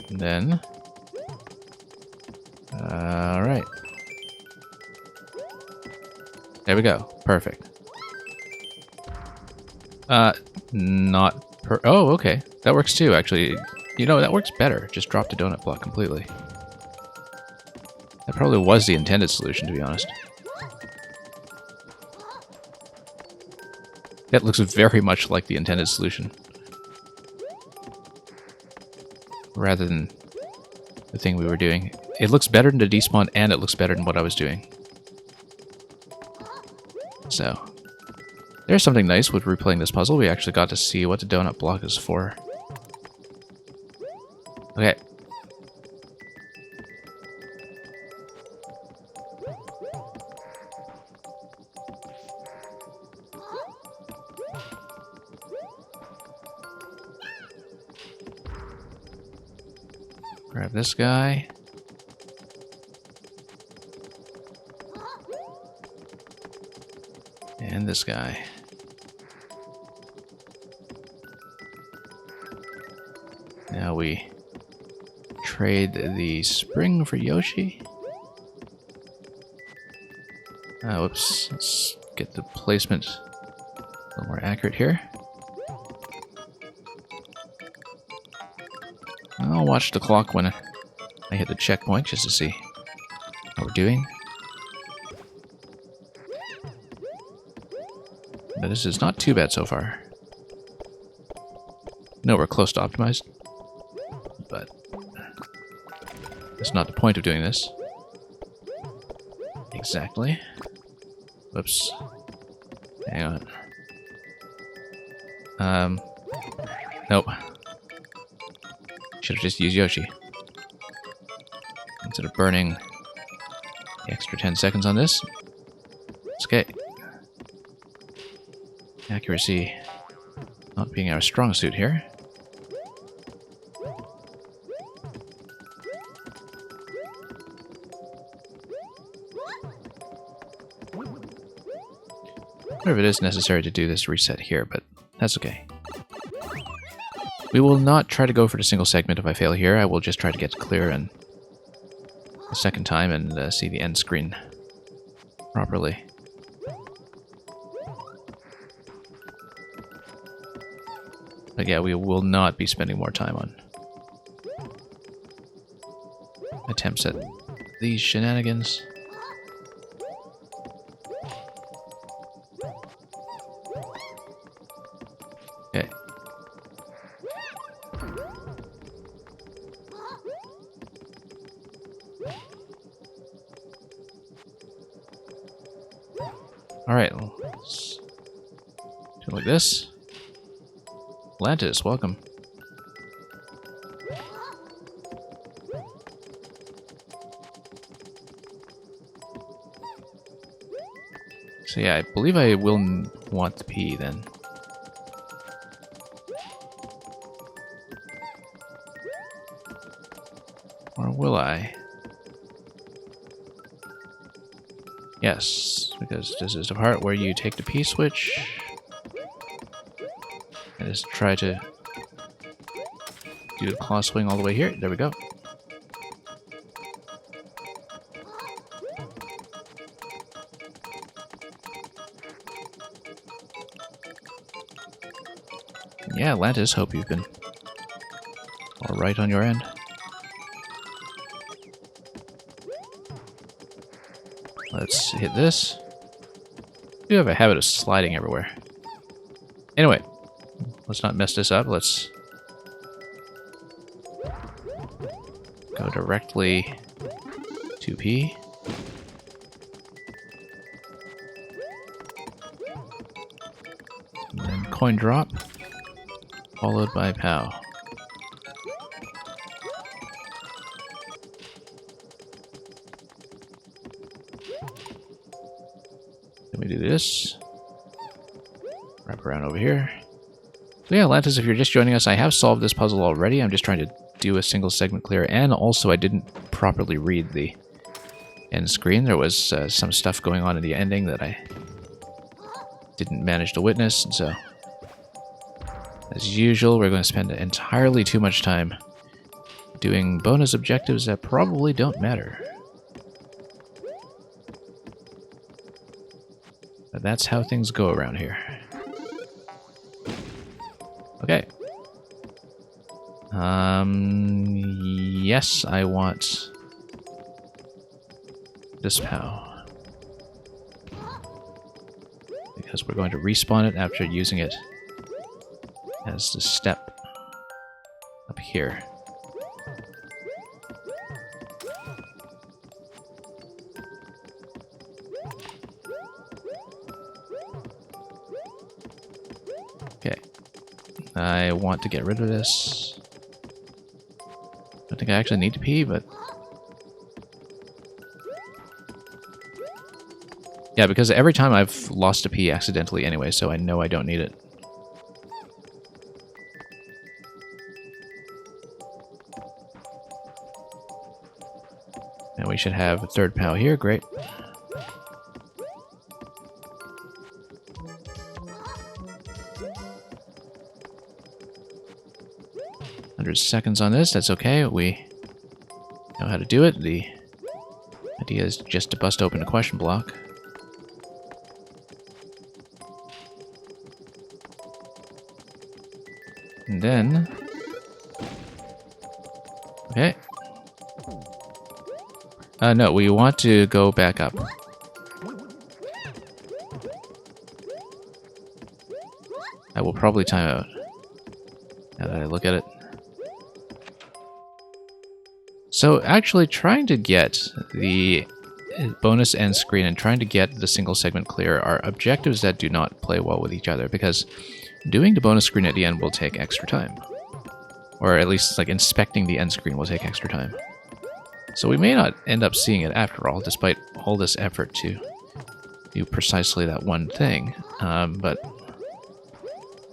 And then... Alright. There we go. Perfect. Not per... Oh, okay. That works too, actually. You know, that works better. Just drop the donut block completely. That probably was the intended solution, to be honest. That looks very much like the intended solution. Rather than the thing we were doing. It looks better than the despawn, and it looks better than what I was doing. So... There's something nice with replaying this puzzle. We actually got to see what the donut block is for. Okay. Grab this guy. And this guy. Now we trade the spring for Yoshi. Whoops. Let's get the placement a little more accurate here. I'll watch the clock when I hit the checkpoint just to see how we're doing. But this is not too bad so far. No, we're close to optimized. But that's not the point of doing this. Exactly. Whoops. Hang on. Nope. Should have just used Yoshi. Instead of burning the extra 10 seconds on this. It's okay. Accuracy not being our strong suit here. I wonder if it is necessary to do this reset here, but that's okay. We will not try to go for the single segment if I fail here. I will just try to get clear and a second time and see the end screen properly. But yeah, we will not be spending more time on attempts at these shenanigans. Okay. Alright, let's do it like this. Atlantis, welcome. So yeah, I believe I will want the P then. Or will I? Yes, because this is the part where you take the P switch and just try to do the claw swing all the way here. There we go. Yeah, Atlantis, hope you've been alright on your end. Let's hit this. I do have a habit of sliding everywhere. Anyway, let's not mess this up. Let's go directly to P. And then coin drop, followed by POW. Then we do this. Wrap around over here. So yeah, Atlantis, if you're just joining us, I have solved this puzzle already. I'm just trying to do a single segment clear, and also I didn't properly read the end screen. There was some stuff going on in the ending that I didn't manage to witness, and so as usual, we're going to spend entirely too much time doing bonus objectives that probably don't matter. But that's how things go around here. Okay. Yes, I want this POW. Because we're going to respawn it after using it as the step up here. Okay. I want to get rid of this. I don't think I actually need to pee, but yeah, because every time I've lost a pee accidentally anyway, so I know I don't need it. And we should have a third POW here, great. Seconds on this, that's okay. We know how to do it. The idea is just to bust open a question block. And then... okay. No, we want to go back up. I will probably time out, now that I look at it. So actually trying to get the bonus end screen and trying to get the single segment clear are objectives that do not play well with each other, because doing the bonus screen at the end will take extra time. Or at least like inspecting the end screen will take extra time. So we may not end up seeing it after all, despite all this effort to do precisely that one thing. But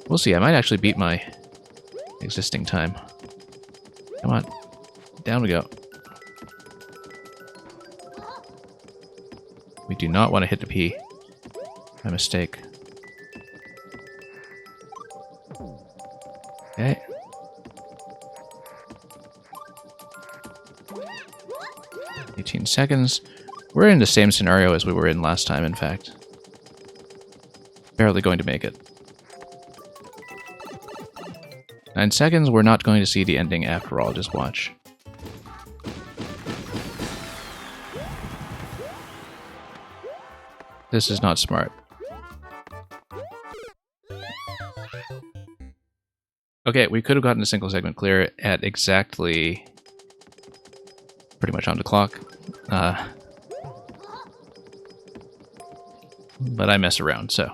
we'll see. I might actually beat my existing time. Come on. Down we go. We do not want to hit the P. My mistake. Okay. Need 18 seconds. We're in the same scenario as we were in last time, in fact. Barely going to make it. 9 seconds, we're not going to see the ending after all, just watch. This is not smart. Okay, we could have gotten a single segment clear at exactly... pretty much on the clock. But I mess around, so...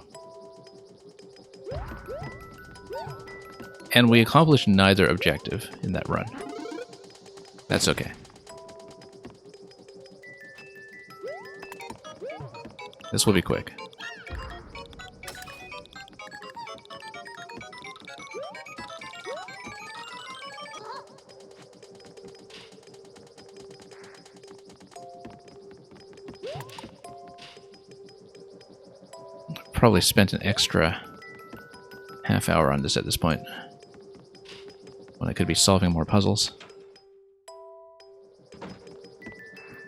And we accomplished neither objective in that run. That's okay. This will be quick. Probably spent an extra half hour on this at this point, when I could be solving more puzzles.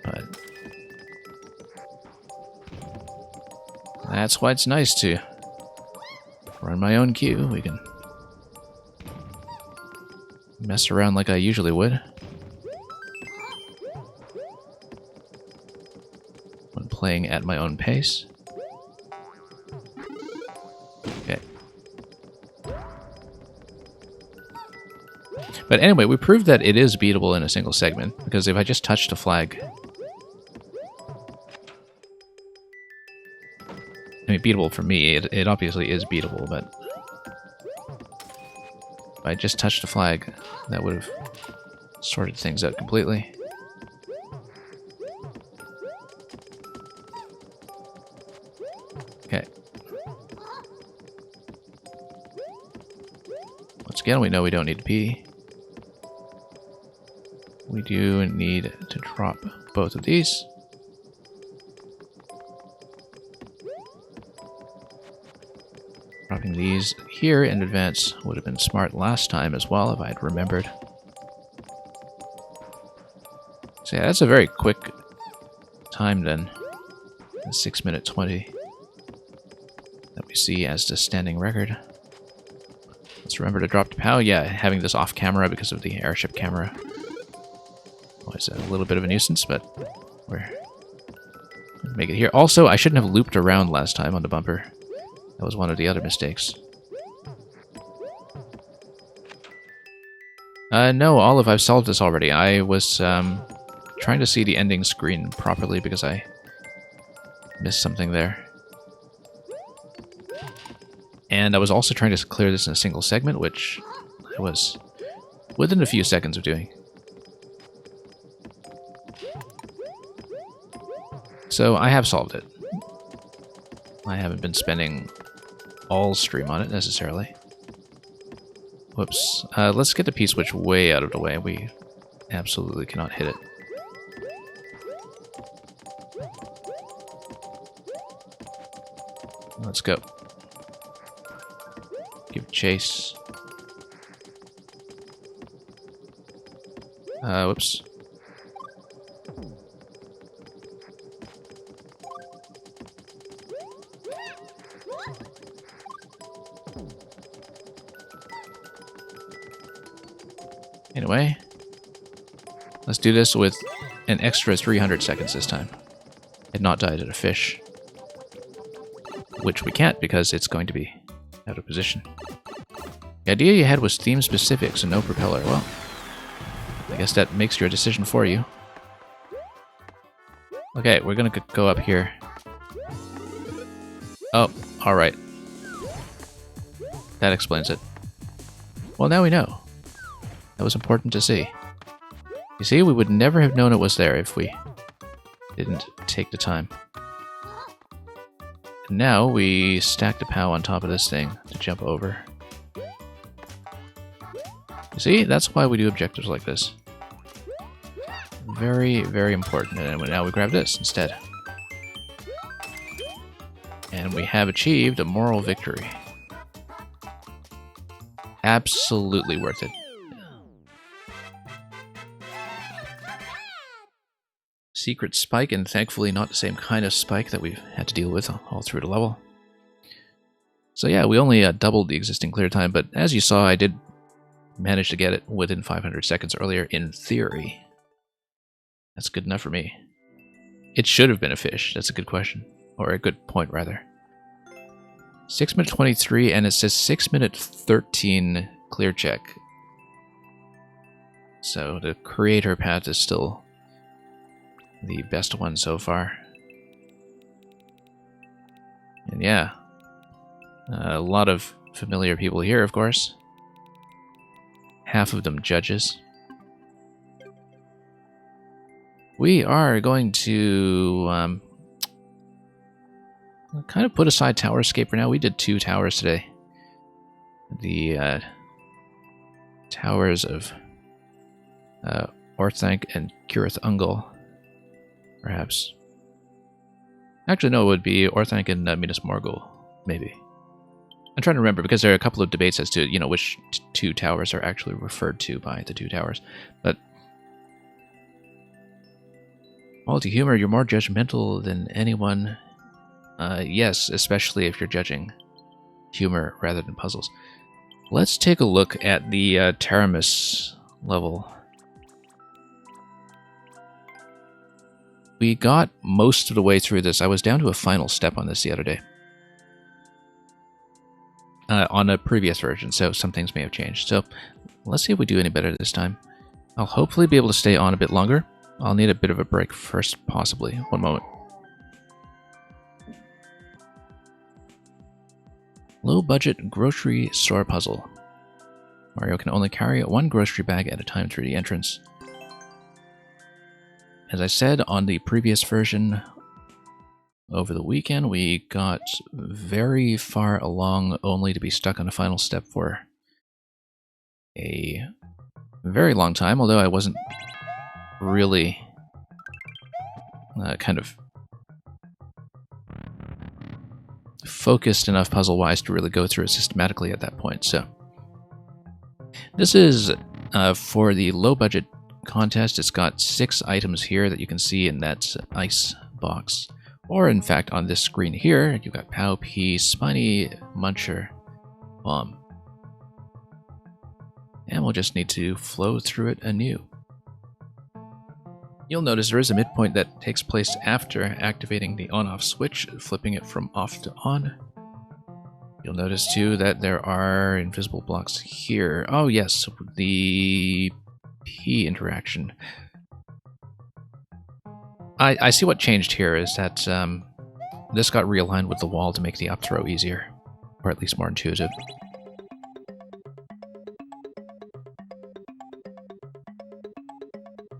But that's why it's nice to run my own queue. We can mess around like I usually would when playing at my own pace. Okay. But anyway, we proved that it is beatable in a single segment, because if I just touched a flag... I mean, beatable for me, it obviously is beatable, but... if I just touched a flag, that would have sorted things out completely. Okay. Once again, we know we don't need to pee. We do need to drop both of these. Dropping these here in advance would have been smart last time as well, if I had remembered. So yeah, that's a very quick time then. 6 minute 20 that we see as the standing record. Let's remember to drop the POW. Yeah, having this off camera because of the airship camera was a little bit of a nuisance, but we're going to make it here. Also, I shouldn't have looped around last time on the bumper. That was one of the other mistakes. No, Olive, I've solved this already. I was trying to see the ending screen properly because I missed something there. And I was also trying to clear this in a single segment, which I was within a few seconds of doing. So I have solved it. I haven't been spending all stream on it necessarily. Whoops. Let's get the P-switch way out of the way. We absolutely cannot hit it. Let's go. Give chase. Whoops. Anyway, let's do this with an extra 300 seconds this time. And not died at a fish. Which we can't because it's going to be out of position. The idea you had was theme specific, so no propeller. Well, I guess that makes your decision for you. Okay, we're gonna go up here. Oh, alright. That explains it. Well, now we know. That was important to see. You see, we would never have known it was there if we didn't take the time. And now we stack the POW on top of this thing to jump over. You see, that's why we do objectives like this. Very, very important. And now we grab this instead. And we have achieved a moral victory. Absolutely worth it. secret spike, and thankfully not the same kind of spike that we've had to deal with all through the level. So yeah, we only doubled the existing clear time, but as you saw, I did manage to get it within 500 seconds earlier in theory. That's good enough for me. It should have been a fish. That's a good question. Or a good point, rather. 6 minute 23, and it says 6 minute 13 clear check. So the creator path is still the best one so far. And yeah, a lot of familiar people here, of course. Half of them judges. We are going to kind of put aside Tower Escape for now. We did 2 towers today. The towers of Orthanc and Curith Ungol, perhaps. Actually, no, it would be Orthanc and Minas Morgul, maybe. I'm trying to remember, because there are a couple of debates as to, which 2 towers are actually referred to by the 2 towers. But Multi Humor, you're more judgmental than anyone. Yes, especially if you're judging humor rather than puzzles. Let's take a look at the Taramis level. We got most of the way through this. I was down to a final step on this the other day. On a previous version, so some things may have changed. So let's see if we do any better this time. I'll hopefully be able to stay on a bit longer. I'll need a bit of a break first, possibly. One moment. Low budget grocery store puzzle. Mario can only carry 1 grocery bag at a time through the entrance. As I said on the previous version, over the weekend we got very far along only to be stuck on a final step for a very long time, although I wasn't really kind of focused enough puzzle-wise to really go through it systematically at that point. So this is for the low-budget contest. It's got 6 items here that you can see in that ice box. Or, in fact, on this screen here, you've got Pow, Pea, Spiny, Muncher, Bomb. And we'll just need to flow through it anew. You'll notice there is a midpoint that takes place after activating the on-off switch, flipping it from off to on. You'll notice, too, that there are invisible blocks here. Oh, yes, the P interaction. I see what changed here is that this got realigned with the wall to make the up throw easier, or at least more intuitive.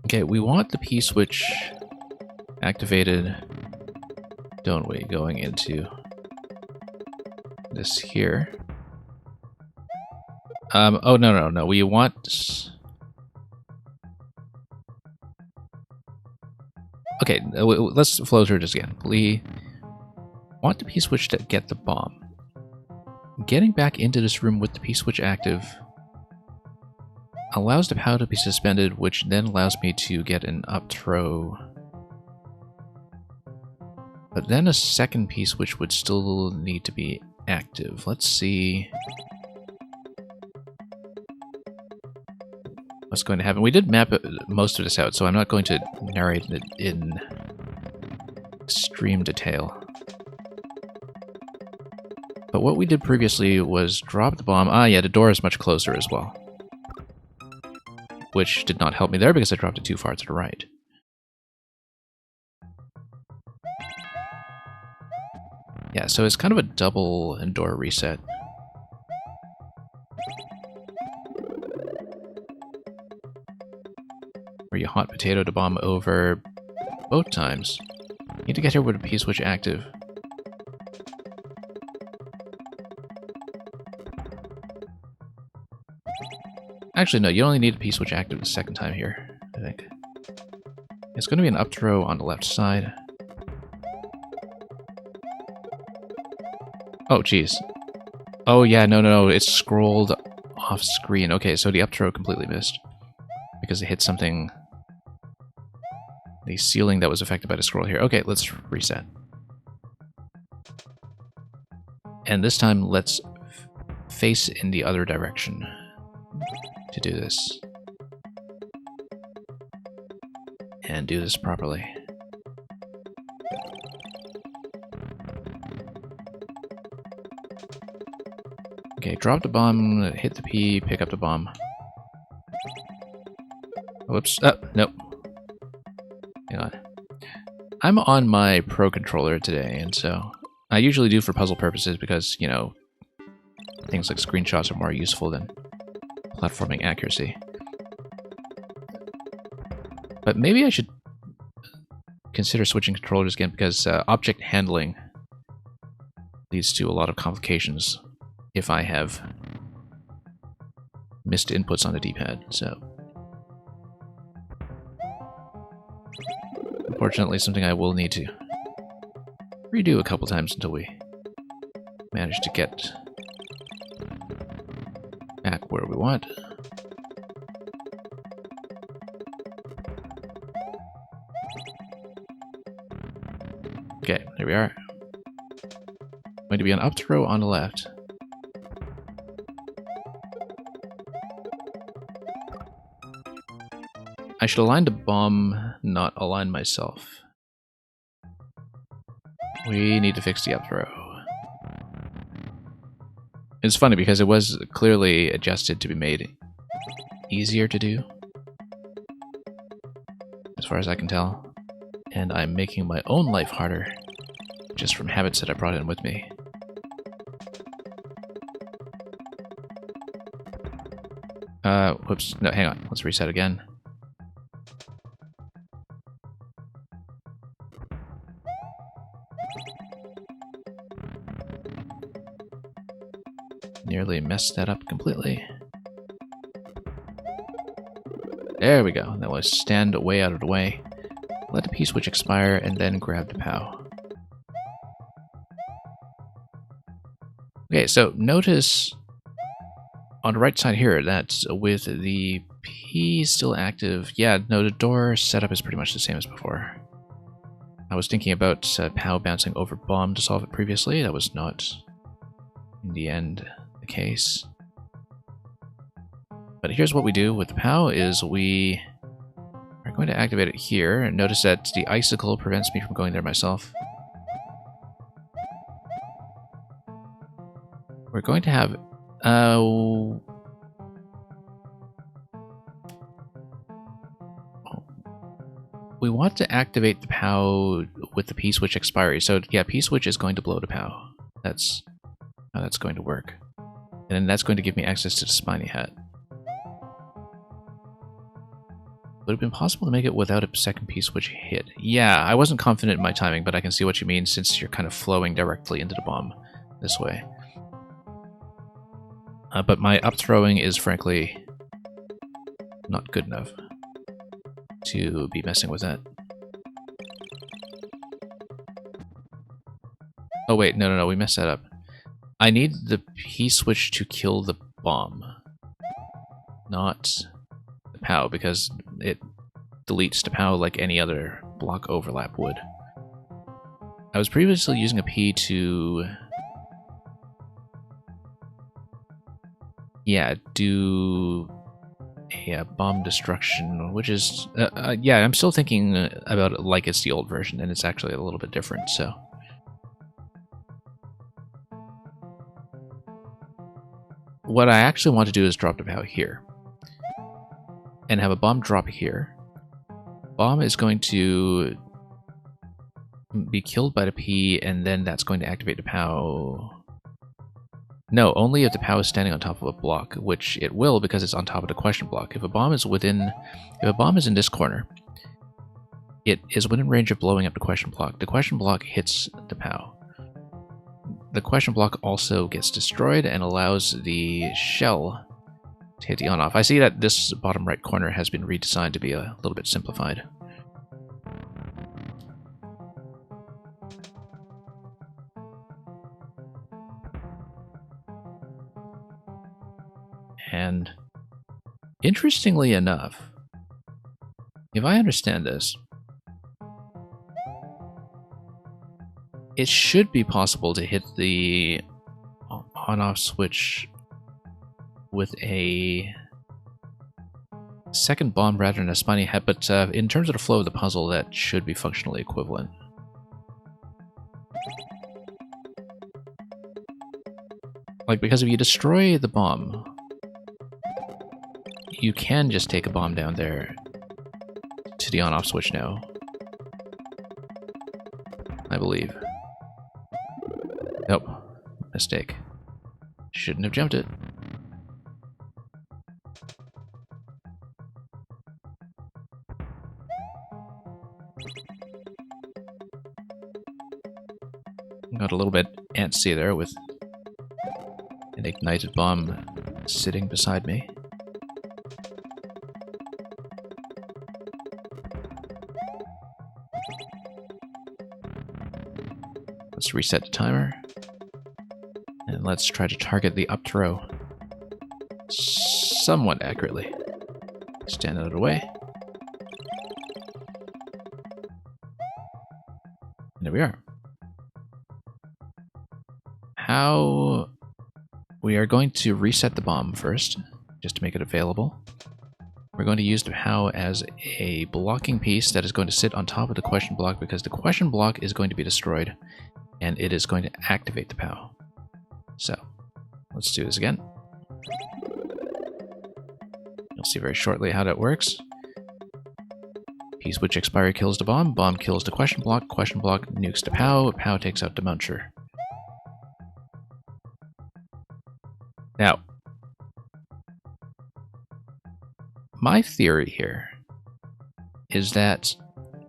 Okay, we want the P switch activated, don't we, going into this here. Oh, no, we want... Okay, let's flow through this again. We want the P-switch to get the bomb. Getting back into this room with the P-switch active allows the POW to be suspended, which then allows me to get an up throw. But then a second P-switch would still need to be active. Let's see what's going to happen. We did map most of this out, so I'm not going to narrate it in extreme detail. But what we did previously was drop the bomb. Ah, yeah, the door is much closer as well. Which did not help me there because I dropped it too far to the right. Yeah, so it's kind of a double door reset. Where you hot potato to bomb over both times. You need to get here with a P-switch active. Actually, no, you only need a P-switch active the second time here, I think. It's going to be an up throw on the left side. Oh, jeez. Oh, yeah, no, it's scrolled off screen. Okay, so the up throw completely missed. Because it hit something the ceiling that was affected by the scroll here. Okay, let's reset. And this time, let's face in the other direction to do this. And do this properly. Okay, drop the bomb, hit the P, pick up the bomb. Whoops. Nope. Hang on. I'm on my Pro Controller today, and so I usually do for puzzle purposes because, you know, things like screenshots are more useful than platforming accuracy. But maybe I should consider switching controllers again because object handling leads to a lot of complications if I have missed inputs on the D-pad, so... Unfortunately, something I will need to redo a couple times until we manage to get back where we want. Okay, there we are. Going to be an up throw on the left. I should align the bomb, not align myself. We need to fix the up throw. It's funny because it was clearly adjusted to be made easier to do, as far as I can tell. And I'm making my own life harder, just from habits that I brought in with me. Whoops, no, hang on, let's reset again. Nearly messed that up completely. There we go. Now let's stand way out of the way. Let the P-switch expire, and then grab the POW. Okay, so notice on the right side here that with the P still active, yeah, no, the door setup is pretty much the same as before. I was thinking about POW bouncing over bomb to solve it previously. That was not, in the end, the case. But here's what we do with the POW is we are going to activate it here. And notice that the icicle prevents me from going there myself. We're going to have... we want to activate the POW with the P-switch expiry. So yeah, P-switch is going to blow the POW. That's how that's going to work. And then that's going to give me access to the spiny hat. Would it have been possible to make it without a second P-switch hit? Yeah, I wasn't confident in my timing, but I can see what you mean since you're kind of flowing directly into the bomb this way. But my up-throwing is frankly not good enough to be messing with that. Oh wait, no, we messed that up. I need the P-switch to kill the bomb, not the POW, because it deletes the POW like any other block overlap would. I was previously using a P to... yeah, do a bomb destruction, which is... yeah, I'm still thinking about it like it's the old version, and it's actually a little bit different, so... What I actually want to do is drop the POW here. And have a bomb drop here. Bomb is going to be killed by the P, and then that's going to activate the POW. No, only if the POW is standing on top of a block, which it will because it's on top of the question block. If a bomb is within... if a bomb is in this corner, it is within range of blowing up the question block. The question block hits the POW. The question block also gets destroyed and allows the shell to hit the on-off. I see that this bottom right corner has been redesigned to be a little bit simplified. And interestingly enough, if I understand this, it should be possible to hit the on-off switch with a second bomb rather than a spiny head, but in terms of the flow of the puzzle, that should be functionally equivalent. Like, because if you destroy the bomb, you can just take a bomb down there to the on-off switch now, I believe. Nope. Mistake. Shouldn't have jumped it. Got a little bit antsy there with an ignited bomb sitting beside me. Let's reset the timer. And let's try to target the up throw somewhat accurately. Stand out of the way. And there we are. How... We are going to reset the bomb first, just to make it available. We're going to use the POW as a blocking piece that is going to sit on top of the question block, because the question block is going to be destroyed, and it is going to activate the POW. So, let's do this again. You'll see very shortly how that works. P-switch expiry kills the bomb kills the question block nukes the POW takes out the muncher. Now, my theory here is that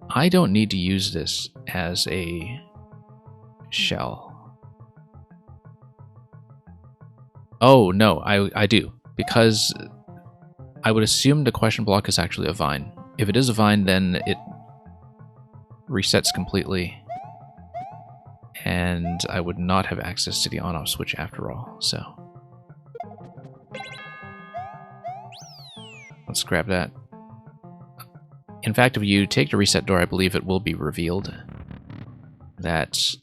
I don't need to use this as a shell. Oh, no, I do. Because I would assume the question block is actually a vine. If it is a vine, then it resets completely. And I would not have access to the on-off switch after all, so... Let's grab that. In fact, if you take the reset door, I believe it will be revealed that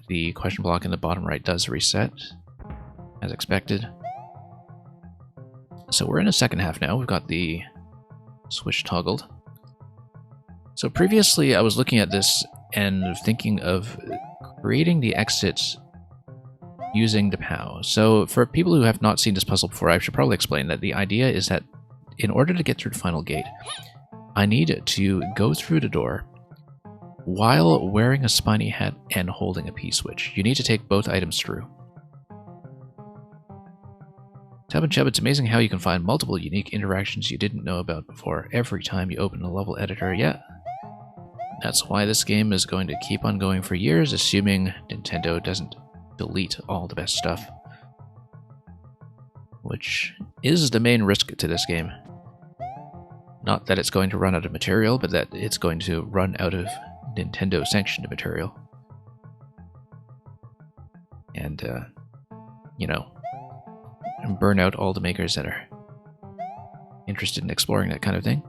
the question block in the bottom right does reset, as expected. So we're in a second half now. We've got the switch toggled. So previously I was looking at this and thinking of creating the exit using the POW. So for people who have not seen this puzzle before, I should probably explain that the idea is that in order to get through the final gate, I need to go through the door while wearing a spiny hat and holding a P-switch. You need to take both items through. Tab and Chub, it's amazing how you can find multiple unique interactions you didn't know about before every time you open a level editor. Yeah, that's why this game is going to keep on going for years, assuming Nintendo doesn't delete all the best stuff. Which is the main risk to this game. Not that it's going to run out of material, but that it's going to run out of Nintendo-sanctioned material. And, you know, burn out all the makers that are interested in exploring that kind of thing.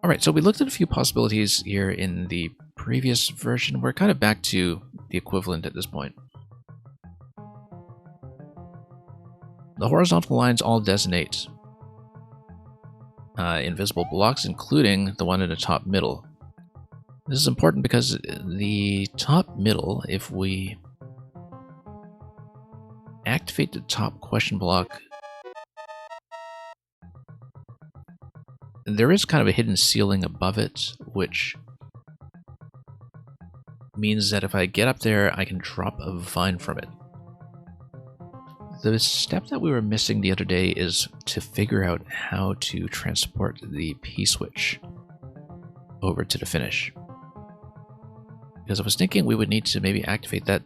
Alright, so we looked at a few possibilities here in the previous version. We're kind of back to the equivalent at this point. The horizontal lines all designate invisible blocks, including the one in the top middle. This is important because the top middle, if we activate the top question block, there is kind of a hidden ceiling above it, which means that if I get up there, I can drop a vine from it. The step that we were missing the other day is to figure out how to transport the P-switch over to the finish. Because I was thinking we would need to maybe activate that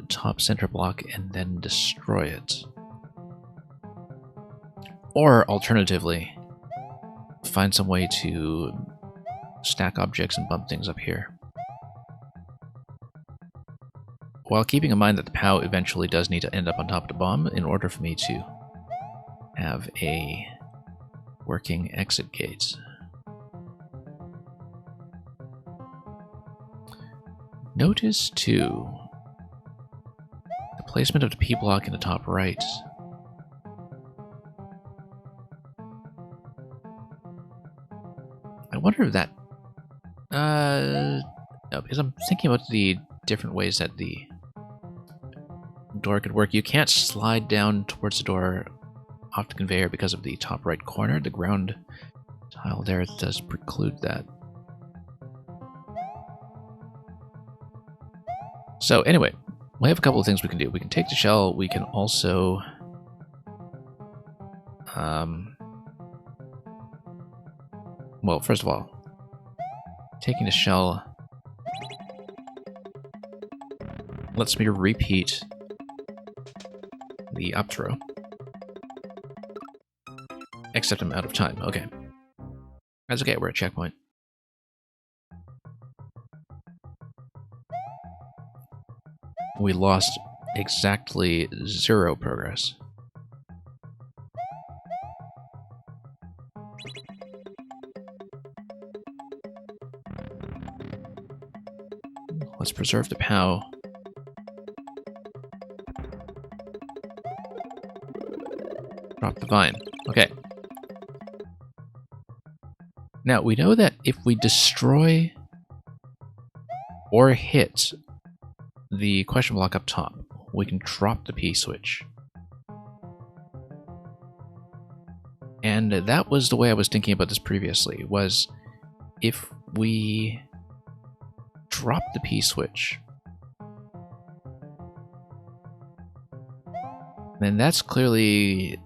top center block and then destroy it. Or alternatively, find some way to stack objects and bump things up here. While keeping in mind that the POW eventually does need to end up on top of the bomb in order for me to have a working exit gate. Notice, too, the placement of the P block in the top right. I wonder if that... no, because I'm thinking about the different ways that the door could work. You can't slide down towards the door off the conveyor because of the top right corner. The ground tile there does preclude that. So anyway, we have a couple of things we can do. We can take the shell. We can also... well, first of all, taking the shell lets me repeat the up throw. Except I'm out of time. Okay. That's okay, we're at checkpoint. We lost exactly 0 progress. Let's preserve the POW. Drop the vine. Okay. Now, we know that if we destroy or hit the question block up top, we can drop the P-switch. And that was the way I was thinking about this previously, was if we drop the P-switch, then that's clearly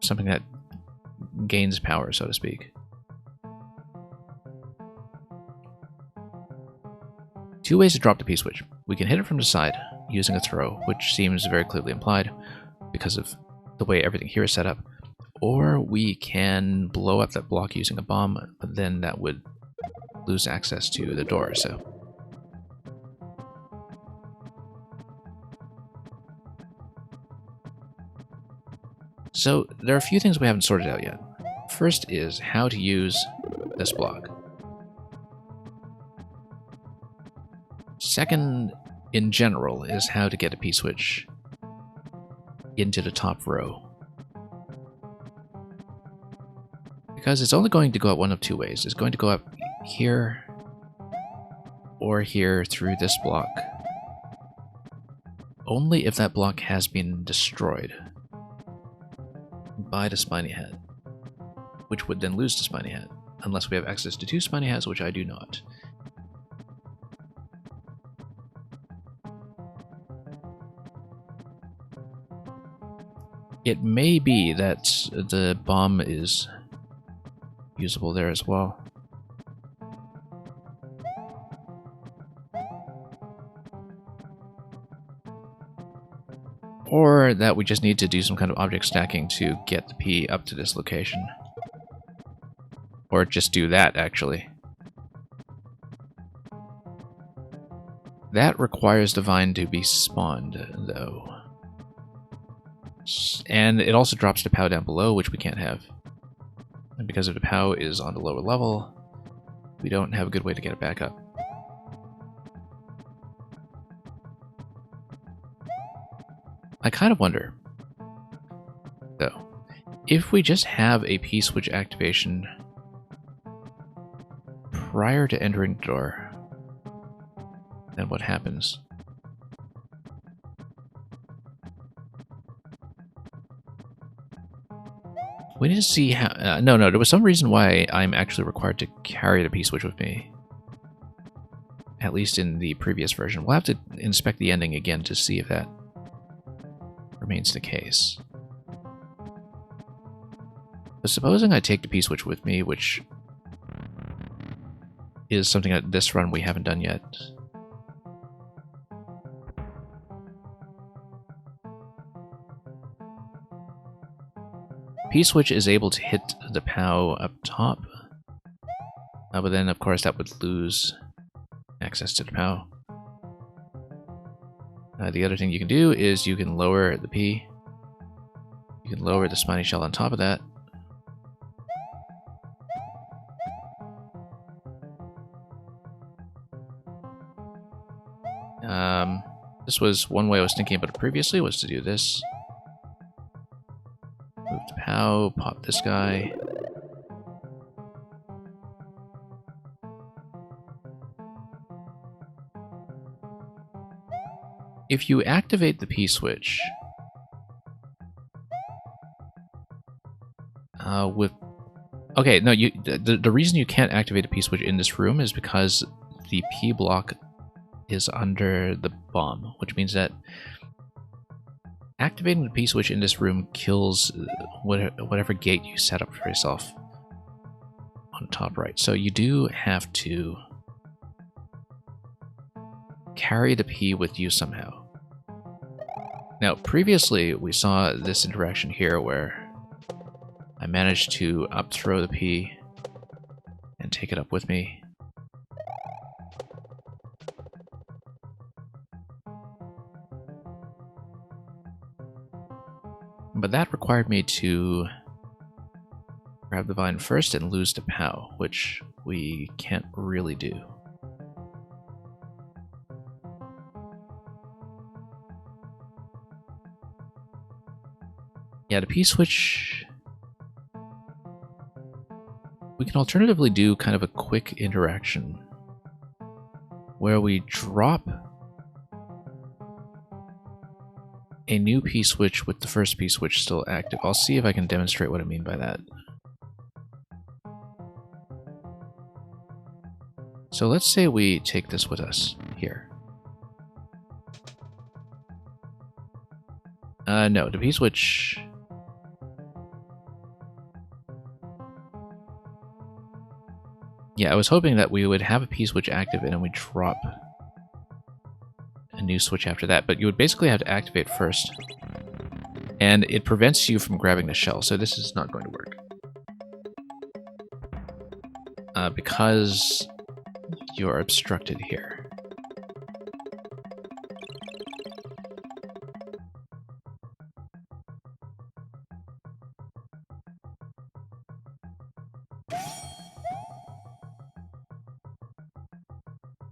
something that gains power, so to speak. Two ways to drop the P-switch. We can hit it from the side using a throw, which seems very clearly implied because of the way everything here is set up. Or we can blow up that block using a bomb, but then that would lose access to the door, so... So, there are a few things we haven't sorted out yet. First is how to use this block. Second, in general, is how to get a P-switch into the top row. Because it's only going to go up one of two ways. It's going to go up here or here through this block. Only if that block has been destroyed by the Spiny Head, which would then lose the Spiny Head, unless we have access to 2 Spiny Heads, which I do not. It may be that the bomb is usable there as well. Or that we just need to do some kind of object stacking to get the P up to this location. Or just do that, actually. That requires the vine to be spawned, though. And it also drops the POW down below, which we can't have. And because of the POW is on the lower level, we don't have a good way to get it back up. I kind of wonder, though, if we just have a P-switch activation prior to entering the door, then what happens? We need to see how... no, there was some reason why I'm actually required to carry the P-switch with me. At least in the previous version. We'll have to inspect the ending again to see if that remains the case. But supposing I take the P-switch with me, which is something that this run we haven't done yet. P-switch is able to hit the POW up top, but then of course that would lose access to the POW. The other thing you can do is you can lower the P. You can lower the spiny shell on top of that. This was one way I was thinking about it previously, was to do this. Move to POW, pop this guy. If you activate the P-switch with... Okay, no, the reason you can't activate a P-switch in this room is because the P block is under the bomb, which means that activating the P-switch in this room kills whatever gate you set up for yourself on top right. So you do have to carry the P with you somehow. Now, previously, we saw this interaction here where I managed to up-throw the P and take it up with me. But that required me to grab the vine first and lose to POW, which we can't really do. Yeah, the P-switch... We can alternatively do kind of a quick interaction where we drop a new P-switch with the first P-switch still active. I'll see if I can demonstrate what I mean by that. So let's say we take this with us here. No, the P-switch... Yeah, I was hoping that we would have a P-switch active and then we drop a new switch after that, but you would basically have to activate first. And it prevents you from grabbing the shell, so this is not going to work. Because you're obstructed here.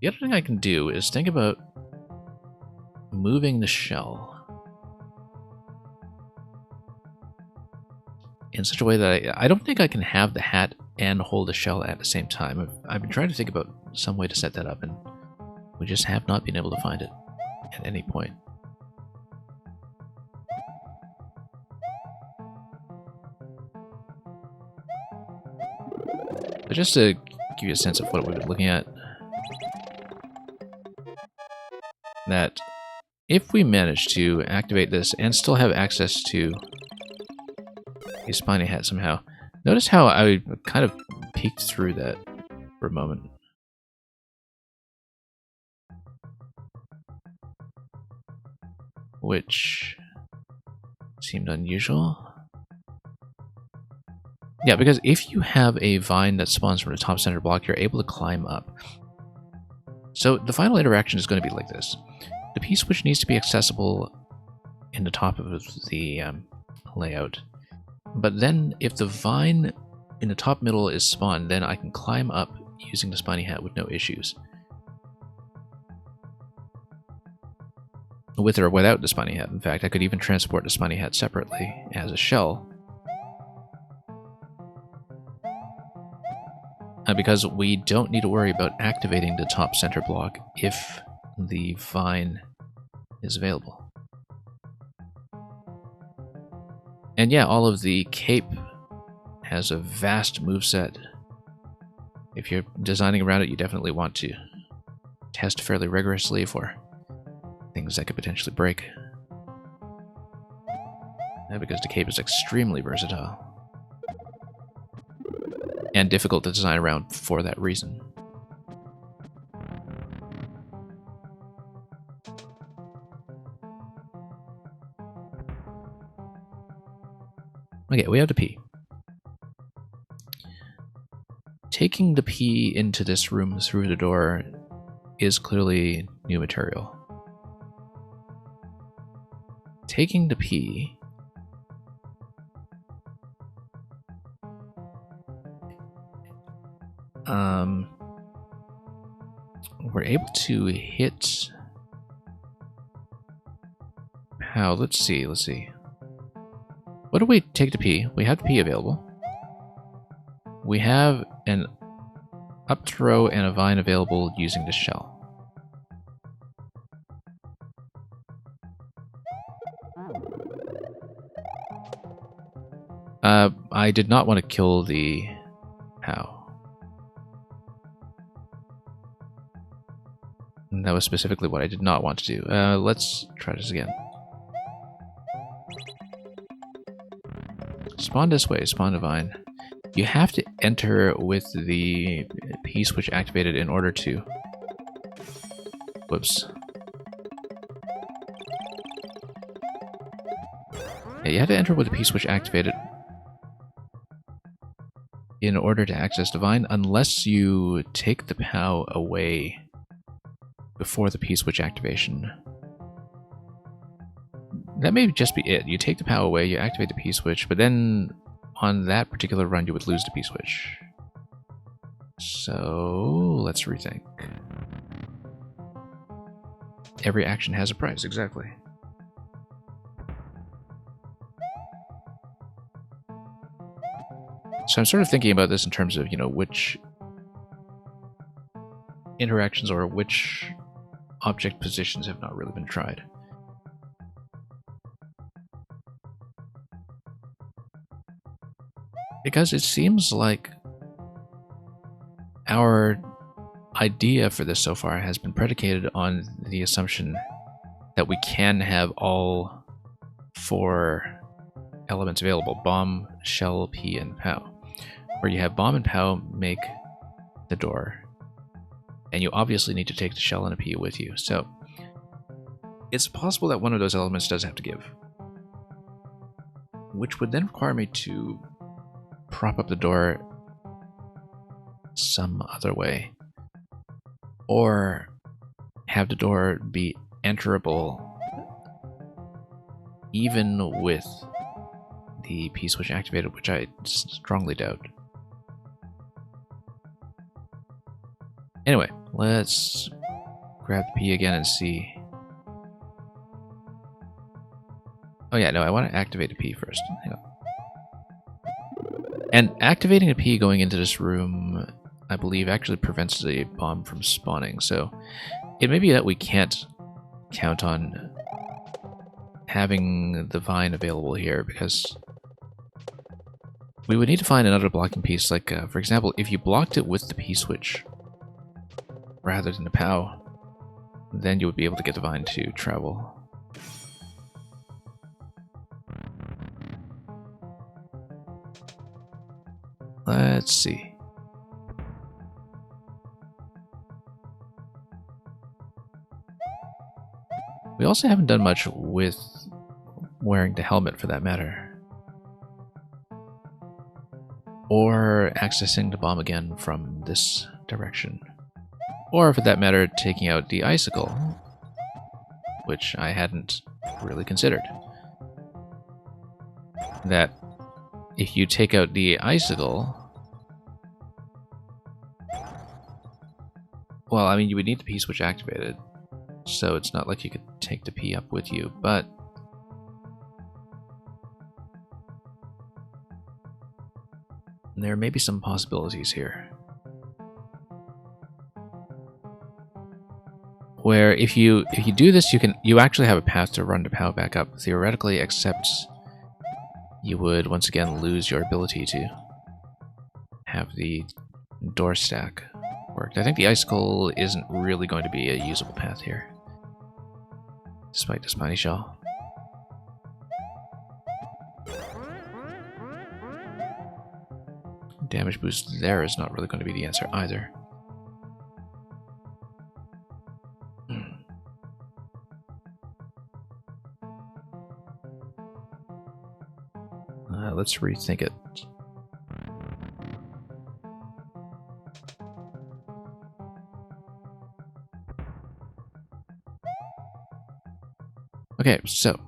The other thing I can do is think about moving the shell in such a way that I don't think I can have the hat and hold the shell at the same time. I've been trying to think about some way to set that up, and we just have not been able to find it at any point. But just to give you a sense of what we've been looking at, that if we manage to activate this and still have access to a spiny hat somehow, notice how I kind of peeked through that for a moment. Which seemed unusual. Yeah, because if you have a vine that spawns from the top center block, you're able to climb up. So the final interaction is going to be like this. The P-switch needs to be accessible in the top of the layout. But then if the vine in the top middle is spawned, then I can climb up using the spiny hat with no issues. With or without the spiny hat. In fact, I could even transport the spiny hat separately as a shell. Because we don't need to worry about activating the top center block if the vine is available. And yeah, all of the cape has a vast moveset. If you're designing around it, you definitely want to test fairly rigorously for things that could potentially break. Because the cape is extremely versatile. And difficult to design around for that reason. Okay, we have the P. Taking the P into this room through the door is clearly new material. Taking the P... we're able to hit POW. Let's see. What do we take to P? We have the P available. We have an up throw and a vine available using the shell. I did not want to kill the POW. And that was specifically what I did not want to do. Let's try this again. Spawn this way, spawn divine. You have to enter with the P switch activated in order to... Whoops. Yeah, you have to enter with the P switch activated in order to access divine, unless you take the POW away before the P switch activation. That may just be it. You take the POW away, you activate the P switch, but then on that particular run you would lose the P switch. So let's rethink. Every action has a price, exactly. So I'm sort of thinking about this in terms of, you know, which interactions or which object positions have not really been tried. Because it seems like our idea for this so far has been predicated on the assumption that we can have all 4 elements available: bomb, shell, P, and POW. Where you have bomb and POW make the door, and you obviously need to take the shell and a P with you. So it's possible that one of those elements does have to give, which would then require me to prop up the door some other way, or have the door be enterable even with the P switch activated, which I strongly doubt. Anyway, let's grab the P again and see. Oh yeah, no, I want to activate the P first. Hang on. And activating a P going into this room, I believe, actually prevents the bomb from spawning. So it may be that we can't count on having the vine available here, because we would need to find another blocking piece. Like, for example, if you blocked it with the P switch rather than the POW, then you would be able to get the vine to travel. Let's see. We also haven't done much with wearing the helmet, for that matter, or accessing the bomb again from this direction, or for that matter taking out the icicle, which I hadn't really considered. That if you take out the icicle, well, I mean, you would need the P switch activated, so it's not like you could take the P up with you, but there may be some possibilities here. Where if you do this, you actually have a path to run the POW back up, theoretically, except you would once again lose your ability to have the door stack worked. I think the icicle isn't really going to be a usable path here, despite the spiny shell. Damage boost there is not really going to be the answer either. Let's rethink it. Okay, so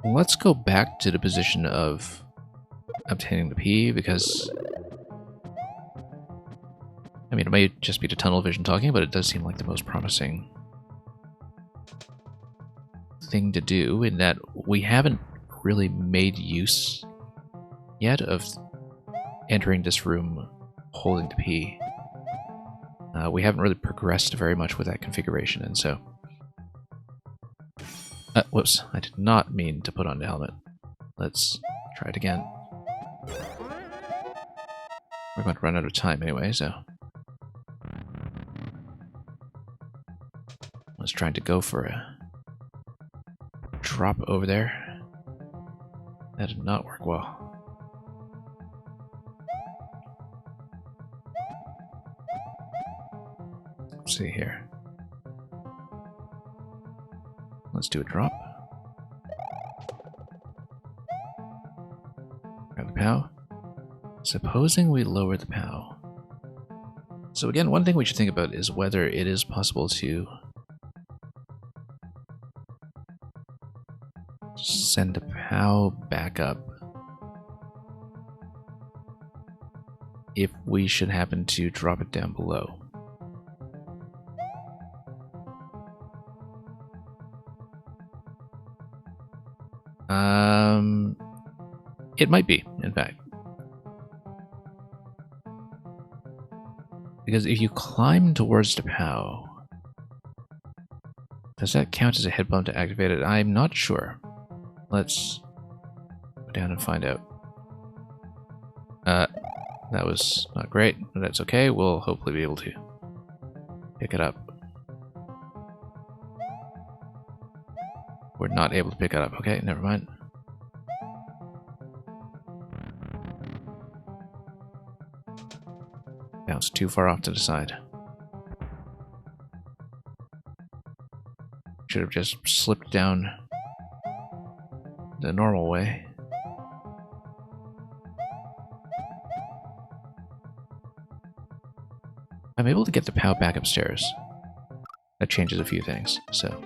let's go back to the position of obtaining the P, because I mean, it may just be the tunnel vision talking, but it does seem like the most promising thing to do, in that we haven't really made use yet of entering this room holding the P. We haven't really progressed very much with that configuration, and so... whoops, I did not mean to put on the helmet. Let's try it again. We're going to run out of time anyway, so... I was trying to go for a drop over there. That did not work well. Let's see here. Let's do a drop. Grab the POW. Supposing we lower the POW. So again, one thing we should think about is whether it is possible to send the POW back up if we should happen to drop it down below. It might be, in fact. Because if you climb towards the POW, does that count as a head bump to activate it? I'm not sure. Let's go down and find out. That was not great, but that's okay. We'll hopefully be able to pick it up. We're not able to pick it up. Okay, never mind. Bounced too far off to the side. Should have just slipped down the normal way. I'm able to get the POW back upstairs. That changes a few things, so...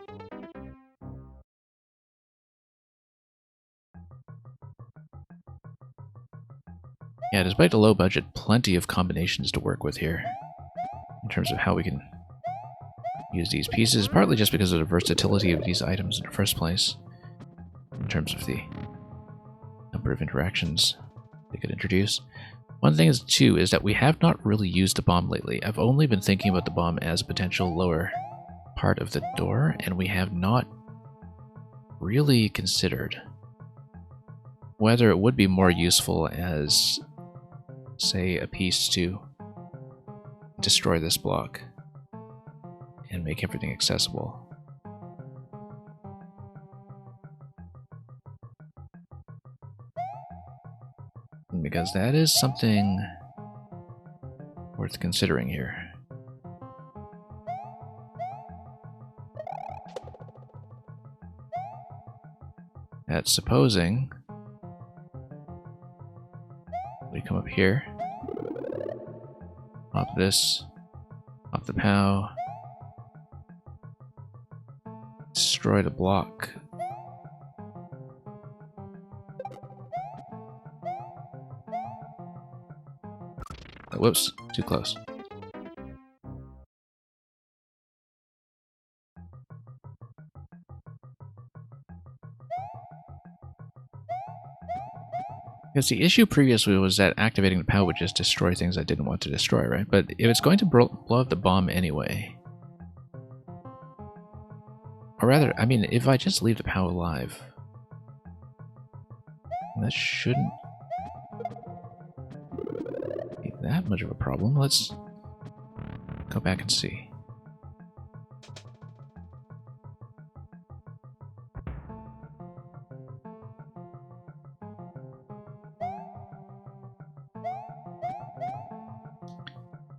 Yeah, despite the low budget, plenty of combinations to work with here in terms of how we can use these pieces, partly just because of the versatility of these items in the first place, in terms of the number of interactions they could introduce. One thing is, too, is that we have not really used the bomb lately. I've only been thinking about the bomb as a potential lower part of the door, and we have not really considered whether it would be more useful as, say, a piece to destroy this block and make everything accessible. Because that is something worth considering here. That's supposing we come up here, pop this, pop the POW, destroy the block. Whoops, too close. Because the issue previously was that activating the POW would just destroy things I didn't want to destroy, right? But if it's going to blow up the bomb anyway... Or rather, I mean, if I just leave the POW alive... That shouldn't be that much of a problem. Let's go back and see.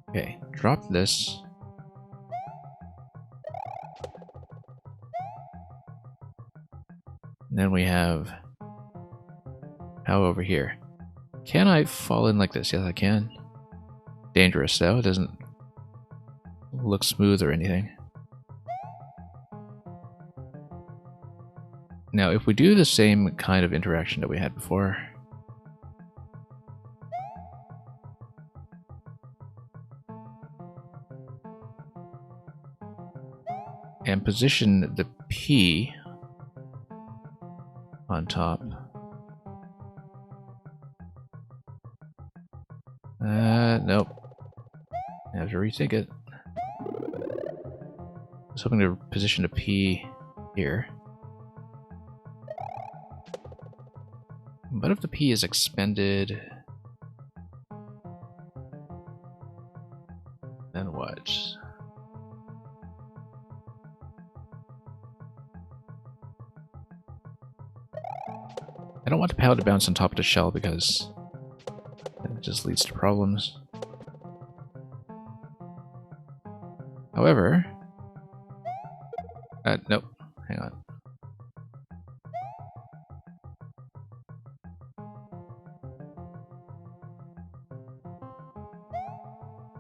Okay, drop this. And then we have POW over here. Can I fall in like this? Yes, I can. Dangerous though, it doesn't look smooth or anything. Now, if we do the same kind of interaction that we had before, and position the P on top. Nope. I have to rethink it. I was hoping to position a P here. What if the P is expended? Then what? I don't want the POW to bounce on top of the shell because it just leads to problems. However, nope, hang on.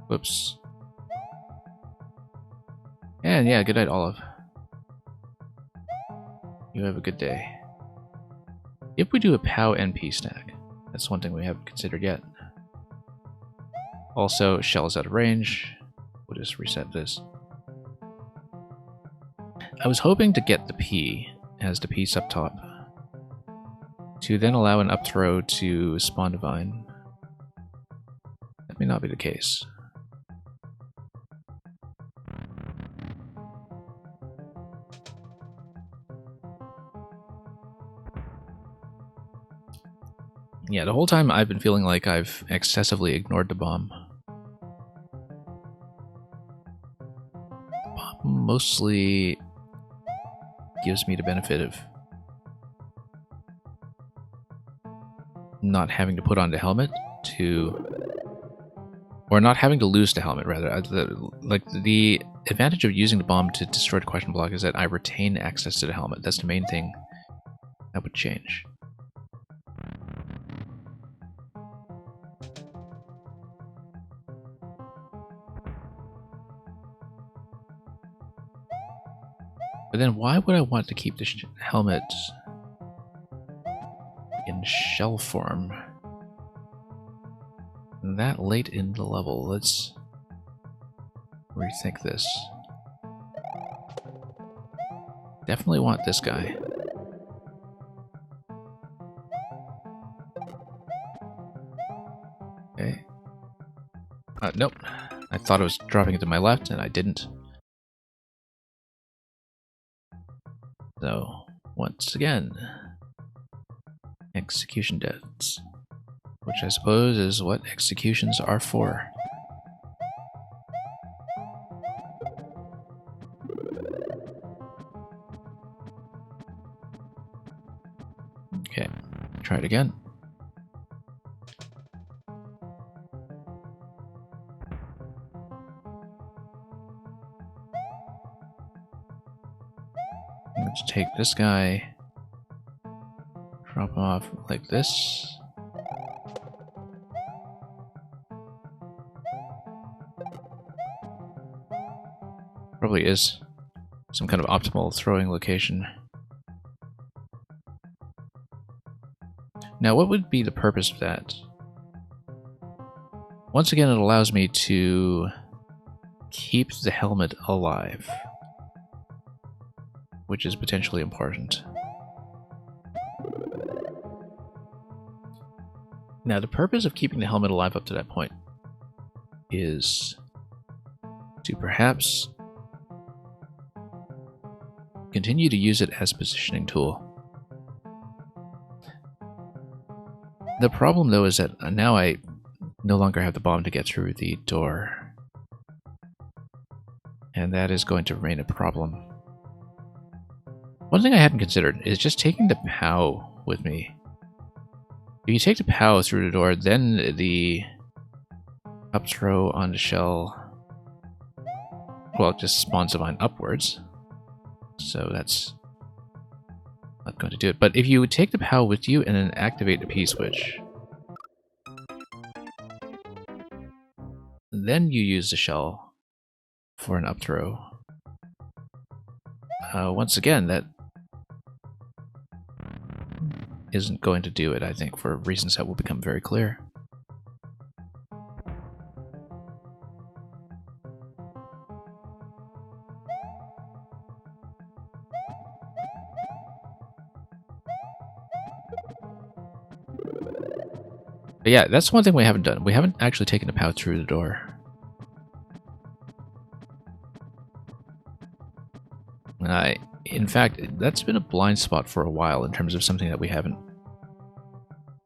Whoops. And yeah, good night, Olive. You have a good day. If we do a POW NP stack, that's one thing we haven't considered yet. Also, shell is out of range. We'll just reset this. I was hoping to get the P as the piece up top to then allow an up throw to spawn Divine. That may not be the case. Yeah, the whole time I've been feeling like I've excessively ignored the bomb. The bomb mostly gives me the benefit of not having to put on the helmet or not having to lose the helmet, rather. The advantage of using the bomb to destroy the question block is that I retain access to the helmet. That's the main thing that would change. But then why would I want to keep the helmet in shell form that late in the level? Let's rethink this. Definitely want this guy. Okay. Nope. I thought I was dropping it to my left, and I didn't. So, once again, execution deaths, which I suppose is what executions are for. Okay, try it again. Let's take this guy, drop him off like this. Probably is some kind of optimal throwing location. Now, what would be the purpose of that? Once again, it allows me to keep the helmet alive, which is potentially important. Now, the purpose of keeping the helmet alive up to that point is to perhaps continue to use it as a positioning tool. The problem, though, is that now I no longer have the bomb to get through the door, and that is going to remain a problem. One thing I hadn't considered is just taking the POW with me. If you take the POW through the door, then the up throw on the shell, well, just spawns Divine upwards. So that's not going to do it. But if you take the POW with you and then activate the P-switch, then you use the shell for an up throw. Once again, that isn't going to do it, I think, for reasons that will become very clear. But yeah, that's one thing we haven't done. We haven't actually taken a POW through the door. In fact, that's been a blind spot for a while in terms of something that we haven't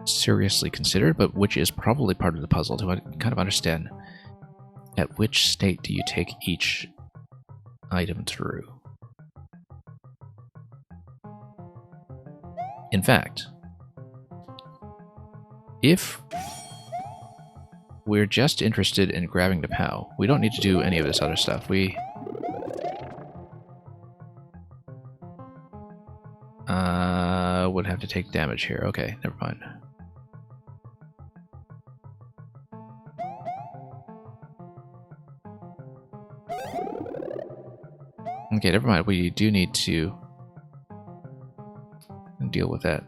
seriously considered, but which is probably part of the puzzle to kind of understand at which state do you take each item through. In fact, if we're just interested in grabbing the POW, we don't need to do any of this other stuff. We would have to take damage here. Okay, never mind. Okay, never mind. We do need to deal with that.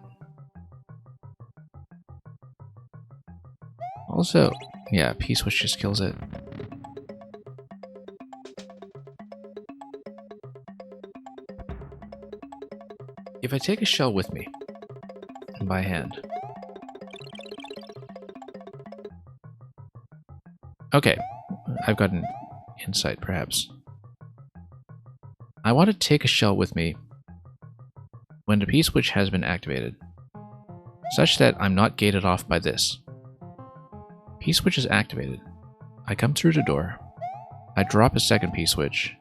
Also, yeah, P-switch just kills it. If I take a shell with me, by hand. Okay, I've got an insight, perhaps. I want to take a shell with me when the P-switch has been activated, such that I'm not gated off by this. P-switch is activated. I come through the door. I drop a second P-switch.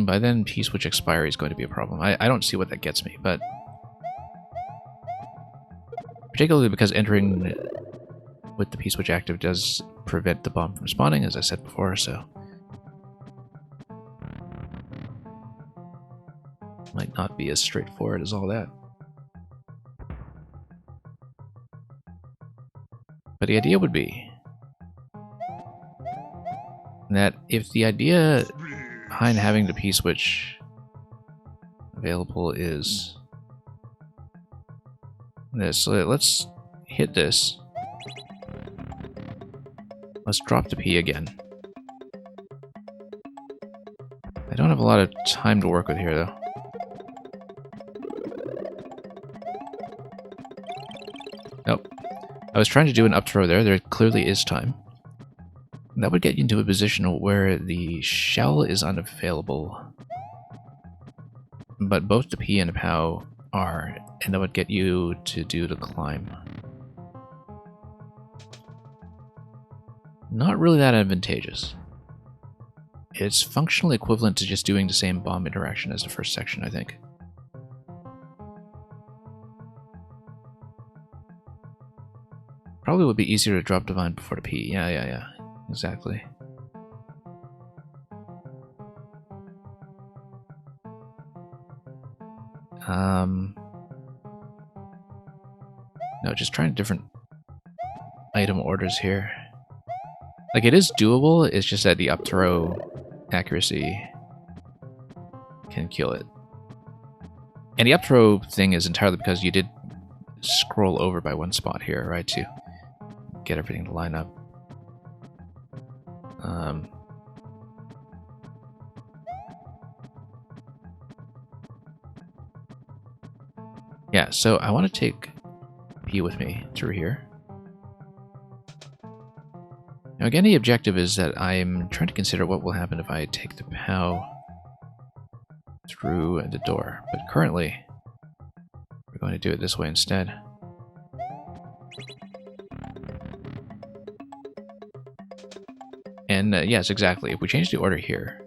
By then, P-switch expiry is going to be a problem. I don't see what that gets me, but particularly because entering with the P-switch active does prevent the bomb from spawning, as I said before, so might not be as straightforward as all that. But the idea would be that if the idea behind having the P-switch available is this, so let's hit this. Let's drop the P again. I don't have a lot of time to work with here, though. Nope. I was trying to do an up throw there. There clearly is time. That would get you into a position where the shell is unavailable, but both the P and the POW are, and that would get you to do the climb. Not really that advantageous. It's functionally equivalent to just doing the same bomb interaction as the first section, I think. Probably would be easier to drop Divine before the P. Yeah. Exactly. No, just trying different item orders here. Like, it is doable, it's just that the up throw accuracy can kill it. And the up throw thing is entirely because you did scroll over by one spot here, right, to get everything to line up. Yeah, so I want to take P with me through here. Now again, the objective is that I'm trying to consider what will happen if I take the POW through the door. But currently, we're going to do it this way instead. And yes, exactly. If we change the order here,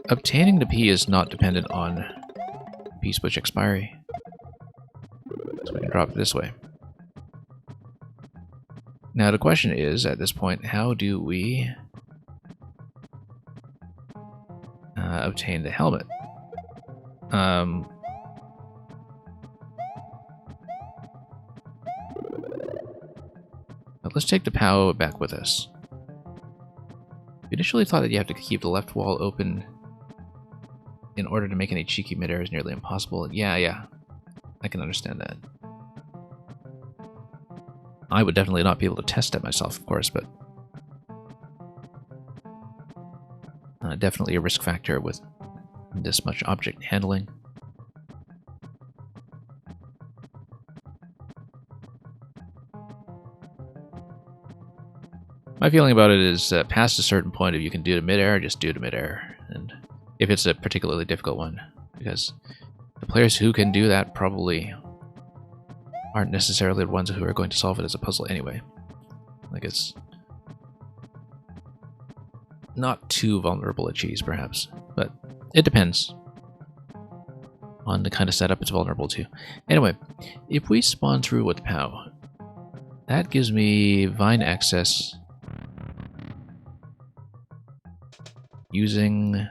obtaining the P is not dependent on P-switch expiry. So we can drop it this way. Now the question is, at this point, how do we obtain the helmet? But let's take the POW back with us. We initially thought that you have to keep the left wall open in order to make any cheeky midair is nearly impossible. Yeah. I can understand that. I would definitely not be able to test that myself, of course, but definitely a risk factor with this much object handling. My feeling about it is past a certain point, if you can do it in midair, just do it in midair. And if it's a particularly difficult one, because the players who can do that probably aren't necessarily the ones who are going to solve it as a puzzle anyway. Like, it's not too vulnerable at cheese, perhaps, but it depends on the kind of setup it's vulnerable to. Anyway, if we spawn through with POW, that gives me vine access using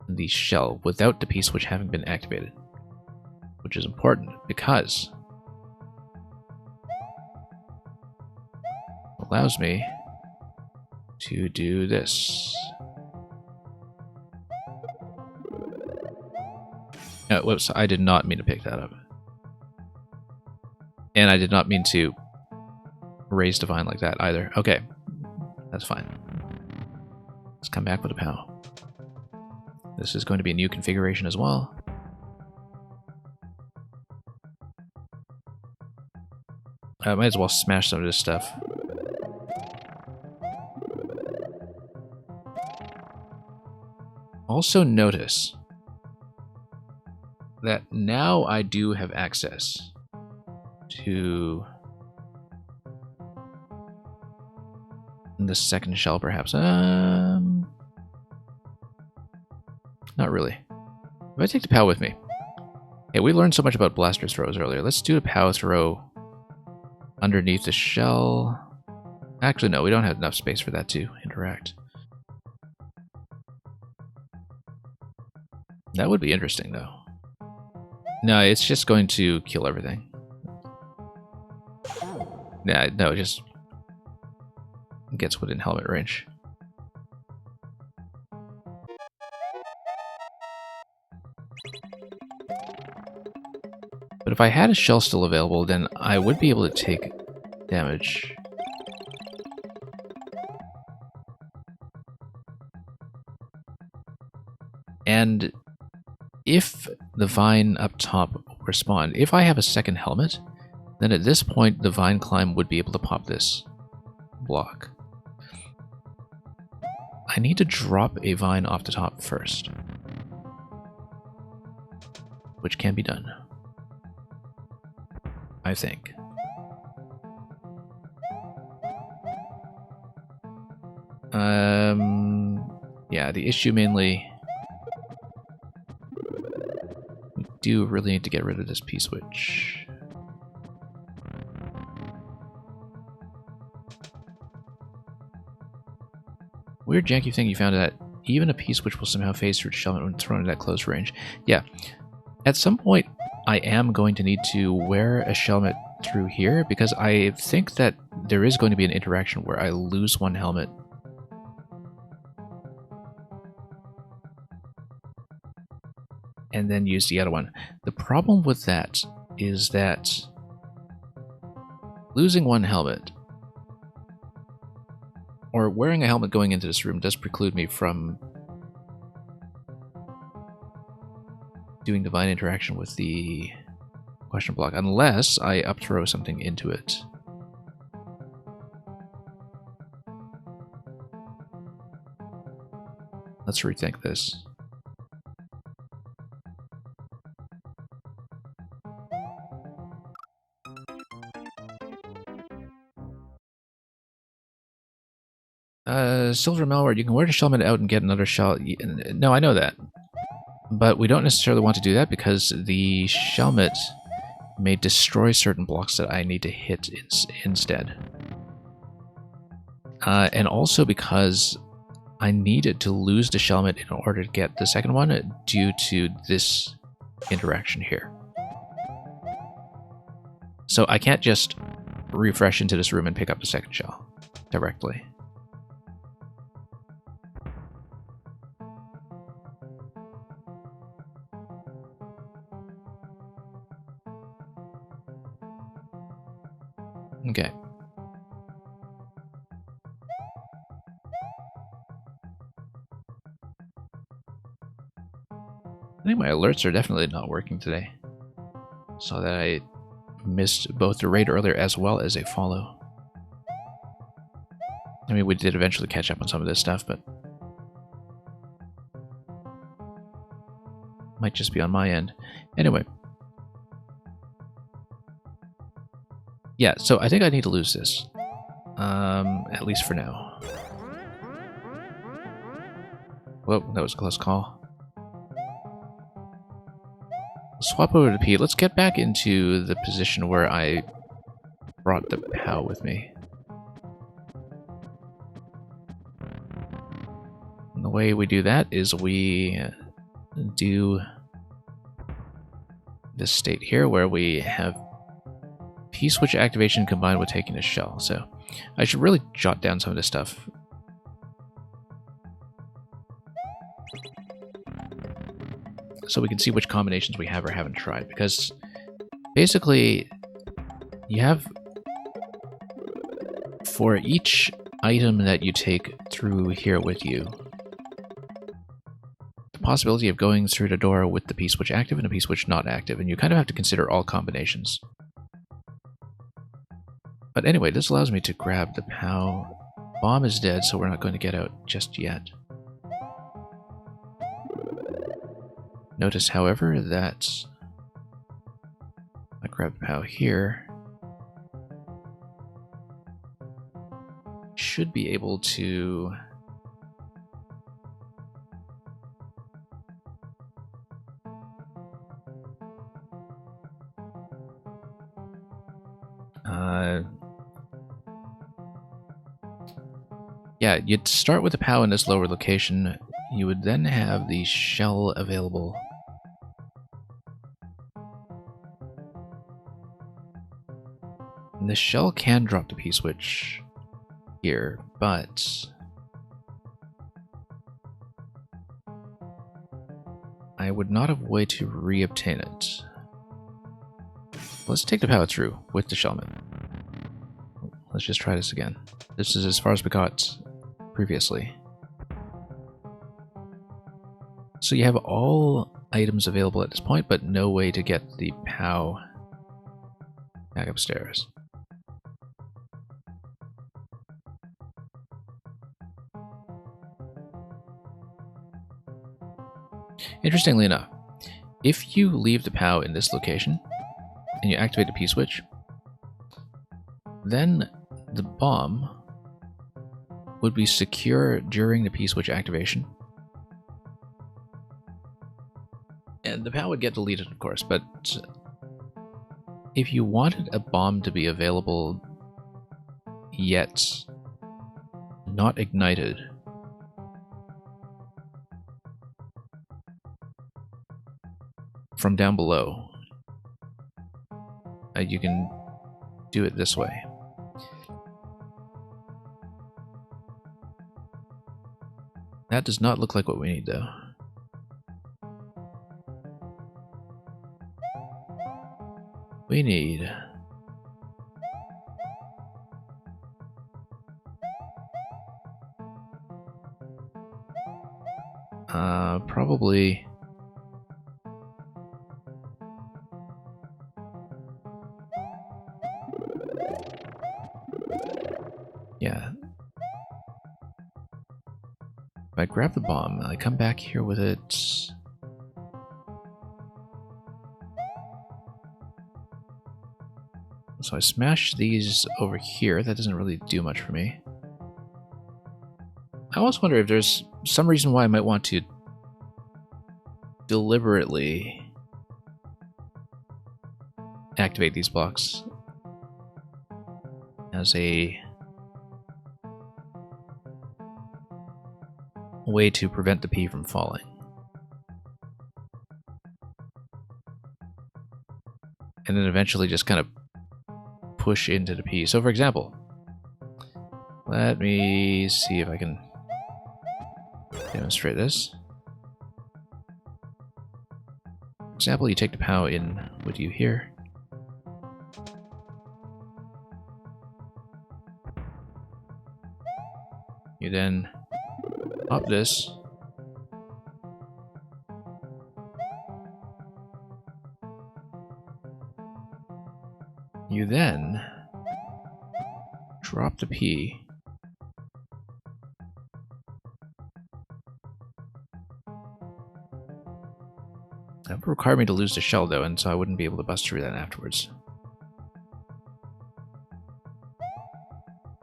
the shell without the P-switch having been activated, which is important because it allows me to do this. Whoops, I did not mean to pick that up. And I did not mean to raise the vine like that either. Okay, that's fine. Let's come back with a POW. This is going to be a new configuration as well. I might as well smash some of this stuff. Also notice that now I do have access to the second shell, perhaps. Not really. If I take the POW with me. Hey, we learned so much about blaster throws earlier. Let's do a POW throw underneath the shell. Actually, no, we don't have enough space for that to interact. That would be interesting, though. No, it's just going to kill everything. Yeah, no, it just gets within helmet range. But if I had a shell still available, then I would be able to take damage. And if the vine up top respawned, if I have a second helmet, then at this point the vine climb would be able to pop this block. I need to drop a vine off the top first, which can be done, I think. Yeah, the issue mainly... we do really need to get rid of this P-switch. Weird janky thing you found that even a P-switch will somehow phase through shell when thrown at that close range. Yeah, at some point I am going to need to wear a helmet through here, because I think that there is going to be an interaction where I lose one helmet and then use the other one. The problem with that is that losing one helmet, or wearing a helmet going into this room, does preclude me from doing divine interaction with the question block, unless I up-throw something into it. Let's rethink this. Silver Malware, you can wear the Shellmet out and get another shell. No, I know that. But we don't necessarily want to do that because the Shellmet may destroy certain blocks that I need to hit instead. And also because I needed to lose the Shellmet in order to get the second one due to this interaction here. So I can't just refresh into this room and pick up the second shell directly. Okay. I think my alerts are definitely not working today. Saw that I missed both the raid earlier as well as a follow. I mean, we did eventually catch up on some of this stuff, but might just be on my end. Anyway. Yeah, so I think I need to lose this. At least for now. Whoa, that was a close call. Swap over to P. Let's get back into the position where I brought the POW with me. And the way we do that is we do this state here where we have P-switch activation combined with taking a shell. So I should really jot down some of this stuff. So we can see which combinations we have or haven't tried. Because basically, you have, for each item that you take through here with you, the possibility of going through the door with the P-switch active and a P-switch not active. And you kind of have to consider all combinations. But anyway, this allows me to grab the POW. Bomb is dead, so we're not going to get out just yet. Notice, however, that I grab the POW here. Should be able to yeah, you'd start with the POW in this lower location. You would then have the shell available. And the shell can drop the P-switch here, but I would not have a way to re-obtain it. Let's take the POW through with the shellman. Let's just try this again. This is as far as we got previously. So you have all items available at this point, but no way to get the POW back upstairs. Interestingly enough, if you leave the POW in this location and you activate the P-switch, then the bomb would be secure during the P-switch activation. And the POW would get deleted, of course, but if you wanted a bomb to be available yet not ignited, from down below, you can do it this way. That does not look like what we need, though. We need probably yeah. If I grab the bomb, I come back here with it. So I smash these over here. That doesn't really do much for me. I always wonder if there's some reason why I might want to deliberately activate these blocks as a way to prevent the P from falling. And then eventually just kind of push into the P. So for example, let me see if I can demonstrate this. For example, you take the POW in with you here. You then pop this. You then drop the P. That would require me to lose the shell, though, and so I wouldn't be able to bust through that afterwards.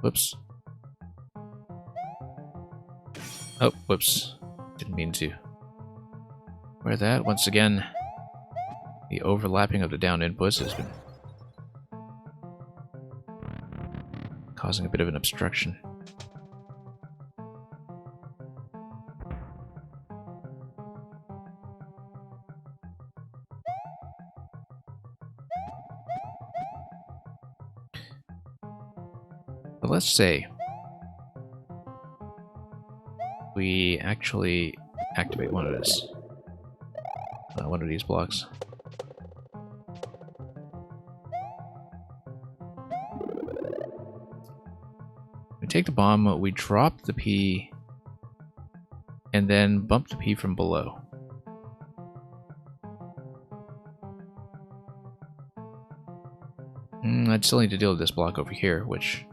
Whoops. Oh, whoops. Didn't mean to. Where that, once again, the overlapping of the down inputs has been causing a bit of an obstruction. But let's say we actually activate one of these blocks. We take the bomb, we drop the P, and then bump the P from below. I'd still need to deal with this block over here, which...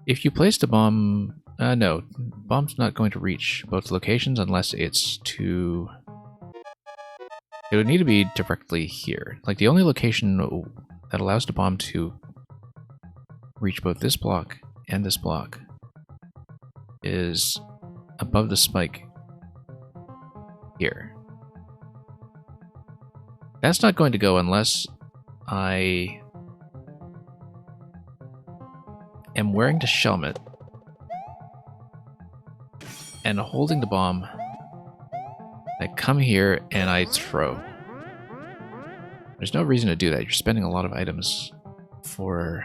If you place the bomb... no, bomb's not going to reach both locations unless it's to... It would need to be directly here. Like, the only location that allows the bomb to reach both this block and this block is above the spike here. That's not going to go unless I am wearing the Shelmet and holding the bomb. I come here and I throw. There's no reason to do that. You're spending a lot of items for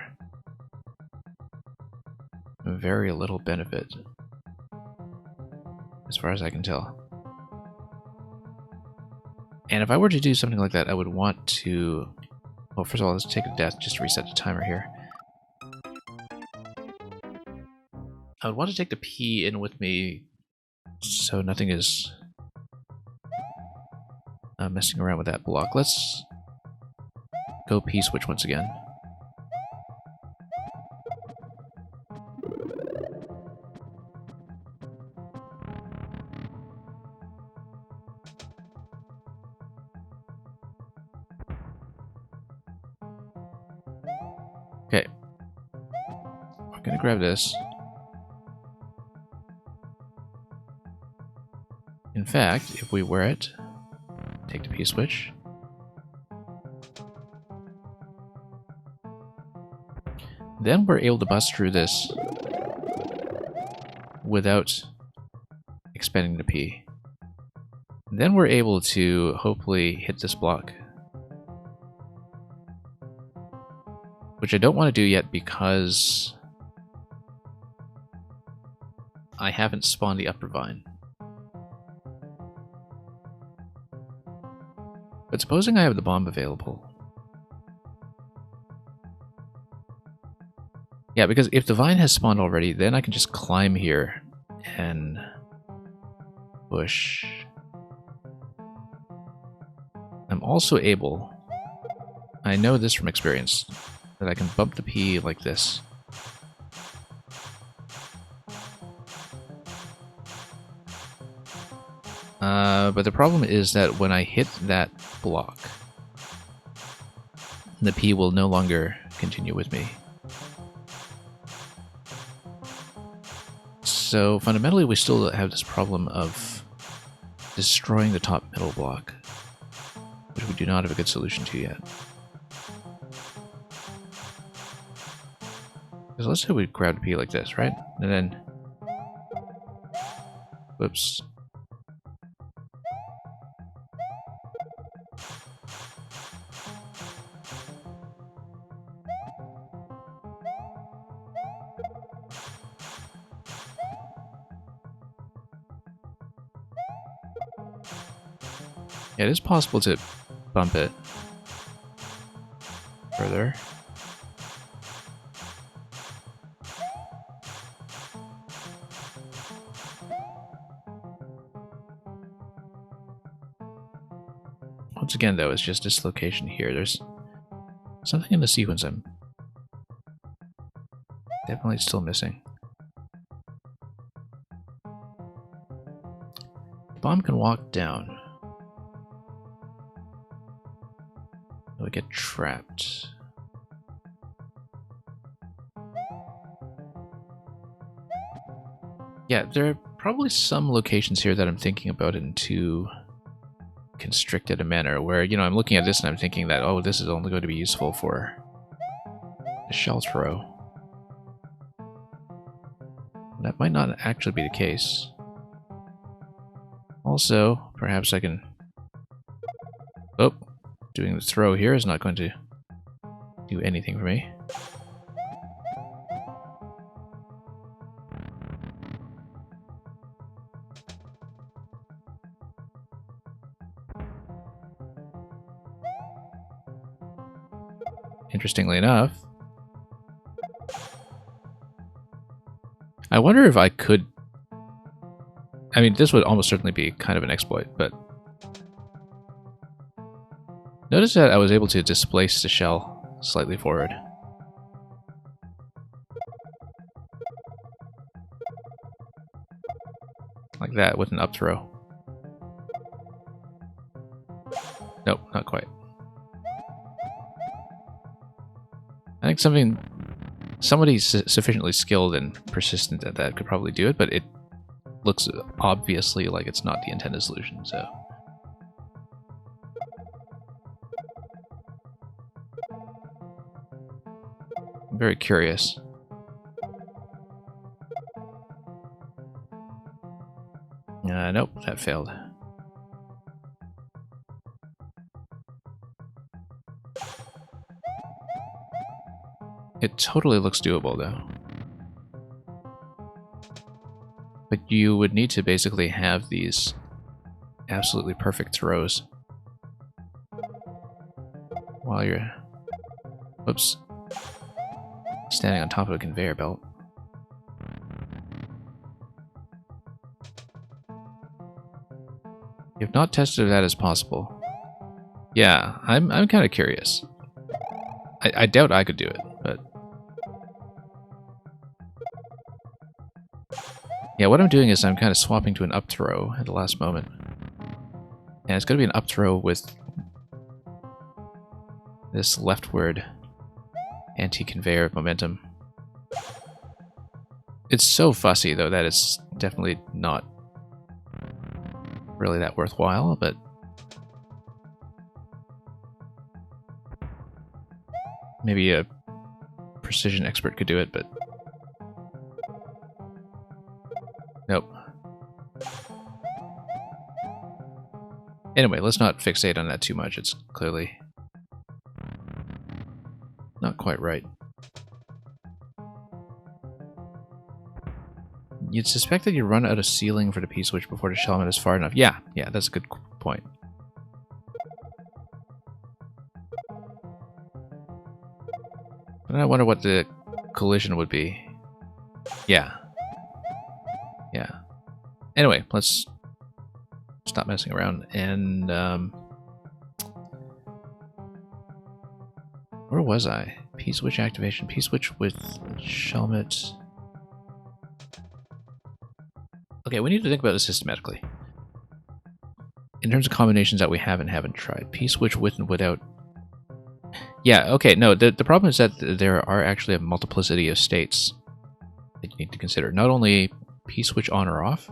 very little benefit, as far as I can tell. And if I were to do something like that, I would want to... Well, first of all, let's take a death just to reset the timer here. I would want to take the P in with me so nothing is messing around with that block. Let's go P switch once again. Okay. We're gonna grab this. In fact, if we wear it, take the P switch. Then we're able to bust through this without expending the P. Then we're able to hopefully hit this block. Which I don't want to do yet because I haven't spawned the upper vine. But supposing I have the bomb available. Yeah, because if the vine has spawned already, then I can just climb here and push. I'm also able, I know this from experience, that I can bump the P like this. But the problem is that when I hit that block, the P will no longer continue with me. So fundamentally we still have this problem of destroying the top middle block, which we do not have a good solution to yet. Because let's say we grab the P like this, right? And then... Whoops. Yeah, it is possible to bump it further. Once again, though, it's just this location here. There's Something in the sequence I'm definitely still missing. The bomb can walk down. It would get trapped. Yeah, there are probably some locations here that I'm thinking about in too constricted a manner where, you know, I'm looking at this and I'm thinking that, oh, this is only going to be useful for a shell throw. That might not actually be the case. Also, perhaps I can... Oh, doing the throw here is not going to do anything for me. Interestingly enough, I wonder if I could... I mean, this would almost certainly be kind of an exploit, but... Notice that I was able to displace the shell slightly forward. Like that, with an up throw. Nope, not quite. I think somebody sufficiently skilled and persistent at that could probably do it, but it looks obviously like it's not the intended solution, so... I'm very curious. Nope, that failed. It totally looks doable, though. But you would need to basically have these absolutely perfect throws while you're, oops, standing on top of a conveyor belt. You've not tested if that is possible. Yeah, I'm kind of curious. I doubt I could do it, but... Yeah, what I'm doing is I'm kind of swapping to an up throw at the last moment. And it's going to be an up throw with this leftward anti-conveyor momentum. It's so fussy, though, that it's definitely not really that worthwhile, but... Maybe a precision expert could do it, but... Nope. Anyway, let's not fixate on that too much. It's clearly not quite right. You'd suspect that you run out of ceiling for the P-switch before the shell is far enough. Yeah, that's a good point. But I wonder what the collision would be. Yeah. Anyway, let's stop messing around. And, where was I? P-switch activation. P-switch with Shelmet. Okay, we need to think about this systematically. In terms of combinations that we haven't tried. P-switch with and without. Yeah, okay, no, the problem is that there are actually a multiplicity of states that you need to consider. Not only P-switch on or off,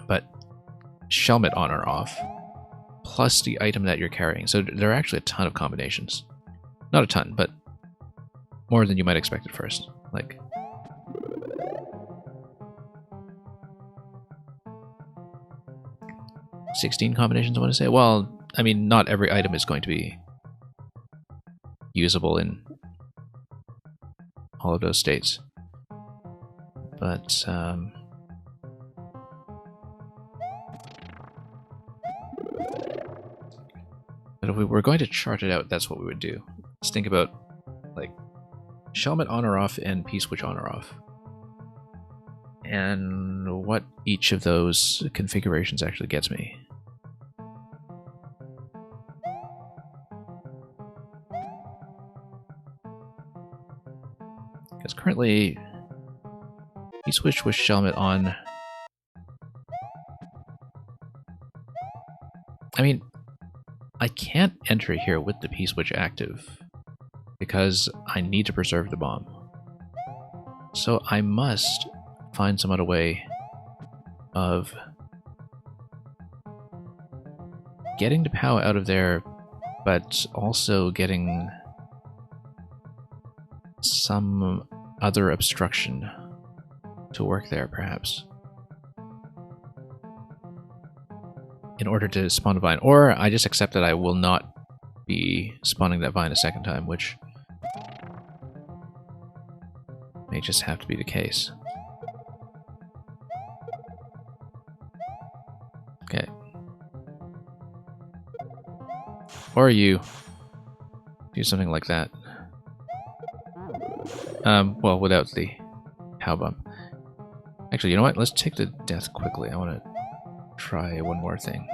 but Shelmet on or off, plus the item that you're carrying. So there are actually a ton of combinations. Not a ton, but more than you might expect at first. Like, $16 combinations, I want to say. Well, I mean, not every item is going to be usable in all of those states. But, but if we were going to chart it out, that's what we would do. Let's think about, like, Shelmet on or off and P-switch on or off. And what each of those configurations actually gets me. Because currently, he switched with Shelmet on. I mean, I can't enter here with the P-switch active because I need to preserve the bomb. So I must find some other way of getting the POW out of there, but also getting some other obstruction to work there, perhaps, in order to spawn a vine. Or I just accept that I will not be spawning that vine a second time, which may just have to be the case. Okay. Or you do something like that. Well, without the POW bump. Actually, you know what? Let's take the death quickly. I want to try one more thing.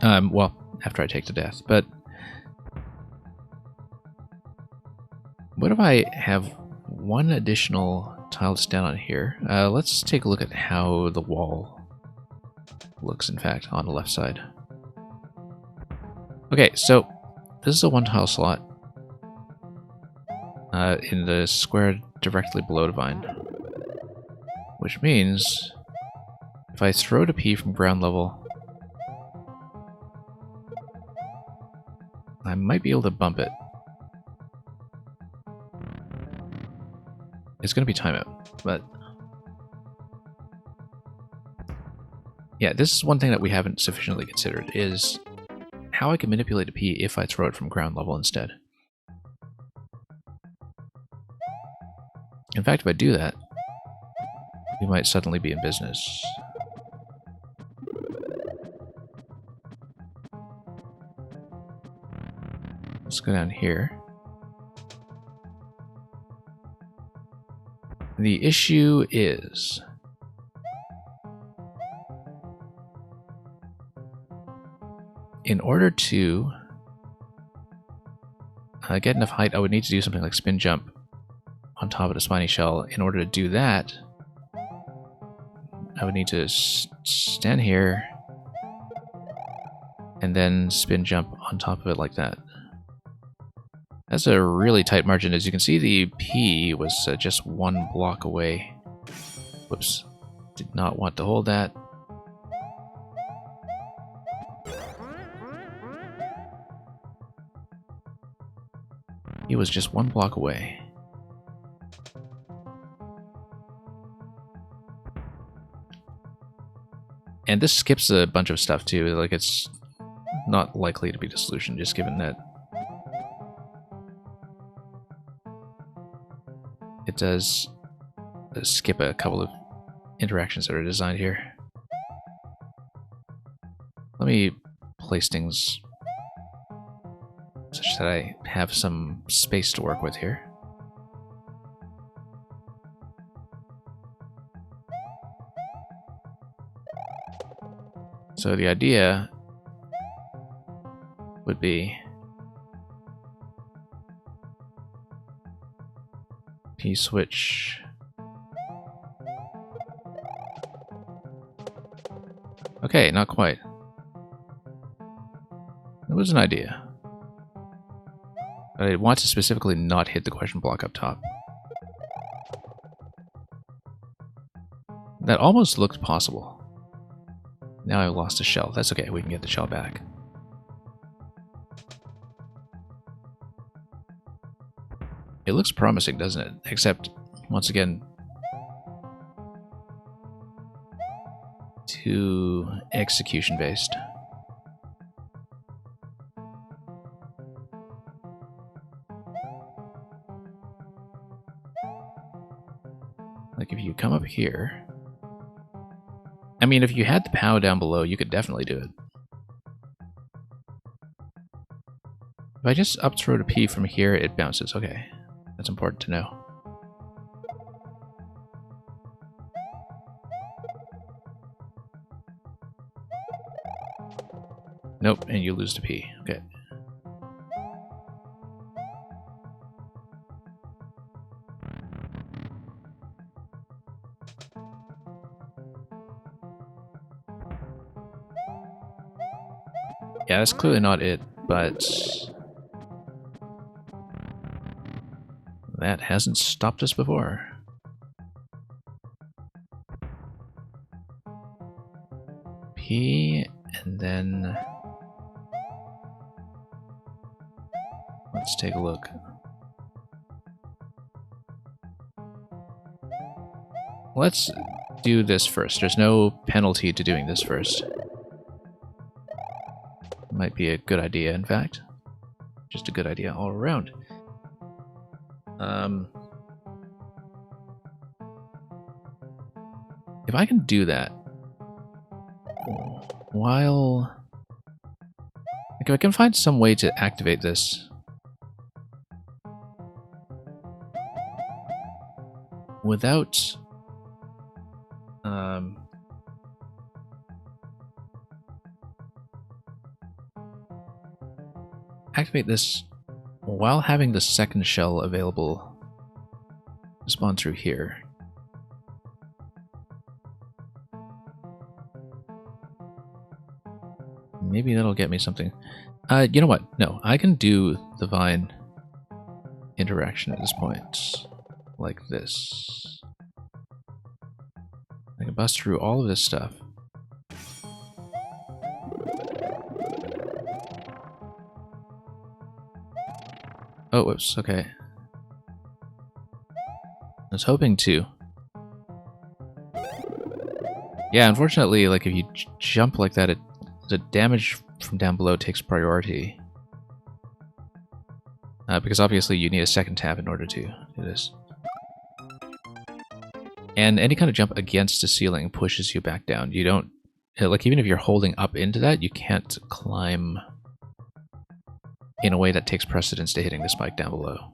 Well, after I take the death, but what if I have one additional tile to stand on here? Let's take a look at how the wall looks, in fact, on the left side. Okay, so this is a one tile slot in the square directly below the vine, which means if I throw the P from ground level, I might be able to bump it. It's going to be timeout, but yeah, this is one thing that we haven't sufficiently considered, is how I can manipulate a P if I throw it from ground level instead. In fact, if I do that, we might suddenly be in business. Let's go down here. The issue is in order to get enough height, I would need to do something like spin jump on top of the spiny shell. In order to do that, I would need to stand here and then spin jump on top of it like that. That's a really tight margin. As you can see, the P was just one block away. Whoops. Did not want to hold that. He was just one block away. And this skips a bunch of stuff too. Like, it's not likely to be the solution, just given that it does skip a couple of interactions that are designed here. Let me place things such that I have some space to work with here. So the idea would be P-switch. Okay, not quite. It was an idea. But I want to specifically not hit the question block up top. That almost looked possible. Now I lost a shell. That's okay, we can get the shell back. It looks promising, doesn't it? Except, once again, too execution-based. Like, if you come up here... I mean, if you had the POW down below, you could definitely do it. If I just up throw the P from here, it bounces. Okay, that's important to know. Nope, and you lose the P. Okay. Yeah, that's clearly not it, but that hasn't stopped us before. P, and then let's take a look. Let's do this first. There's no penalty to doing this first. Might be a good idea, in fact. Just a good idea all around. If I can do that while... Like, if I can find some way to activate this without... activate this while having the second shell available to spawn through here. Maybe that'll get me something. You know what? No, I can do the vine interaction at this point. Like this. I can bust through all of this stuff. Oh, whoops, okay. I was hoping to. Yeah, unfortunately, like, if you jump like that, the damage from down below takes priority. Because obviously you need a second tap in order to do this. And any kind of jump against the ceiling pushes you back down. You don't... Like, even if you're holding up into that, you can't climb in a way that takes precedence to hitting the spike down below.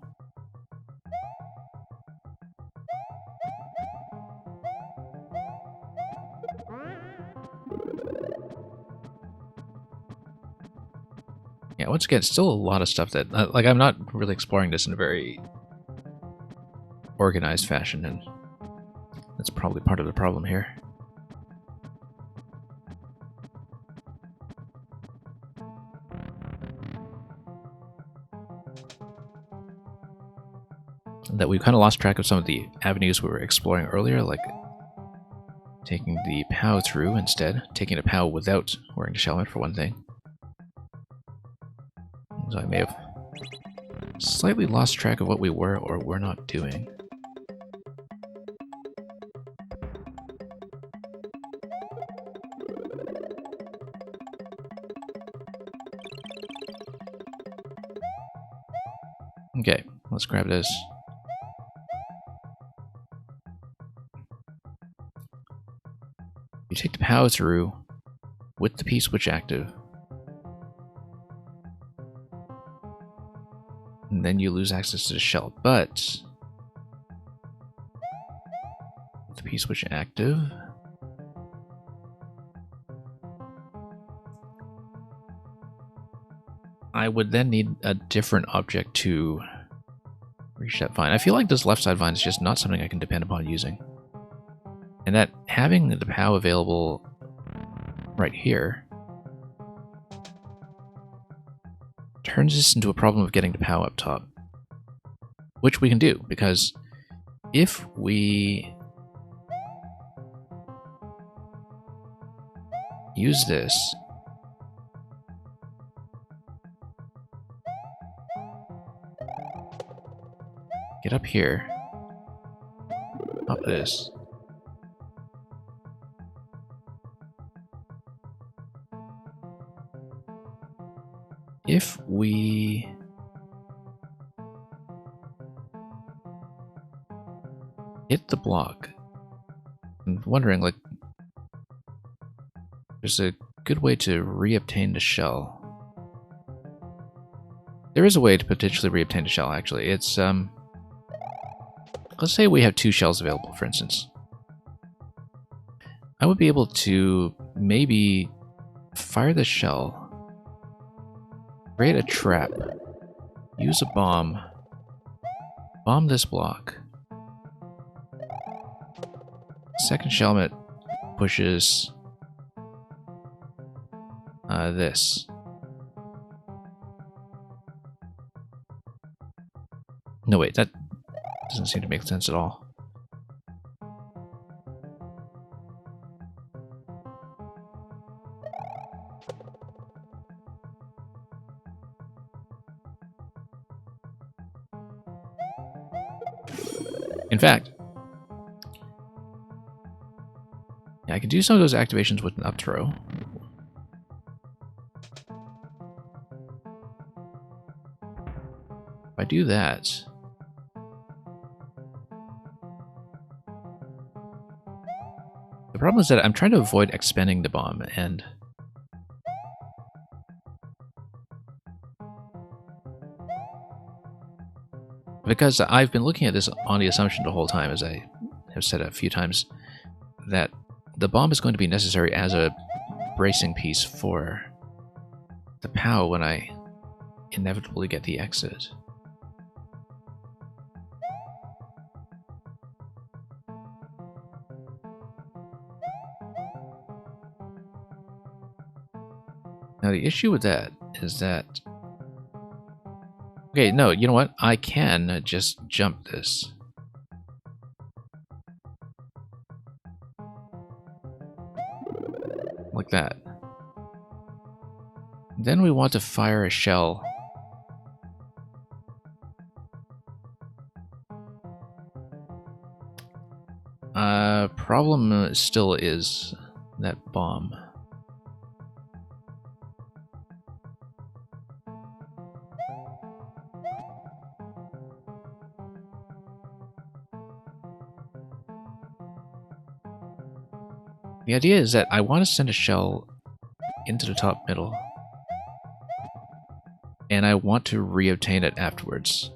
Yeah, once again, still a lot of stuff that... like, I'm not really exploring this in a very organized fashion, and that's probably part of the problem here. That we've kind of lost track of some of the avenues we were exploring earlier, like taking the POW through instead, taking a POW without wearing the shell helmet for one thing. So I may have slightly lost track of what we were or were not doing. Okay, let's grab this. You take the POW through with the P-switch active, and then you lose access to the shell. But with the P-switch active, I would then need a different object to reach that vine. I feel like this left side vine is just not something I can depend upon using. And that having the POW available right here turns this into a problem of getting the POW up top. Which we can do, because if we use this, get up here, pop this, if we hit the block, I'm wondering, like, there's a good way to reobtain the shell. There is a way to potentially reobtain the shell, actually. It's, let's say we have 2 shells available, for instance. I would be able to maybe fire the shell Create a trap. Use a bomb. Bomb this block. Second Shelmet pushes this. No, wait, that doesn't seem to make sense at all. In fact, yeah, I can do some of those activations with an up throw. If I do that, the problem is that I'm trying to avoid expending the bomb, and because I've been looking at this on the assumption the whole time, as I have said a few times, that the bomb is going to be necessary as a bracing piece for the POW when I inevitably get the exit. Now the issue with that is that... Okay, no, you know what? I can just jump this. Like that. Then we want to fire a shell. Problem still is that bomb. The idea is that I want to send a shell into the top middle, and I want to reobtain it afterwards.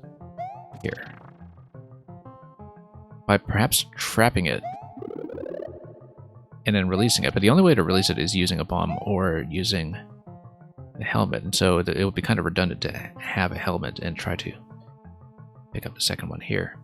Here. By perhaps trapping it, and then releasing it. But the only way to release it is using a bomb or using the helmet, and so it would be kind of redundant to have a helmet and try to pick up the second one here.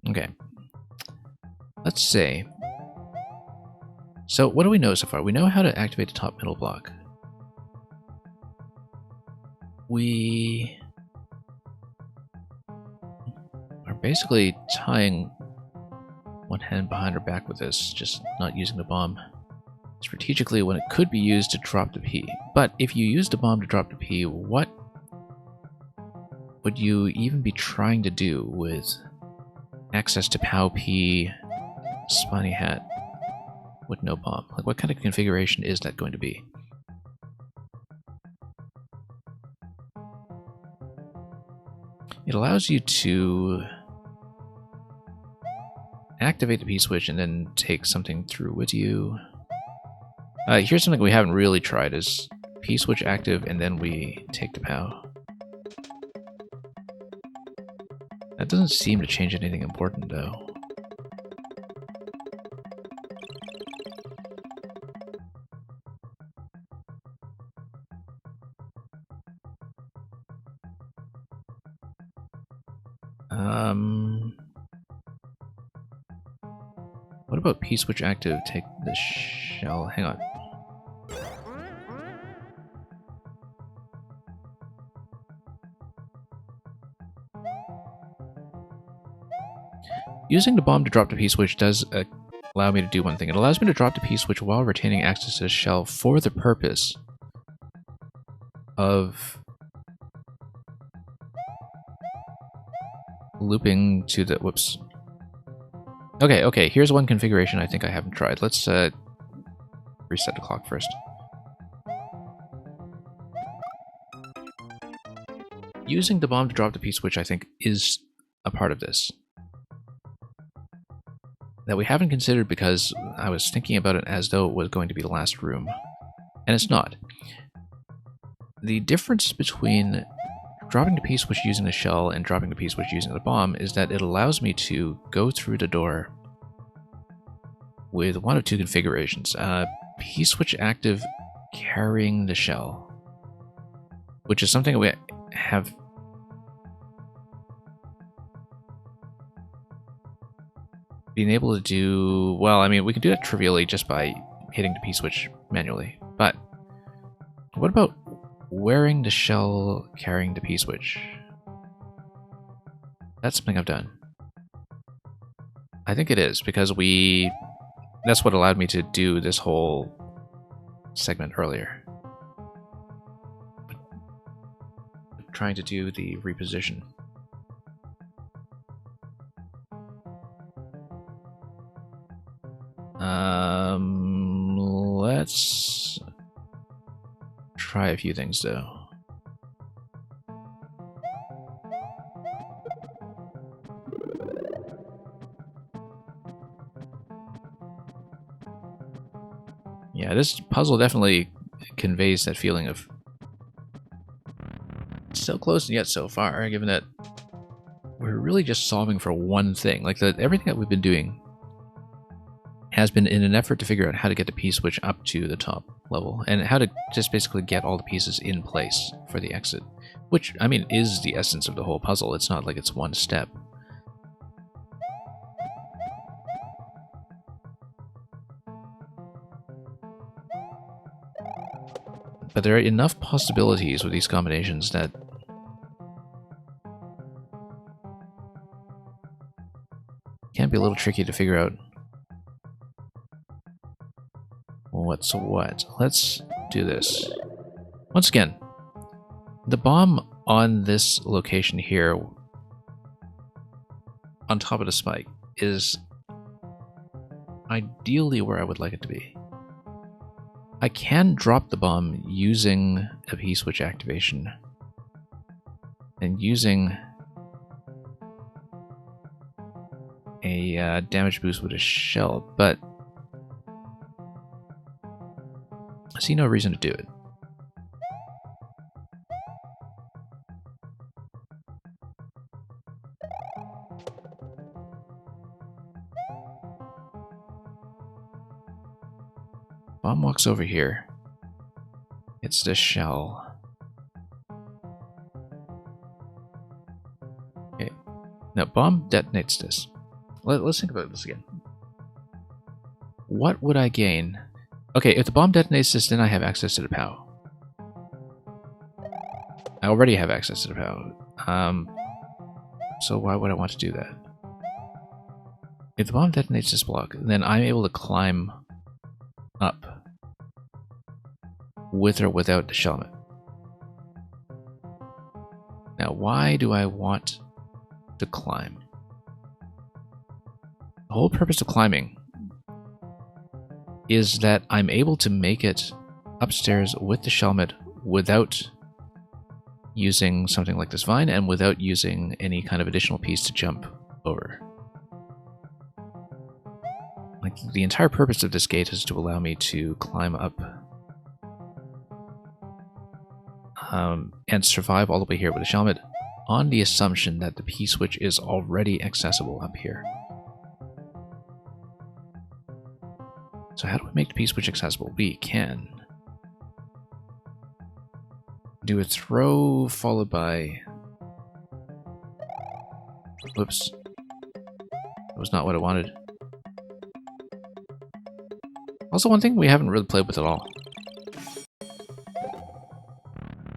Okay. Let's say. So what do we know so far? We know how to activate the top middle block. We are basically tying one hand behind our back with this, just not using the bomb strategically when it could be used to drop the P. But if you use the bomb to drop the P, what would you even be trying to do with access to POW P, Spiny Hat with no bomb? Like, what kind of configuration is that going to be? It allows you to activate the P-switch and then take something through with you. Here's something we haven't really tried, is P-switch active and then we take the POW. That doesn't seem to change anything important, though. What about P-switch active? Take the shell. Hang on. Using the bomb to drop the P-switch does allow me to do one thing. It allows me to drop the P-switch while retaining access to the shell for the purpose of looping to the... Whoops. Okay, here's one configuration I think I haven't tried. Let's reset the clock first. Using the bomb to drop the P-switch, I think, is a part of this that we haven't considered because I was thinking about it as though it was going to be the last room. And it's not. The difference between dropping the P-switch using the shell and dropping the P-switch using the bomb is that it allows me to go through the door with one of two configurations. P-switch active carrying the shell, which is something we have been able to do. Well, I mean, we can do it trivially just by hitting the P-switch manually, but what about wearing the shell carrying the P-switch? That's something I've done. I think it is, because that's what allowed me to do this whole segment earlier. Trying to do the reposition. Let's try a few things though. Yeah, this puzzle definitely conveys that feeling of so close and yet so far, given that we're really just solving for one thing. Like, everything that we've been doing has been in an effort to figure out how to get the P-switch up to the top level, and how to just basically get all the pieces in place for the exit. Which, I mean, is the essence of the whole puzzle. It's not like it's one step. But there are enough possibilities with these combinations that it can be a little tricky to figure out what's what. Let's do this. Once again, the bomb on this location here, on top of the spike, is ideally where I would like it to be. I can drop the bomb using a P-switch activation and using a damage boost with a shell, but I see no reason to do it. Bomb walks over here. It's the shell. Okay. Now, bomb detonates this. Let's think about this again. What would I gain? Okay, if the bomb detonates this, then I have access to the POW. I already have access to the POW. So why would I want to do that? If the bomb detonates this block, then I'm able to climb up with or without the shellmet. Now, why do I want to climb? The whole purpose of climbing is that I'm able to make it upstairs with the shellmet without using something like this vine and without using any kind of additional piece to jump over. Like, the entire purpose of this gate is to allow me to climb up and survive all the way here with the shellmet, on the assumption that the P-switch is already accessible up here. So how do we make the P-switch accessible? We can do a throw followed by... Whoops. That was not what I wanted. Also, one thing we haven't really played with at all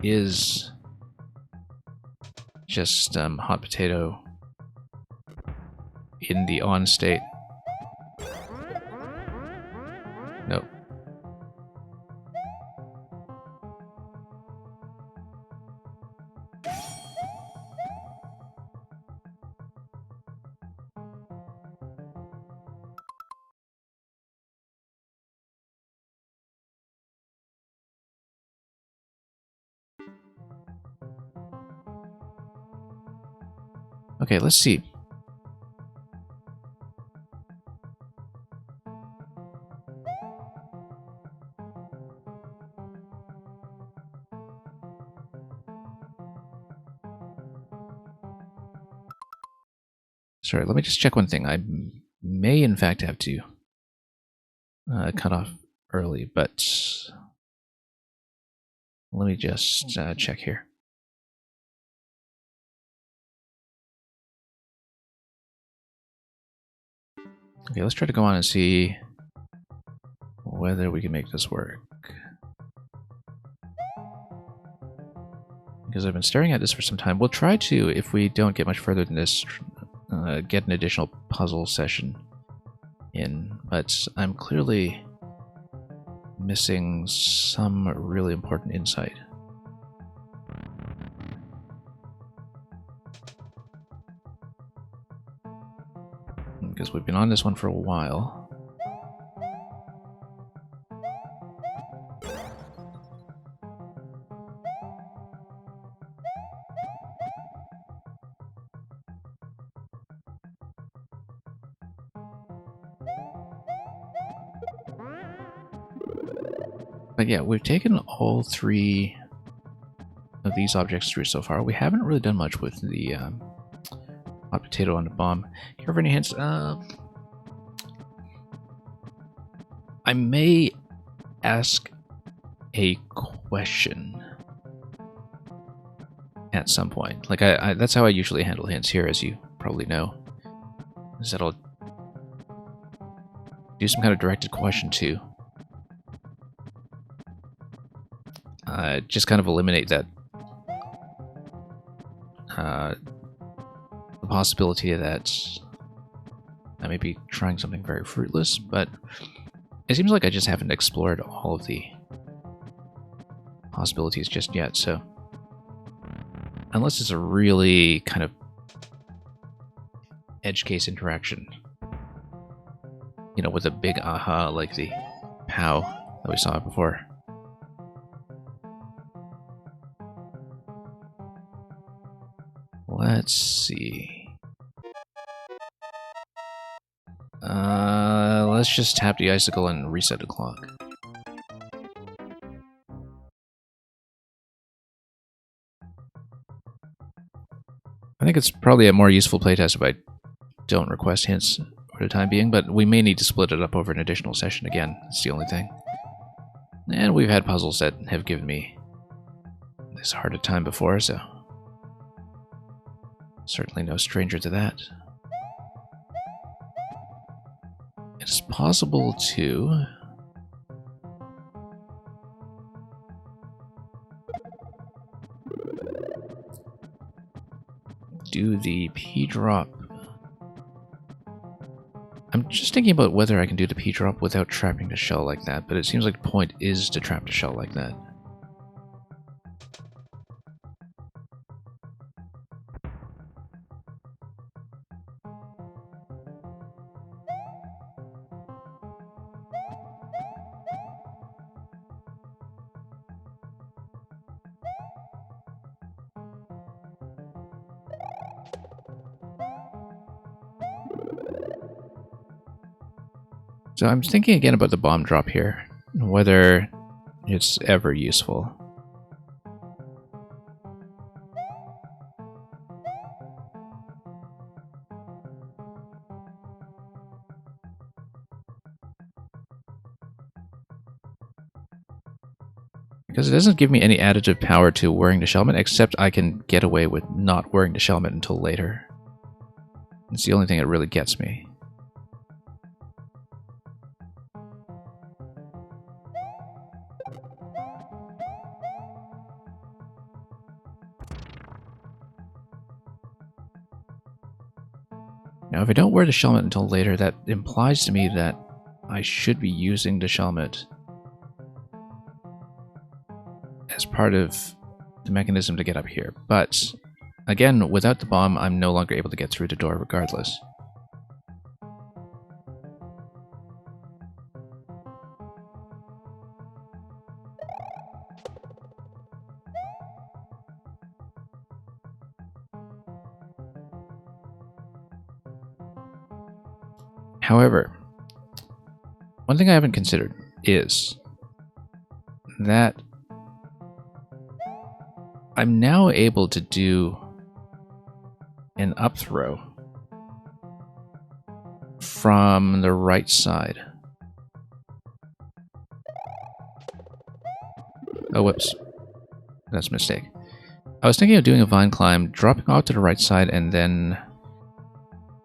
is just hot potato in the on state. Nope. Okay, let's see. Sorry, let me just check one thing. I may, in fact, have to cut off early, but let me just check here. Okay, let's try to go on and see whether we can make this work. Because I've been staring at this for some time. We'll try to, if we don't get much further than this, get an additional puzzle session in, but I'm clearly missing some really important insight. Because we've been on this one for a while. But yeah, we've taken all three of these objects through so far. We haven't really done much with the hot potato and the bomb. Care for any hints? I may ask a question at some point. Like that's how I usually handle hints here, as you probably know. Is that I'll do some kind of directed question too. Just kind of eliminate that the possibility that I may be trying something very fruitless, but it seems like I just haven't explored all of the possibilities just yet, so unless it's a really kind of edge case interaction, you know, with a big aha like the POW that we saw before. Let's see. Let's just tap the icicle and reset the clock. I think it's probably a more useful playtest if I don't request hints for the time being, but we may need to split it up over an additional session again. That's the only thing. And we've had puzzles that have given me this hard a time before, so certainly no stranger to that. It's possible to do the P-drop. I'm just thinking about whether I can do the P-drop without trapping the shell like that, but it seems like the point is to trap the shell like that. So I'm thinking again about the bomb drop here, whether it's ever useful. Because it doesn't give me any additive power to wearing the Shelmet, except I can get away with not wearing the Shelmet until later. It's the only thing that really gets me. Now, if I don't wear the Shelmet until later, that implies to me that I should be using the Shelmet as part of the mechanism to get up here. But, again, without the bomb, I'm no longer able to get through the door regardless. However, one thing I haven't considered is that I'm now able to do an up throw from the right side. Oh, whoops. That's a mistake. I was thinking of doing a vine climb, dropping off to the right side, and then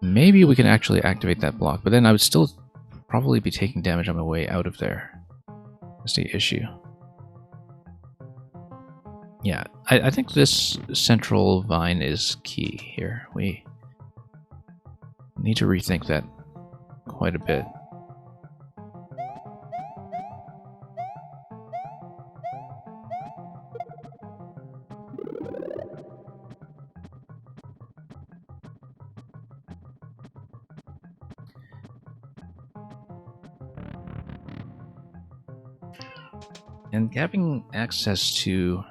maybe we can actually activate that block. But then I would still probably be taking damage on my way out of there. That's the issue. Yeah, I think this central vine is key here. We need to rethink that quite a bit. And having access to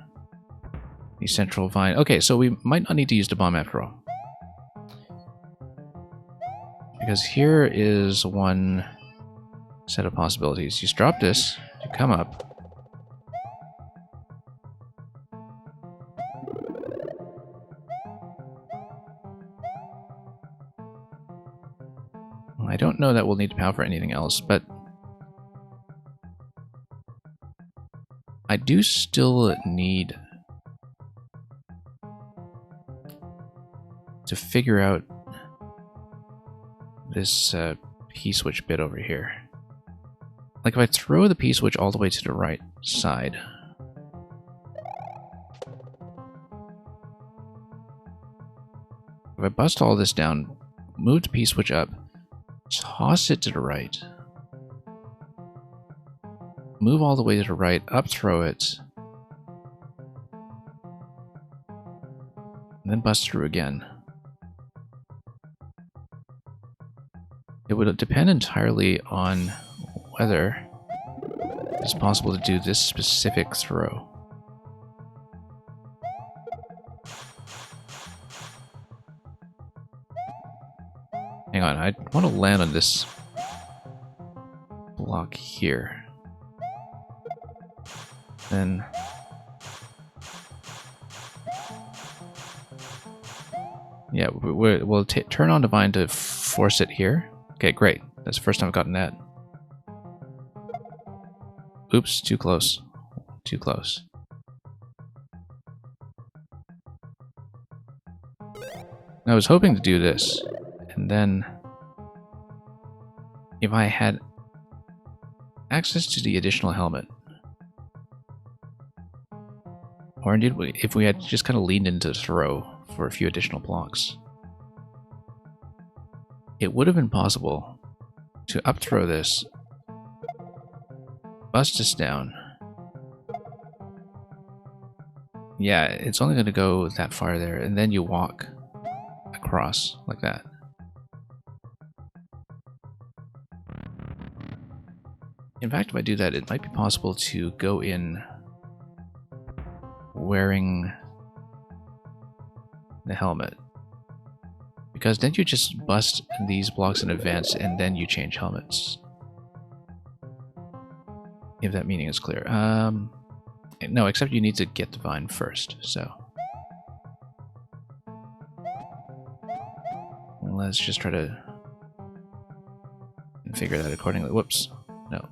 the central vine... Okay, so we might not need to use the bomb after all. Because here is one set of possibilities. You drop this, you come up. I don't know that we'll need power for anything else, but I do still need to figure out this P-switch bit over here. Like if I throw the P-switch all the way to the right side, if I bust all this down, move the P-switch up, toss it to the right, move all the way to the right, up throw it, and then bust through again. It would depend entirely on whether it's possible to do this specific throw. Hang on, I want to land on this block here. Then... yeah, we'll turn on Divine to force it here. Okay, great. That's the first time I've gotten that. Oops, too close. Too close. I was hoping to do this, and then if I had access to the additional helmet, or indeed if we had just kind of leaned into the throw for a few additional blocks, it would have been possible to up throw this, bust this down. Yeah, it's only going to go that far there, and then you walk across like that. In fact, if I do that, it might be possible to go in wearing the helmet. Because then you just bust these blocks in advance and then you change helmets. If that meaning is clear. No, except you need to get Divine first, so. Let's just try to figure that accordingly. Whoops. No.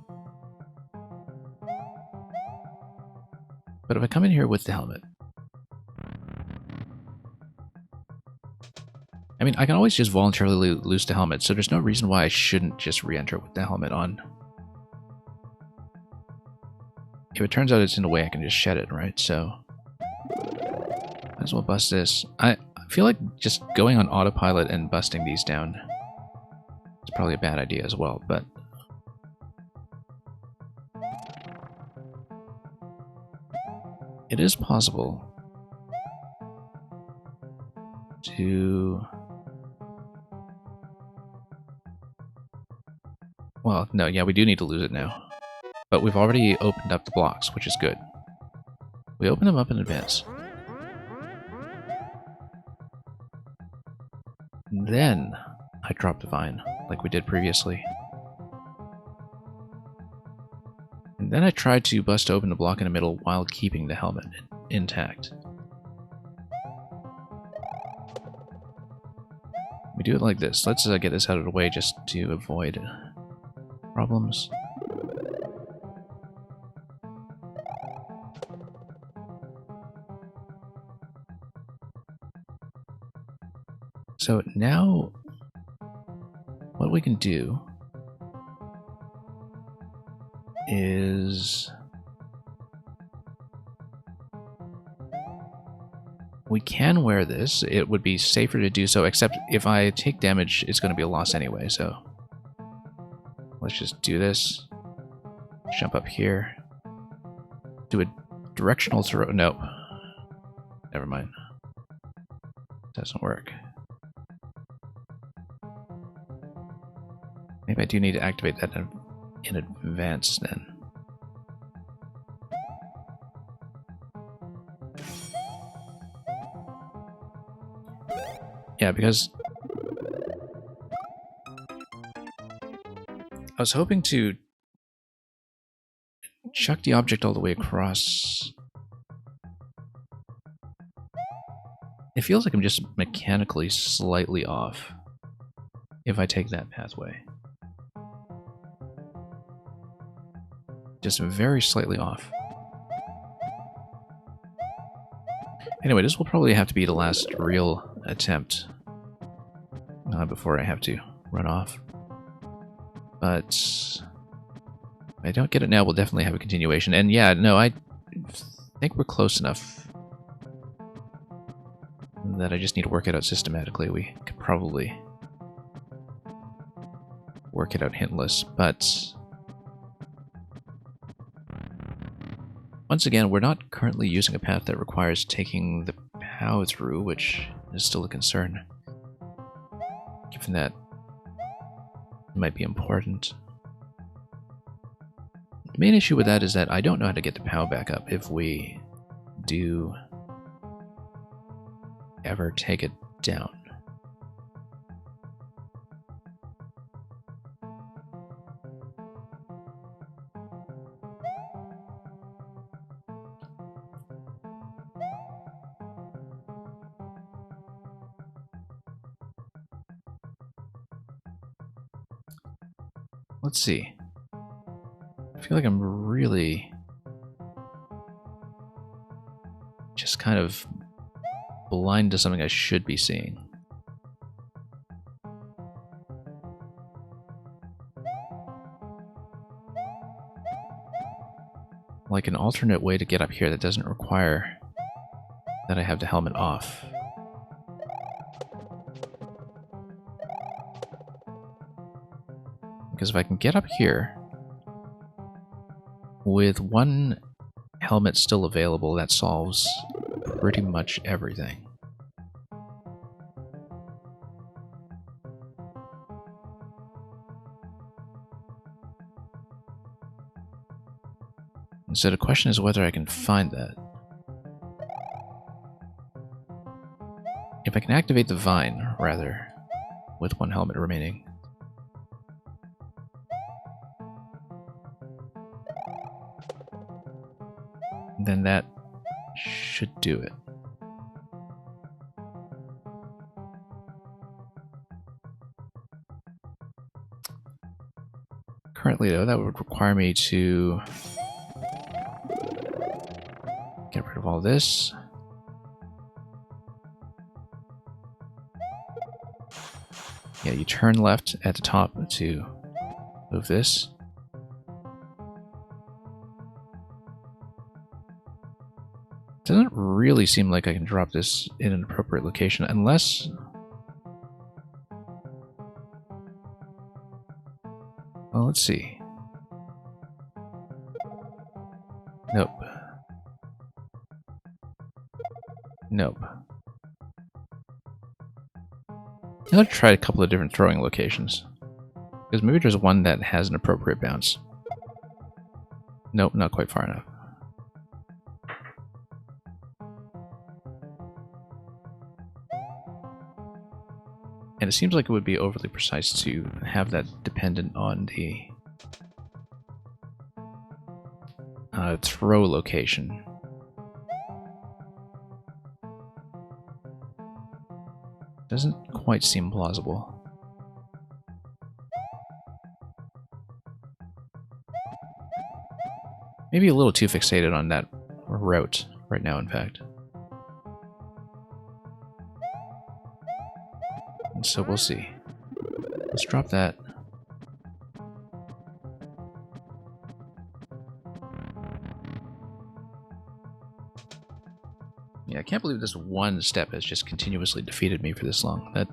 But if I come in here with the helmet, I mean, I can always just voluntarily lose the helmet, so there's no reason why I shouldn't just re-enter with the helmet on. If it turns out it's in the way, I can just shed it, right? So, might as well bust this. I feel like just going on autopilot and busting these down is probably a bad idea as well, but... it is possible to... well, no, yeah, we do need to lose it now. But we've already opened up the blocks, which is good. We open them up in advance. Then I drop Divine, like we did previously. And then I tried to bust open the block in the middle while keeping the helmet intact. We do it like this. Let's get this out of the way just to avoid problems. So now, what we can do is we can wear this. It would be safer to do so, except if I take damage, it's going to be a loss anyway, so let's just do this. Jump up here. Do a directional throw. Nope. Never mind. Doesn't work. Maybe I do need to activate that in advance then. Yeah, because I was hoping to chuck the object all the way across. It feels like I'm just mechanically slightly off if I take that pathway. Just very slightly off. Anyway, this will probably have to be the last real attempt before I have to run off. But if I don't get it now, we'll definitely have a continuation. And yeah, no, I think we're close enough that I just need to work it out systematically. We could probably work it out hintless, but once again, we're not currently using a path that requires taking the POW through, which is still a concern, given that it might be important. The main issue with that is that I don't know how to get the POW back up if we do ever take it down. Let's see. I feel like I'm really just kind of blind to something I should be seeing. Like an alternate way to get up here that doesn't require that I have the helmet off. Because if I can get up here with one helmet still available, that solves pretty much everything. And so the question is whether I can find that. If I can activate the vine, rather, with one helmet remaining. Then that should do it. Currently, though, that would require me to get rid of all this. Yeah, you turn left at the top to move this. Doesn't really seem like I can drop this in an appropriate location unless... Well, let's see. Nope. Nope. I'm gonna try a couple of different throwing locations. Because maybe there's one that has an appropriate bounce. Nope, not quite far enough. And it seems like it would be overly precise to have that dependent on the throw location. Doesn't quite seem plausible. Maybe a little too fixated on that route right now, in fact. And so we'll see. Let's drop that. Yeah, I can't believe this one step has just continuously defeated me for this long. That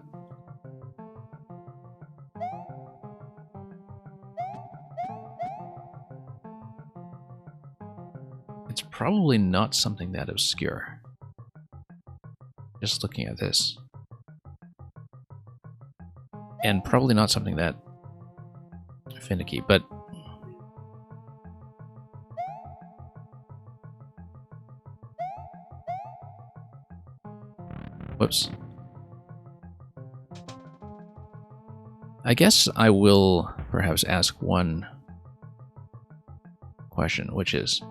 it's probably not something that obscure. Just looking at this. And probably not something that finicky, but whoops. I guess I will perhaps ask one question, which is,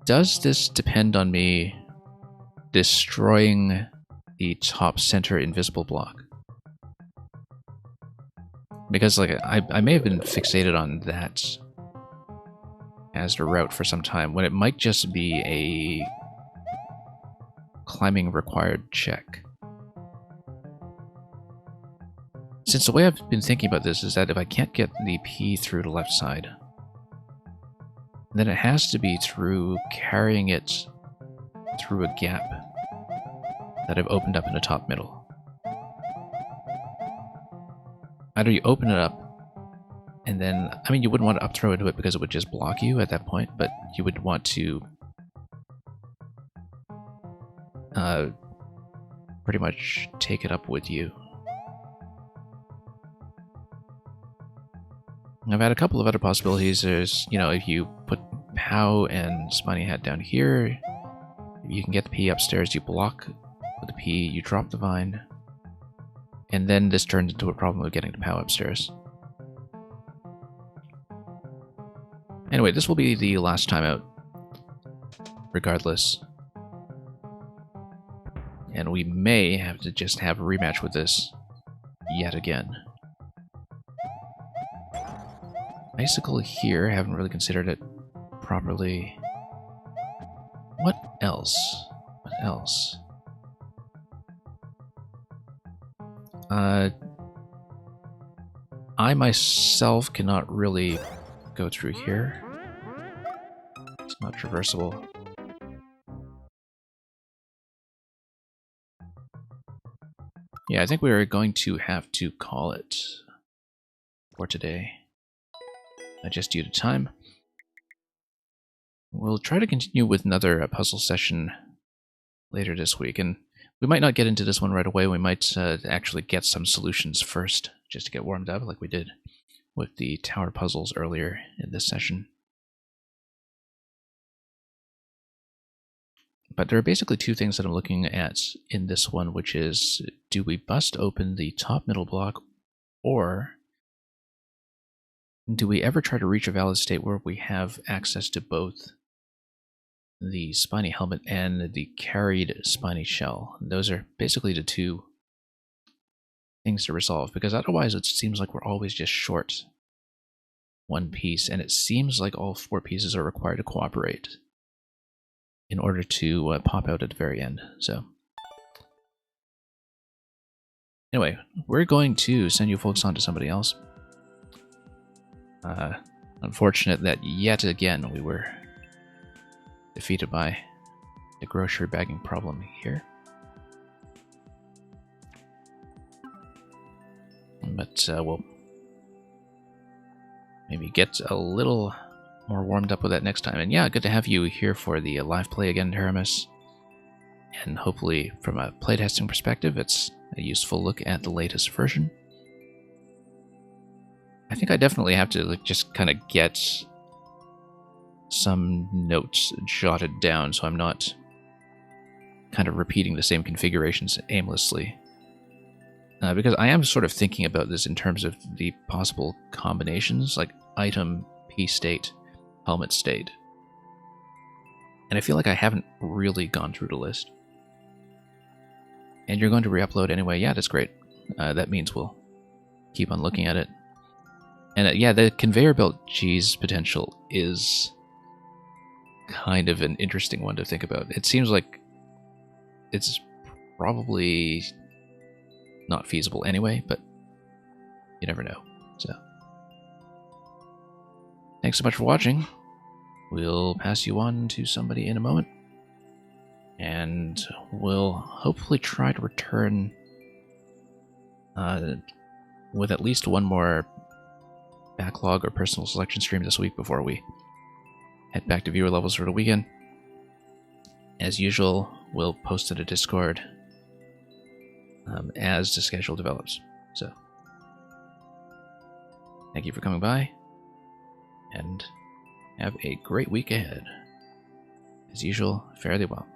does this depend on me destroying the top center invisible block? Because like I may have been fixated on that as the route for some time, when it might just be a climbing required check. Since the way I've been thinking about this is that if I can't get the P through the left side, then it has to be through carrying it through a gap that I've opened up in the top middle. Either you open it up, and then, I mean, you wouldn't want to up throw into it because it would just block you at that point, but you would want to pretty much take it up with you. I've had a couple of other possibilities. There's, you know, if you put POW and Spiny Hat down here, you can get the P upstairs, you block with the P, you drop the vine, and then this turns into a problem of getting the POW upstairs. Anyway, this will be the last time out, regardless. And we may have to just have a rematch with this yet again. Icicle here, haven't really considered it properly. What else? What else? I myself cannot really go through here. It's not traversable. Yeah, I think we're going to have to call it for today. Just due to time. We'll try to continue with another puzzle session later this week, and we might not get into this one right away. We might actually get some solutions first, just to get warmed up, like we did with the tower puzzles earlier in this session. But there are basically two things that I'm looking at in this one, which is, do we bust open the top middle block, or do we ever try to reach a valid state where we have access to both the spiny helmet and the carried spiny shell? And those are basically the two things to resolve, because otherwise it seems like we're always just short one piece, and it seems like all four pieces are required to cooperate in order to pop out at the very end. So anyway, we're going to send you folks on to somebody else. Unfortunate that yet again we were defeated by the grocery bagging problem here. But we'll maybe get a little more warmed up with that next time. And yeah, good to have you here for the live play again, Teramis. And hopefully from a playtesting perspective, it's a useful look at the latest version. I think I definitely have to just kind of get some notes jotted down so I'm not kind of repeating the same configurations aimlessly. Because I am sort of thinking about this in terms of the possible combinations, like item, P state, helmet state. And I feel like I haven't really gone through the list. And you're going to re-upload anyway. Yeah, that's great. That means we'll keep on looking at it. And yeah, the conveyor belt cheese potential is kind of an interesting one to think about. It seems like it's probably not feasible anyway, but you never know. So, thanks so much for watching. We'll pass you on to somebody in a moment. And we'll hopefully try to return with at least one more backlog or personal selection stream this week before we head back to viewer levels for the weekend. As usual, we'll post to the Discord as the schedule develops. So, thank you for coming by, and have a great week ahead. As usual, fare thee well.